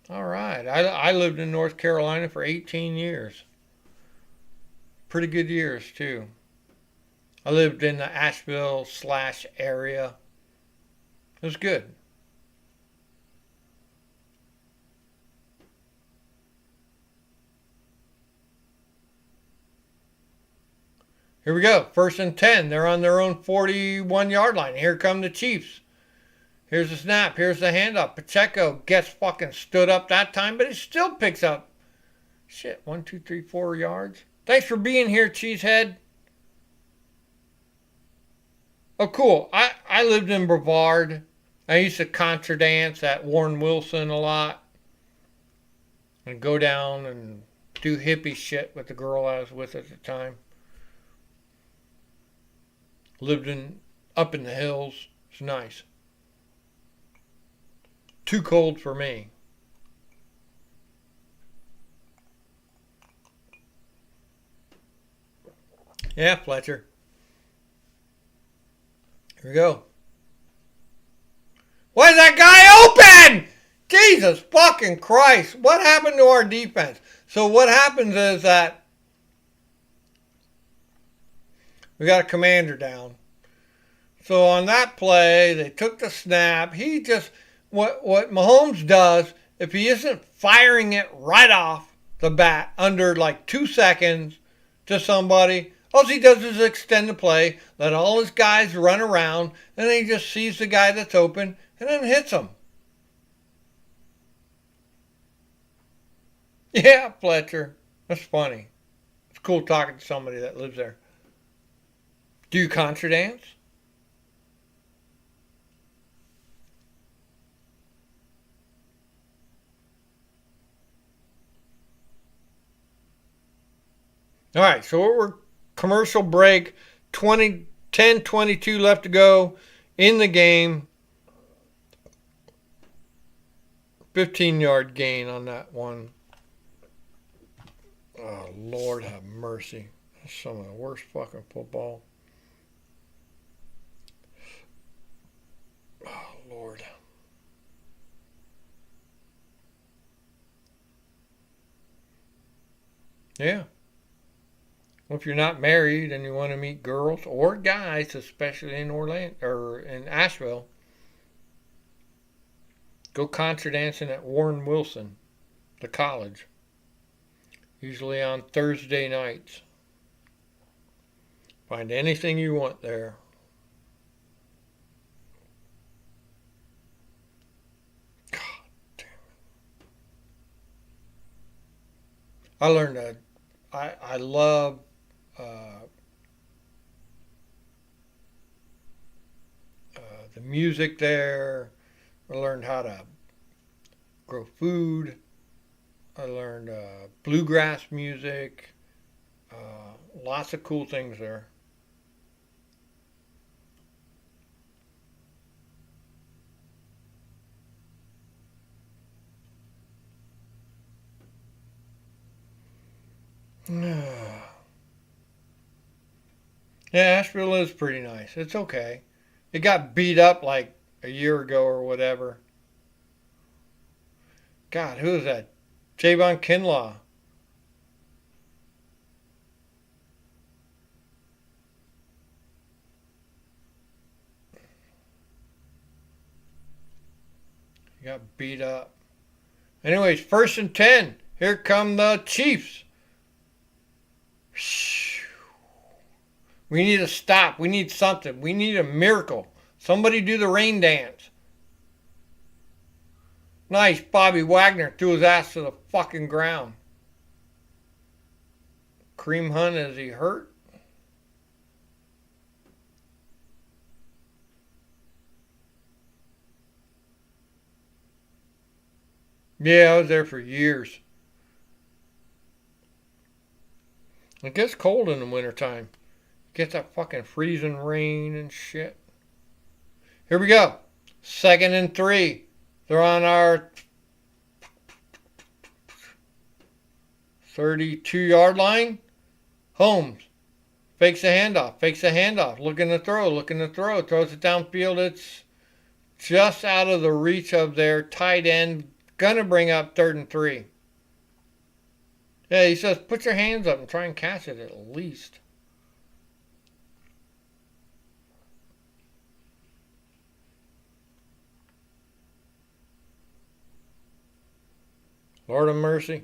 All right. I lived in North Carolina for 18 years. Pretty good years, too. I lived in the Asheville / area. It was good. Here we go. 1st and 10. They're on their own 41-yard line. Here come the Chiefs. Here's the snap. Here's the handoff. Pacheco gets fucking stood up that time, but he still picks up. 1, 2, 3, 4 yards. Thanks for being here, Cheesehead. Oh, cool. I I lived in Brevard. I used to contra dance at Warren Wilson a lot. And go down and do hippie shit with the girl I was with at the time. Lived up in the hills. It's nice. Too cold for me. Yeah, Fletcher. Here we go. Why is that guy open? Jesus fucking Christ. What happened to our defense? So what happens is that we got a commander down. So on that play, they took the snap. He just, what Mahomes does, if he isn't firing it right off the bat under like 2 seconds to somebody, all he does is extend the play, let all his guys run around, and then he just sees the guy that's open and then hits him. Yeah, Fletcher. That's funny. It's cool talking to somebody that lives there. Do you contra dance? All right, so we're commercial break. 10:22 left to go in the game. 15-yard gain on that one. Oh, Lord have mercy. That's some of the worst fucking football. Oh, Lord. Yeah. Well, if you're not married and you want to meet girls or guys, especially in Orlando or in Asheville, go contra dancing at Warren Wilson, the college. Usually on Thursday nights. Find anything you want there. God damn it. I learned that. I love the music there. I learned how to grow food. I learned bluegrass music. Lots of cool things there. Yeah, Asheville is pretty nice. It's okay. It got beat up like a year ago or whatever. God, who is that? Javon Kinlaw. He got beat up. Anyways, 1st and 10. Here come the Chiefs. We need a stop. We need something. We need a miracle. Somebody do the rain dance. Nice. Bobby Wagner threw his ass to the fucking ground. Kareem Hunt, is he hurt? Yeah, I was there for years. It gets cold in the wintertime. Get that fucking freezing rain and shit. Here we go. 2nd and 3. They're on our 32-yard line. Holmes fakes a handoff. Looking to throw. Throws it downfield. It's just out of the reach of their tight end. Gonna bring up 3rd and 3. Yeah, he says put your hands up and try and catch it at least. Lord of mercy.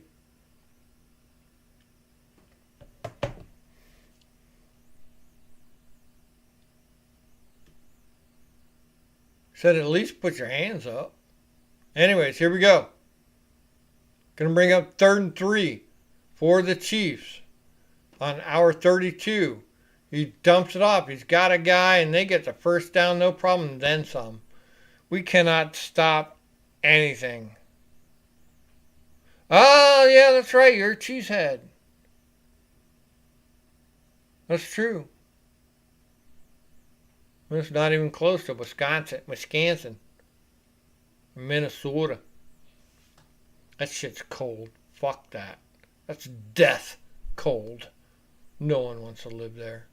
Said at least put your hands up. Anyways, here we go. Gonna bring up 3rd and 3 for the Chiefs on our 32. He dumps it off. He's got a guy, and they get the first down, no problem, then some. We cannot stop anything. Oh, yeah, that's right. You're a cheesehead. That's true. It's not even close to Wisconsin, Minnesota. That shit's cold. Fuck that. That's death cold. No one wants to live there.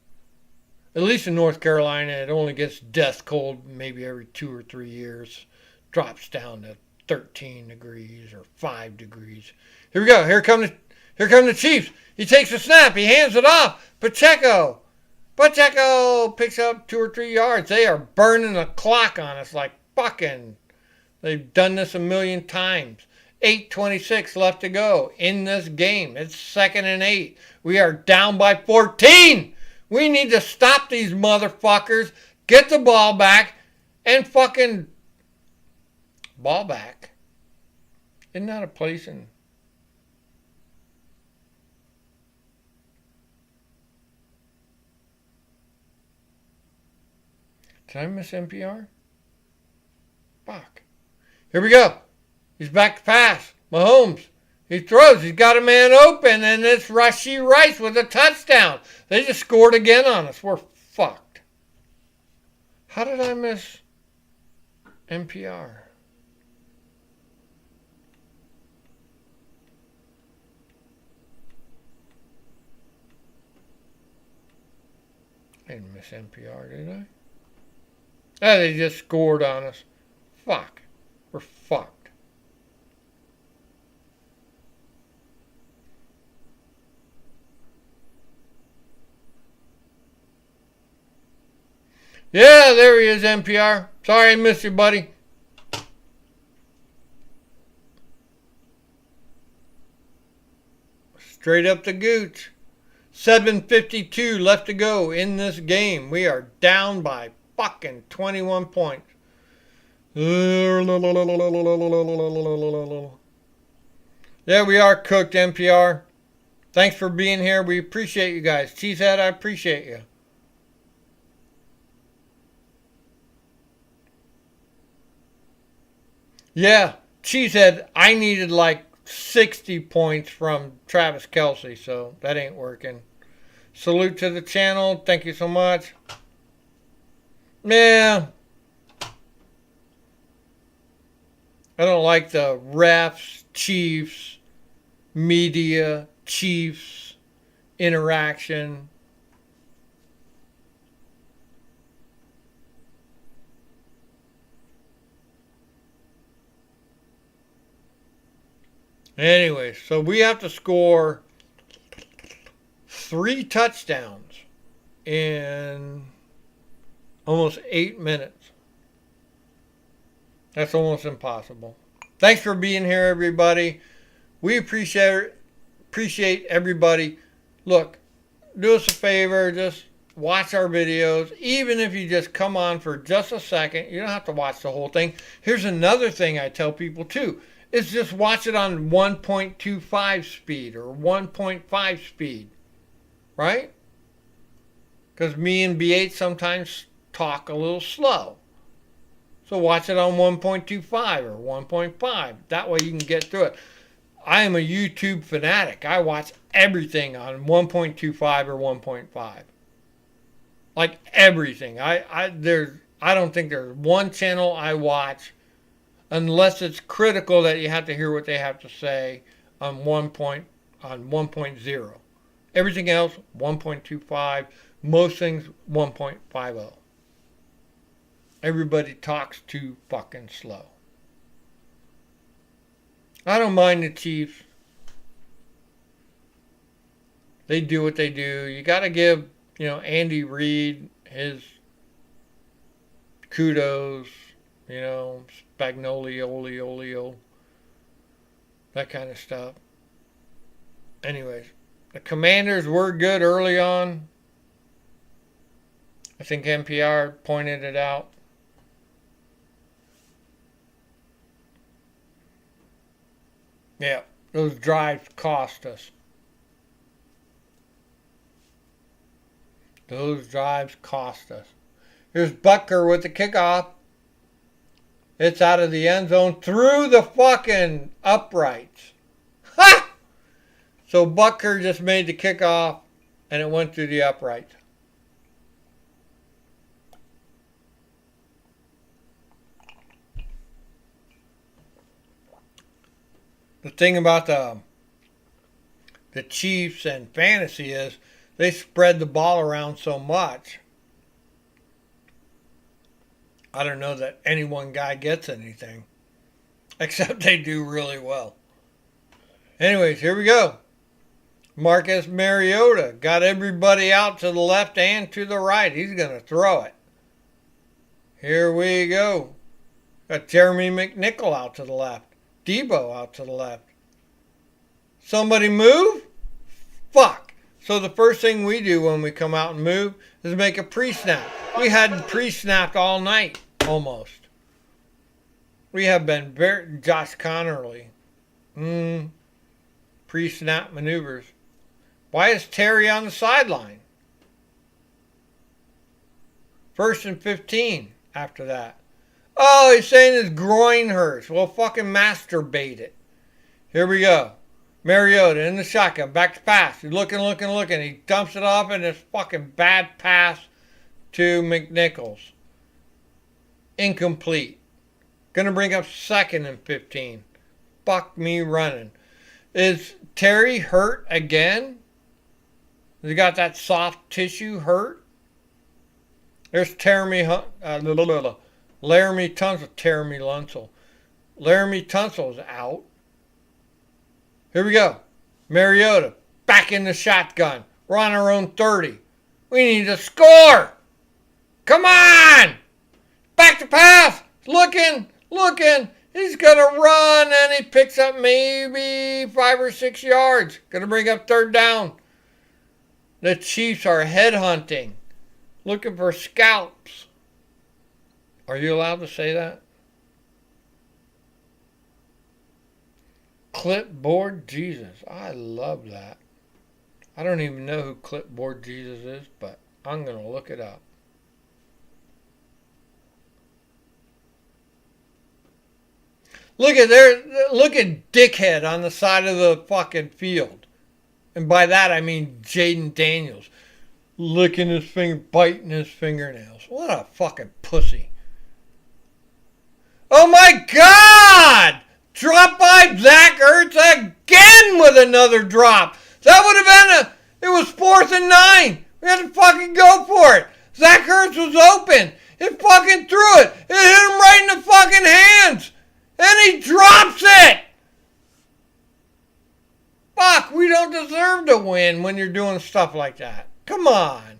At least in North Carolina, it only gets death cold maybe every 2 or 3 years. Drops down to 13 degrees or 5 degrees. Here we go. Here come the Chiefs. He takes the snap. He hands it off. Pacheco picks up 2 or 3 yards. They are burning the clock on us like fucking. They've done this a million times. 8:26 left to go in this game. It's 2nd and 8. We are down by 14. We need to stop these motherfuckers, get the ball back, and fucking ball back. Isn't that a place in... Did I miss NPR? Fuck. Here we go. He's back to pass. Mahomes. He throws. He's got a man open, and it's Rashee Rice with a touchdown. They just scored again on us. We're fucked. How did I miss NPR? I didn't miss NPR, did I? Ah, they just scored on us. Fuck. We're fucked. Yeah, there he is, NPR. Sorry I missed you, buddy. Straight up the gooch. 7:52 left to go in this game. We are down by fucking 21 points. There we are, cooked, NPR. Thanks for being here. We appreciate you guys. Cheesehead, I appreciate you. Yeah, Cheesehead, I needed like 60 points from Travis Kelce, so that ain't working. Salute to the channel. Thank you so much. Yeah. I don't like the refs, Chiefs, media, Chiefs, interaction. Anyway, so we have to score 3 touchdowns in almost 8 minutes. That's almost impossible. Thanks for being here, everybody. We appreciate everybody. Look, do us a favor, just watch our videos. Even if you just come on for just a second, you don't have to watch the whole thing. Here's another thing I tell people too. Is just watch it on 1.25 speed or 1.5 speed. Right? Because me and B8 sometimes talk a little slow. So watch it on 1.25 or 1.5. That way you can get through it. I am a YouTube fanatic. I watch everything on 1.25 or 1.5. Like everything. I don't think there's one channel I watch unless it's critical that you have to hear what they have to say on 1.0. Everything else 1.25. Most things 1.50. Everybody talks too fucking slow. I don't mind the Chiefs. They do what they do. You got to give, Andy Reid his kudos, Spagnoli, oleo, that kind of stuff. Anyways, the Commanders were good early on. I think NPR pointed it out. Yeah, those drives cost us. Those drives cost us. Here's Butker with the kickoff. It's out of the end zone through the fucking uprights. Ha! So Butker just made the kickoff and it went through the uprights. The thing about the Chiefs and fantasy is they spread the ball around so much. I don't know that any one guy gets anything, except they do really well. Anyways, here we go. Marcus Mariota got everybody out to the left and to the right. He's going to throw it. Here we go. Got Jeremy McNichol out to the left. Debo out to the left. Somebody move? Fuck. So the first thing we do when we come out and move is make a pre-snap. We hadn't pre-snapped all night, almost. We have been very Josh Connerly. Pre-snap maneuvers. Why is Terry on the sideline? 1st and 15 after that. Oh, he's saying his groin hurts. Well, fucking masturbate it. Here we go. Mariota in the shotgun. Back to pass. He's looking. He dumps it off in this fucking bad pass to McNichols. Incomplete. Gonna bring up 2nd and 15. Fuck me running. Is Terry hurt again? Has he got that soft tissue hurt? There's Laramie Tunsil. Laramie Tunsil's out. Here we go. Mariota back in the shotgun. We're on our own 30. We need to score. Come on. Back to pass. Looking. He's going to run and he picks up maybe 5 or 6 yards. Going to bring up 3rd down. The Chiefs are headhunting. Looking for scalps. Are you allowed to say that? Clipboard Jesus. I love that. I don't even know who Clipboard Jesus is, but I'm going to look it up. Look at Dickhead on the side of the fucking field. And by that I mean Jaden Daniels. Licking his finger, biting his fingernails. What a fucking pussy. Oh my God! Drop by Zach Ertz again with another drop. That would have been it was 4th and 9. We had to fucking go for it. Zach Ertz was open. It fucking threw it. It hit him right in the fucking hands. And he drops it. Fuck, we don't deserve to win when you're doing stuff like that. Come on.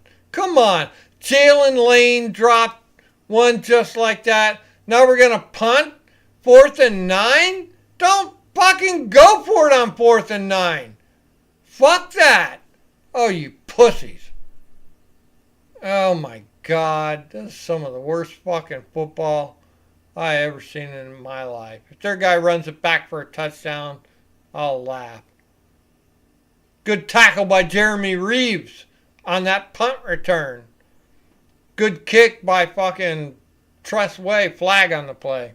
Jalen Lane dropped one just like that. Now we're going to punt. 4th and 9? Don't fucking go for it on 4th and 9. Fuck that. Oh, you pussies. Oh my God. This is some of the worst fucking football I ever seen in my life. If their guy runs it back for a touchdown, I'll laugh. Good tackle by Jeremy Reeves on that punt return. Good kick by fucking Tress Way. Flag on the play.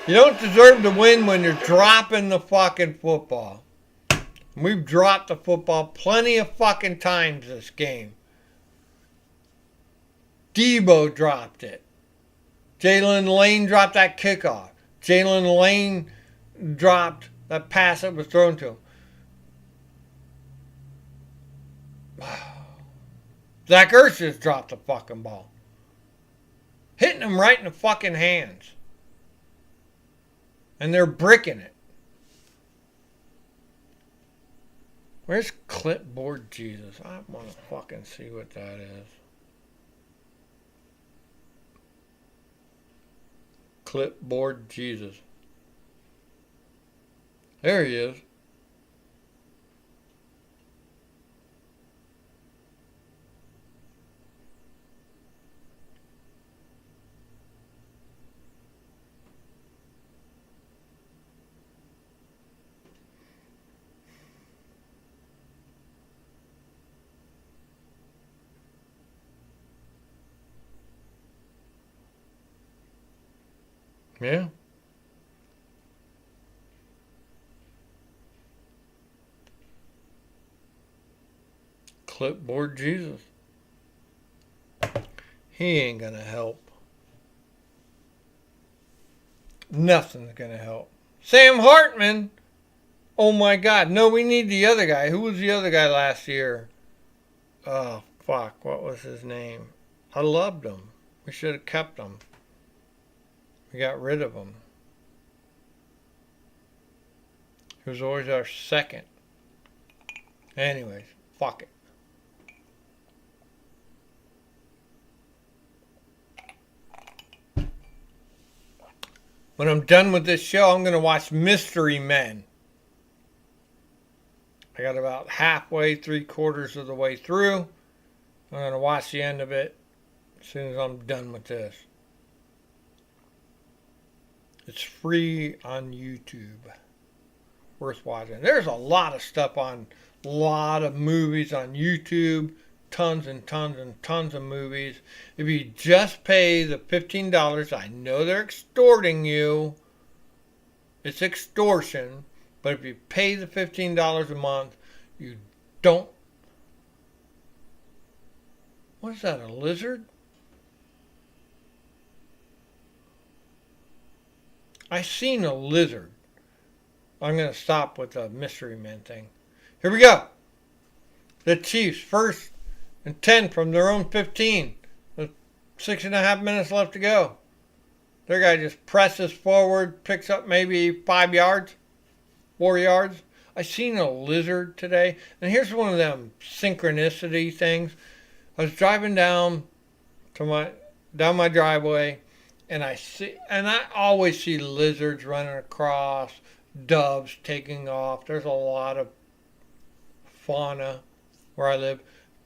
You don't deserve to win when you're dropping the fucking football. We've dropped the football plenty of fucking times this game. Debo dropped it. Jalen Lane dropped that kickoff. Jalen Lane dropped that pass that was thrown to him. Zach Ertz just dropped the fucking ball. Hitting him right in the fucking hands. And they're bricking it. Where's Clipboard Jesus? I want to fucking see what that is. Clipboard Jesus. There he is. Yeah. Clipboard Jesus. He ain't gonna help. Nothing's gonna help. Sam Hartman. Oh my God. No, we need the other guy. Who was the other guy last year? Oh, fuck. What was his name? I loved him. We should have kept him. We got rid of him. He was always our second. Anyways, fuck it. When I'm done with this show, I'm going to watch Mystery Men. I got about halfway, 3/4 of the way through. I'm going to watch the end of it as soon as I'm done with this. It's free on YouTube. Worth watching. There's a lot of stuff on, a lot of movies on YouTube. Tons and tons and tons of movies. If you just pay the $15, I know they're extorting you. It's extortion. But if you pay the $15 a month, you don't. What is that, a lizard? I seen a lizard. I'm going to stop with the Mystery Men thing. Here we go. The Chiefs, 1st and 10 from their own 15. With 6.5 minutes left to go. Their guy just presses forward, picks up maybe 5 yards, 4 yards. I seen a lizard today. And here's one of them synchronicity things. I was driving down my driveway, and I always see lizards running across, doves taking off. There's a lot of fauna where I live.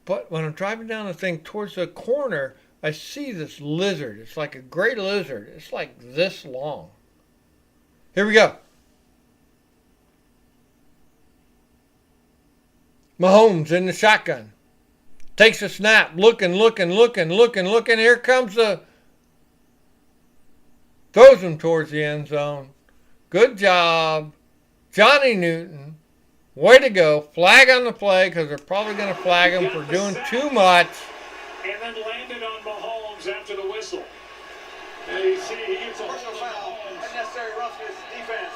But when I'm driving down the thing towards the corner, I see this lizard. It's like a gray lizard. It's like this long. Here we go. Mahomes in the shotgun. Takes a snap. Looking. Here comes the... Throws him towards the end zone. Good job. Johnny Newton. Way to go. Flag on the play because they're probably going to flag him for doing too much. And then landed on Mahomes after the whistle. And you see he gets a Personal hold of foul. Mahomes. Unnecessary roughness. Defense.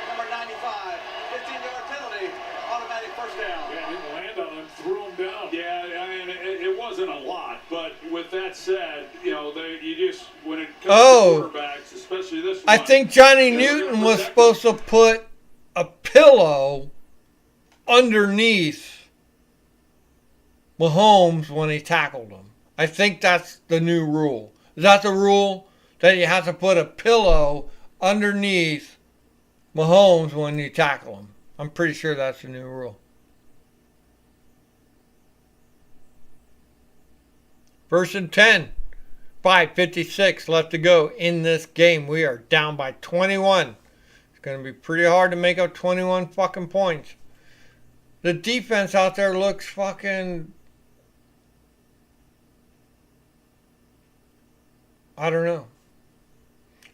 Number 95. 15-yard penalty. Automatic first down. Yeah, he didn't land on him, threw him down. Yeah, I mean, it wasn't a lot, but with that said, you know, you just, when it comes to quarterbacks, especially this one. I think Johnny Newton was supposed to put a pillow underneath Mahomes when he tackled him. I think that's the new rule. Is that the rule? That you have to put a pillow underneath Mahomes when you tackle him? I'm pretty sure that's the new rule. First and 10. 5:56 left to go in this game. We are down by 21. It's going to be pretty hard to make up 21 fucking points. The defense out there looks fucking... I don't know.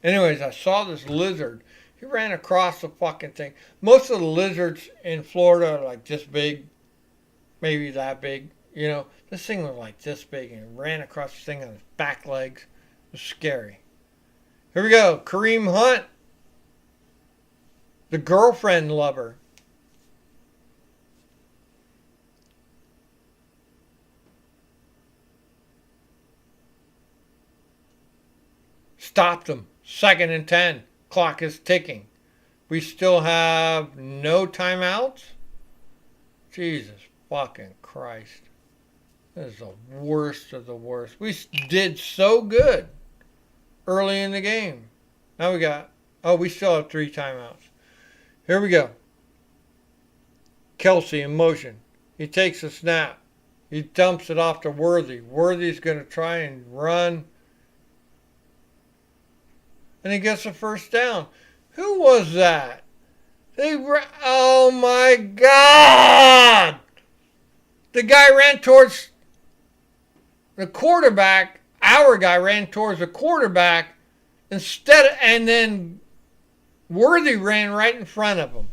Anyways, I saw this lizard. He ran across the fucking thing. Most of the lizards in Florida are like this big. Maybe that big. You know, this thing was like this big and it ran across the thing on his back legs. It was scary. Here we go. Kareem Hunt. The girlfriend lover. Stopped him. 2nd and 10. Clock is ticking. We still have no timeouts? Jesus fucking Christ. This is the worst of the worst. We did so good early in the game. Now we still have 3 timeouts. Here we go. Kelsey in motion. He takes a snap. He dumps it off to Worthy. Worthy's going to try and run. And he gets a first down. Who was that? Oh my God! The guy ran towards the quarterback. Our guy ran towards the quarterback And then Worthy ran right in front of him.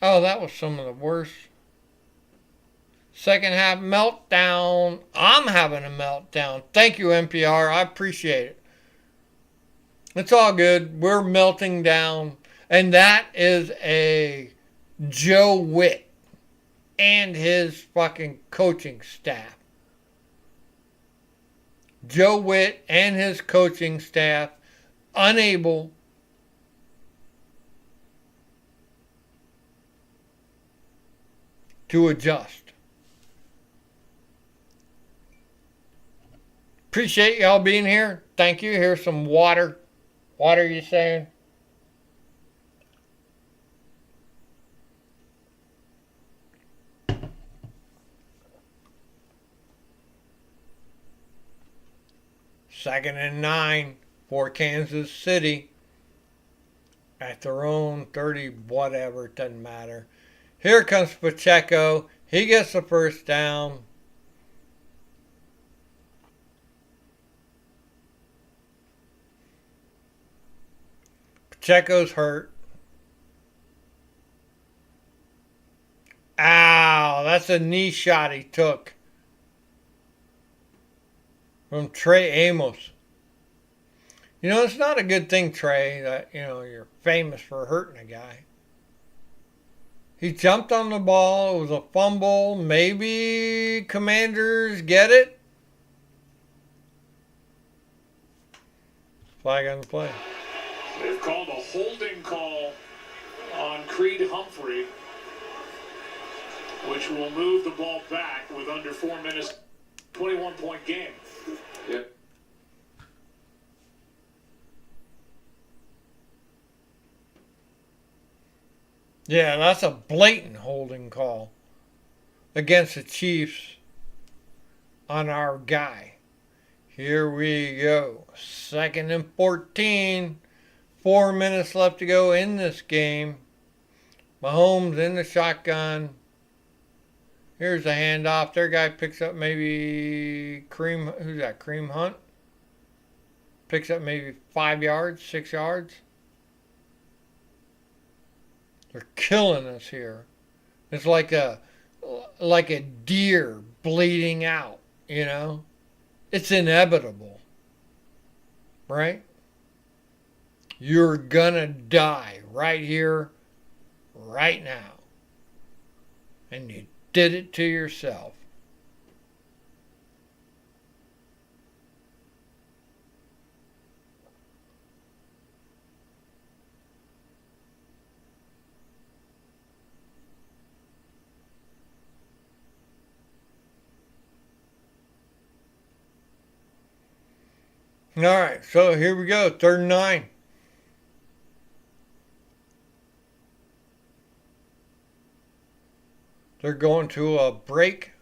Oh, that was some of the worst. Second half meltdown. I'm having a meltdown. Thank you, NPR. I appreciate it. It's all good. We're melting down. And that is a Joe Witt and his fucking coaching staff. Joe Witt and his coaching staff unable to adjust. Appreciate y'all being here. Thank you. Here's some water. Water, you saying? Second and 9 for Kansas City. At their own 30, whatever, it doesn't matter. Here comes Pacheco. He gets the first down. Pacheco's hurt. Ow, that's a knee shot he took from Trey Amos. You know, it's not a good thing, Trey, that, you know, you're famous for hurting a guy. He jumped on the ball. It was a fumble. Maybe Commanders get it. Flag on the play. They've called a holding call on Creed Humphrey, which will move the ball back with under 4 minutes, 21-point game. Yep. Yeah, that's a blatant holding call against the Chiefs on our guy. Here we go. 2nd and 14. 4 minutes left to go in this game. Mahomes in the shotgun. Here's a handoff. Their guy picks up maybe Kareem. Who's that? Kareem Hunt. Picks up maybe 5 yards, 6 yards. They're killing us here. It's like a deer bleeding out, you know? It's inevitable. Right? You're gonna die right here, right now. And you did it to yourself. All right, so here we go, 3rd and 9. They're going to a break.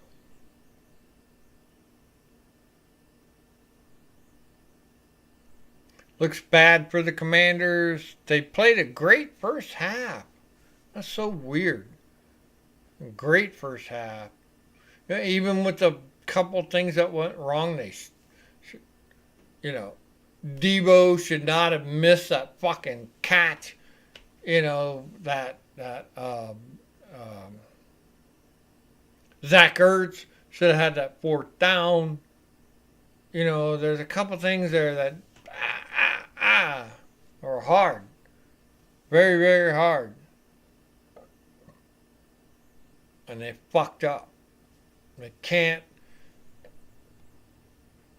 Looks bad for the Commanders. They played a great first half. That's so weird. Great first half. Yeah, even with the couple things that went wrong, Debo should not have missed that fucking catch. You know, Zach Ertz should have had that 4th down. You know, there's a couple things there that are hard. Very, very hard. And they fucked up. They can't.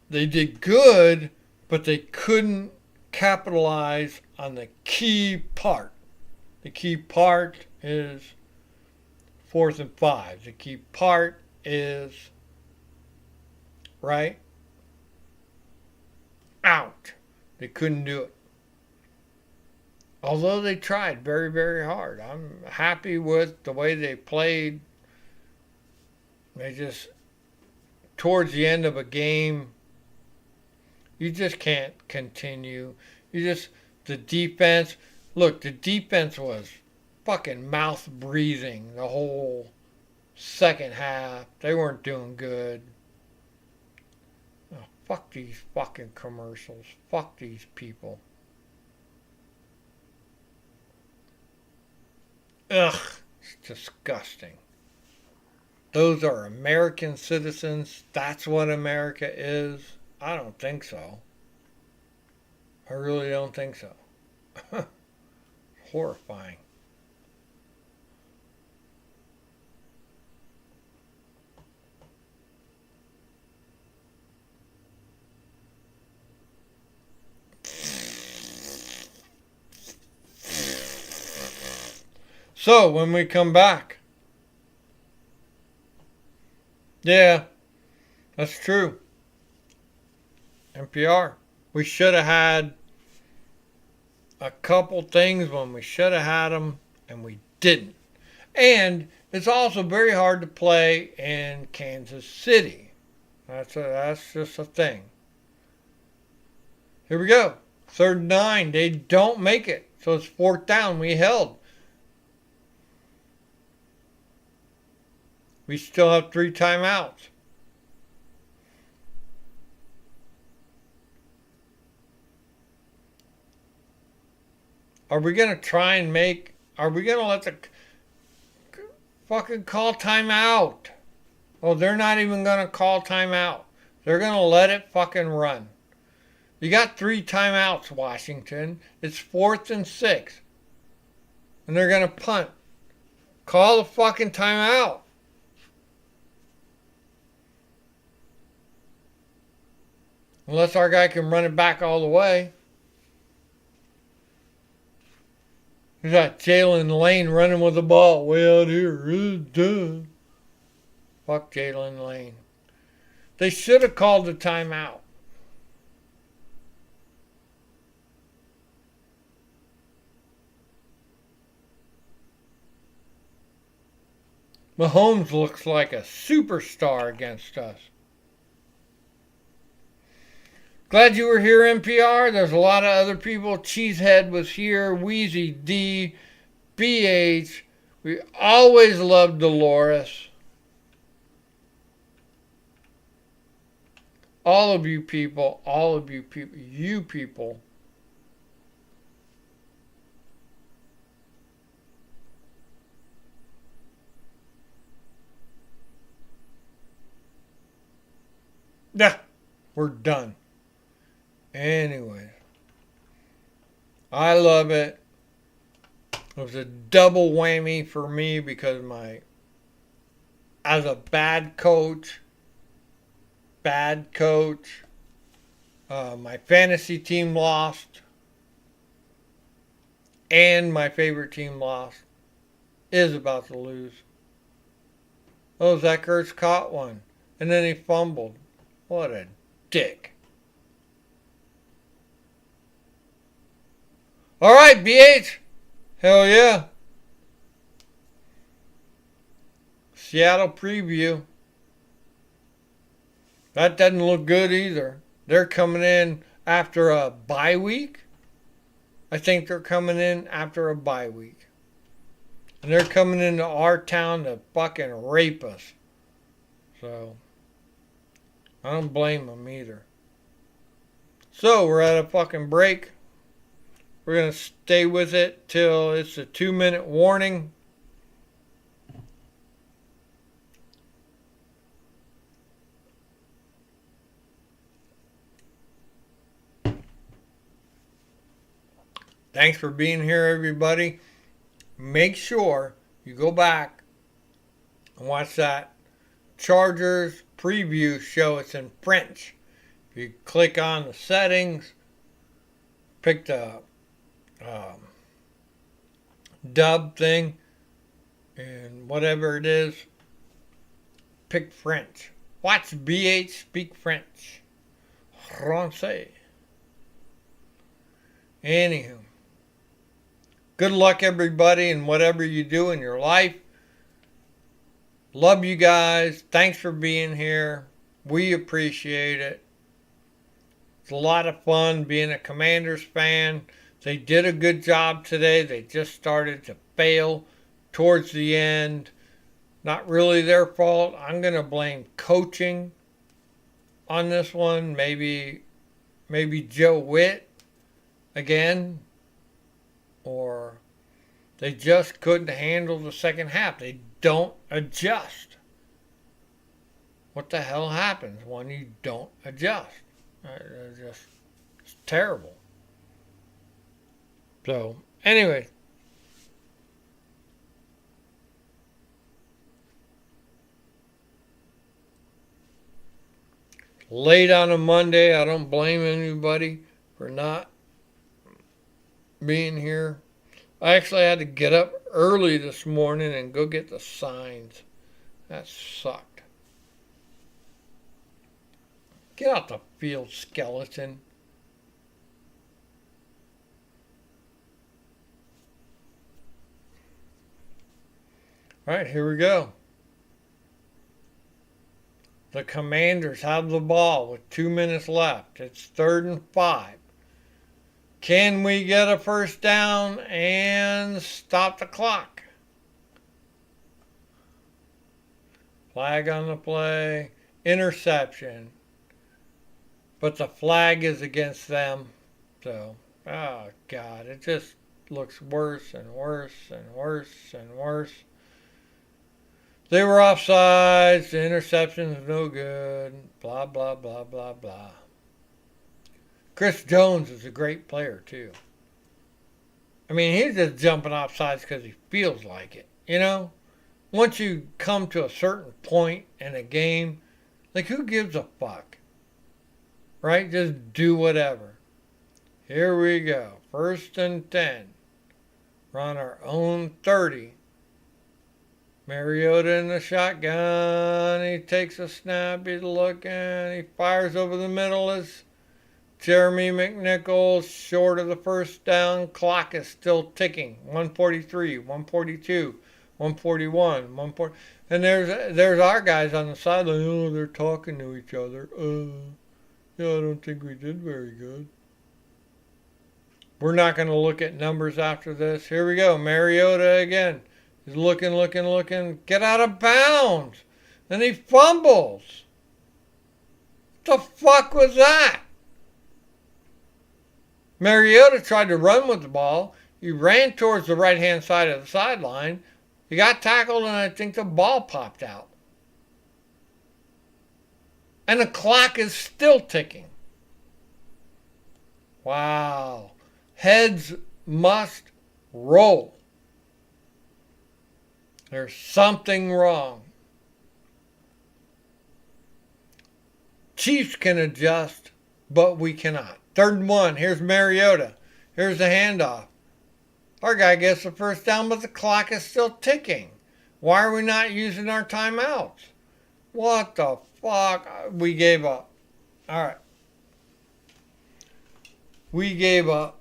They did good, but they couldn't capitalize on the key part. The key part is 4th and 5. The key part is, right, out. They couldn't do it. Although they tried very, very hard. I'm happy with the way they played. They just, towards the end of a game, you just can't continue. The defense, look, the defense was fucking mouth breathing the whole second half. They weren't doing good. Oh, Fuck these fucking commercials. Fuck these people. Ugh, it's disgusting. Those are American citizens. That's what America is. I don't think so. I really don't think so. Horrifying. So, when we come back, yeah, that's true. NPR. We should have had a couple things when we should have had them, and we didn't. And it's also very hard to play in Kansas City. That's just a thing. Here we go. 3rd and 9. They don't make it. So it's 4th down. We held. We still have 3 timeouts. Are we going to try and are we going to let the fucking call timeout? Oh, they're not even going to call timeout. They're going to let it fucking run. You got 3 timeouts, Washington. It's 4th and 6. And they're going to punt. Call the fucking timeout. Unless our guy can run it back all the way. We got Jalen Lane running with the ball way out here. Fuck Jalen Lane. They should have called the timeout. Mahomes looks like a superstar against us. Glad you were here, NPR. There's a lot of other people. Cheesehead was here. Wheezy D. BH. We always loved Dolores. All of you people. You people. Yeah, we're done. Anyway, I love it. It was a double whammy for me because as a bad coach, my fantasy team lost, and my favorite team lost, is about to lose. Oh, Zach Ertz caught one, and then he fumbled. What a dick. All right, BH. Hell yeah. Seattle preview. That doesn't look good either. They're coming in after a bye week. I think they're coming in after a bye week. And they're coming into our town to fucking rape us. So, I don't blame them either. So, we're at a fucking break. We're going to stay with it till it's a 2-minute warning. Thanks for being here, everybody. Make sure you go back and watch that Chargers preview show. It's in French. If you click on the settings, pick the dub thing, and whatever it is, pick French. Watch BH speak French. Francais. Anywho. Good luck, everybody, in whatever you do in your life. Love you guys. Thanks for being here. We appreciate it. It's a lot of fun being a Commanders fan. They did a good job today. They just started to fail towards the end. Not really their fault. I'm going to blame coaching on this one. Maybe Joe Witt again, or they just couldn't handle the second half. They don't adjust. What the hell happens when you don't adjust? It's terrible. So, anyway. Late on a Monday, I don't blame anybody for not being here. I actually had to get up early this morning and go get the signs. That sucked. Get out the field, skeleton. All right, here we go. The Commanders have the ball with 2 minutes left. It's 3rd and 5. Can we get a first down and stop the clock? Flag on the play. Interception. But the flag is against them. So, oh God, it just looks worse and worse and worse and worse. They were offsides, the interception's no good, blah, blah, blah, blah, blah. Chris Jones is a great player, too. I mean, he's just jumping off sides because he feels like it, you know? Once you come to a certain point in a game, like, who gives a fuck? Right? Just do whatever. Here we go. 1st and 10. We're on our own 30. Mariota in the shotgun. He takes a snap. He's looking. He fires over the middle as Jeremy McNichols short of the first down. Clock is still ticking. 143, 142, 141, 140. And there's our guys on the sideline. Oh, they're talking to each other. Yeah, I don't think we did very good. We're not going to look at numbers after this. Here we go. Mariota again. He's looking. Get out of bounds. And he fumbles. What the fuck was that? Mariota tried to run with the ball. He ran towards the right-hand side of the sideline. He got tackled, and I think the ball popped out. And the clock is still ticking. Wow. Heads must roll. There's something wrong. Chiefs can adjust, but we cannot. 3rd and 1. Here's Mariota. Here's the handoff. Our guy gets the first down, but the clock is still ticking. Why are we not using our timeouts? What the fuck? We gave up. All right. We gave up.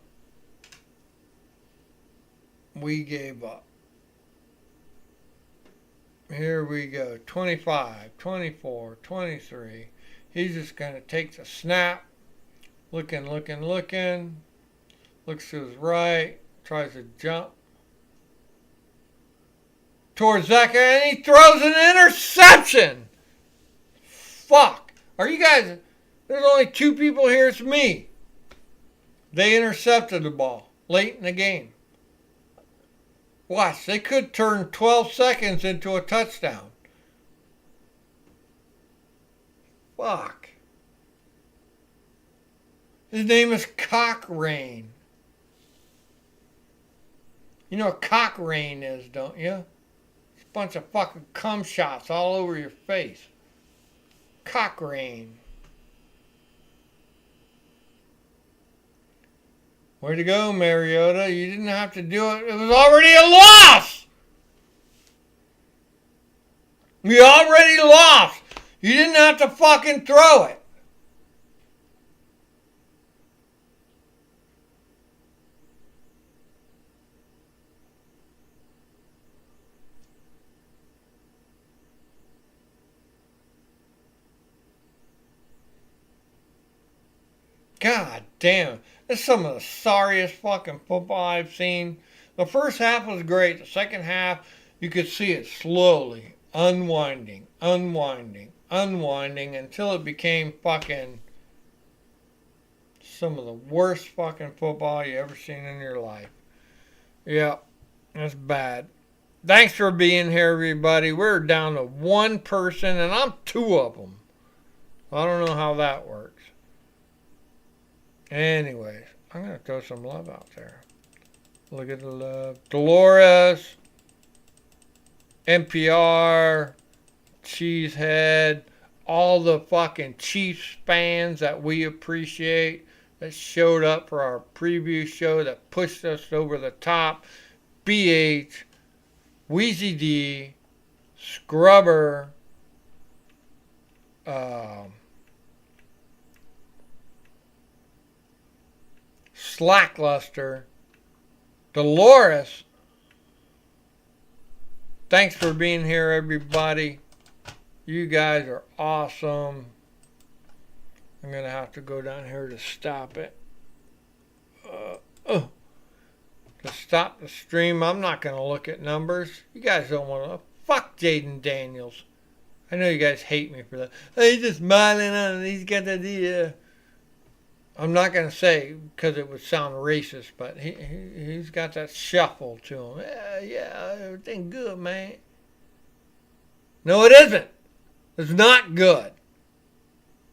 Here we go. 25, 24, 23. He's just going to take the snap. Looking. Looks to his right. Tries to jump towards Zach, and he throws an interception. Fuck. Are you guys... There's only 2 people here. It's me. They intercepted the ball late in the game. Watch. They could turn 12 seconds into a touchdown. Fuck. His name is Cochrane. You know what Cochrane is, don't you? It's a bunch of fucking cum shots all over your face. Cochrane. Way to go, Mariota. You didn't have to do it. It was already a loss. You already lost. You didn't have to fucking throw it. God damn. This is some of the sorriest fucking football I've seen. The first half was great. The second half, you could see it slowly unwinding. unwinding until it became fucking some of the worst fucking football you ever seen in your life. Yep, that's bad. Thanks for being here, everybody. We're down to one person, and I'm two of them. I don't know how that works. Anyways, I'm going to throw some love out there. Look at the love. Dolores, NPR, Cheesehead, all the fucking Chiefs fans that we appreciate that showed up for our preview show that pushed us over the top. BH, Wheezy D, Scrubber, Slackluster, Dolores. Thanks for being here, everybody. You guys are awesome. I'm going to have to go down here to stop it. To stop the stream, I'm not going to look at numbers. You guys don't want to. Fuck Jaden Daniels. I know you guys hate me for that. Oh, he's just smiling on it. He's got the idea. I'm not going to say because it would sound racist, but he's got that shuffle to him. Yeah, everything good, man. No, it isn't. It's not good.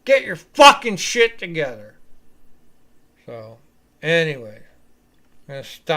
Get your fucking shit together. So, anyway, I'm going to stop.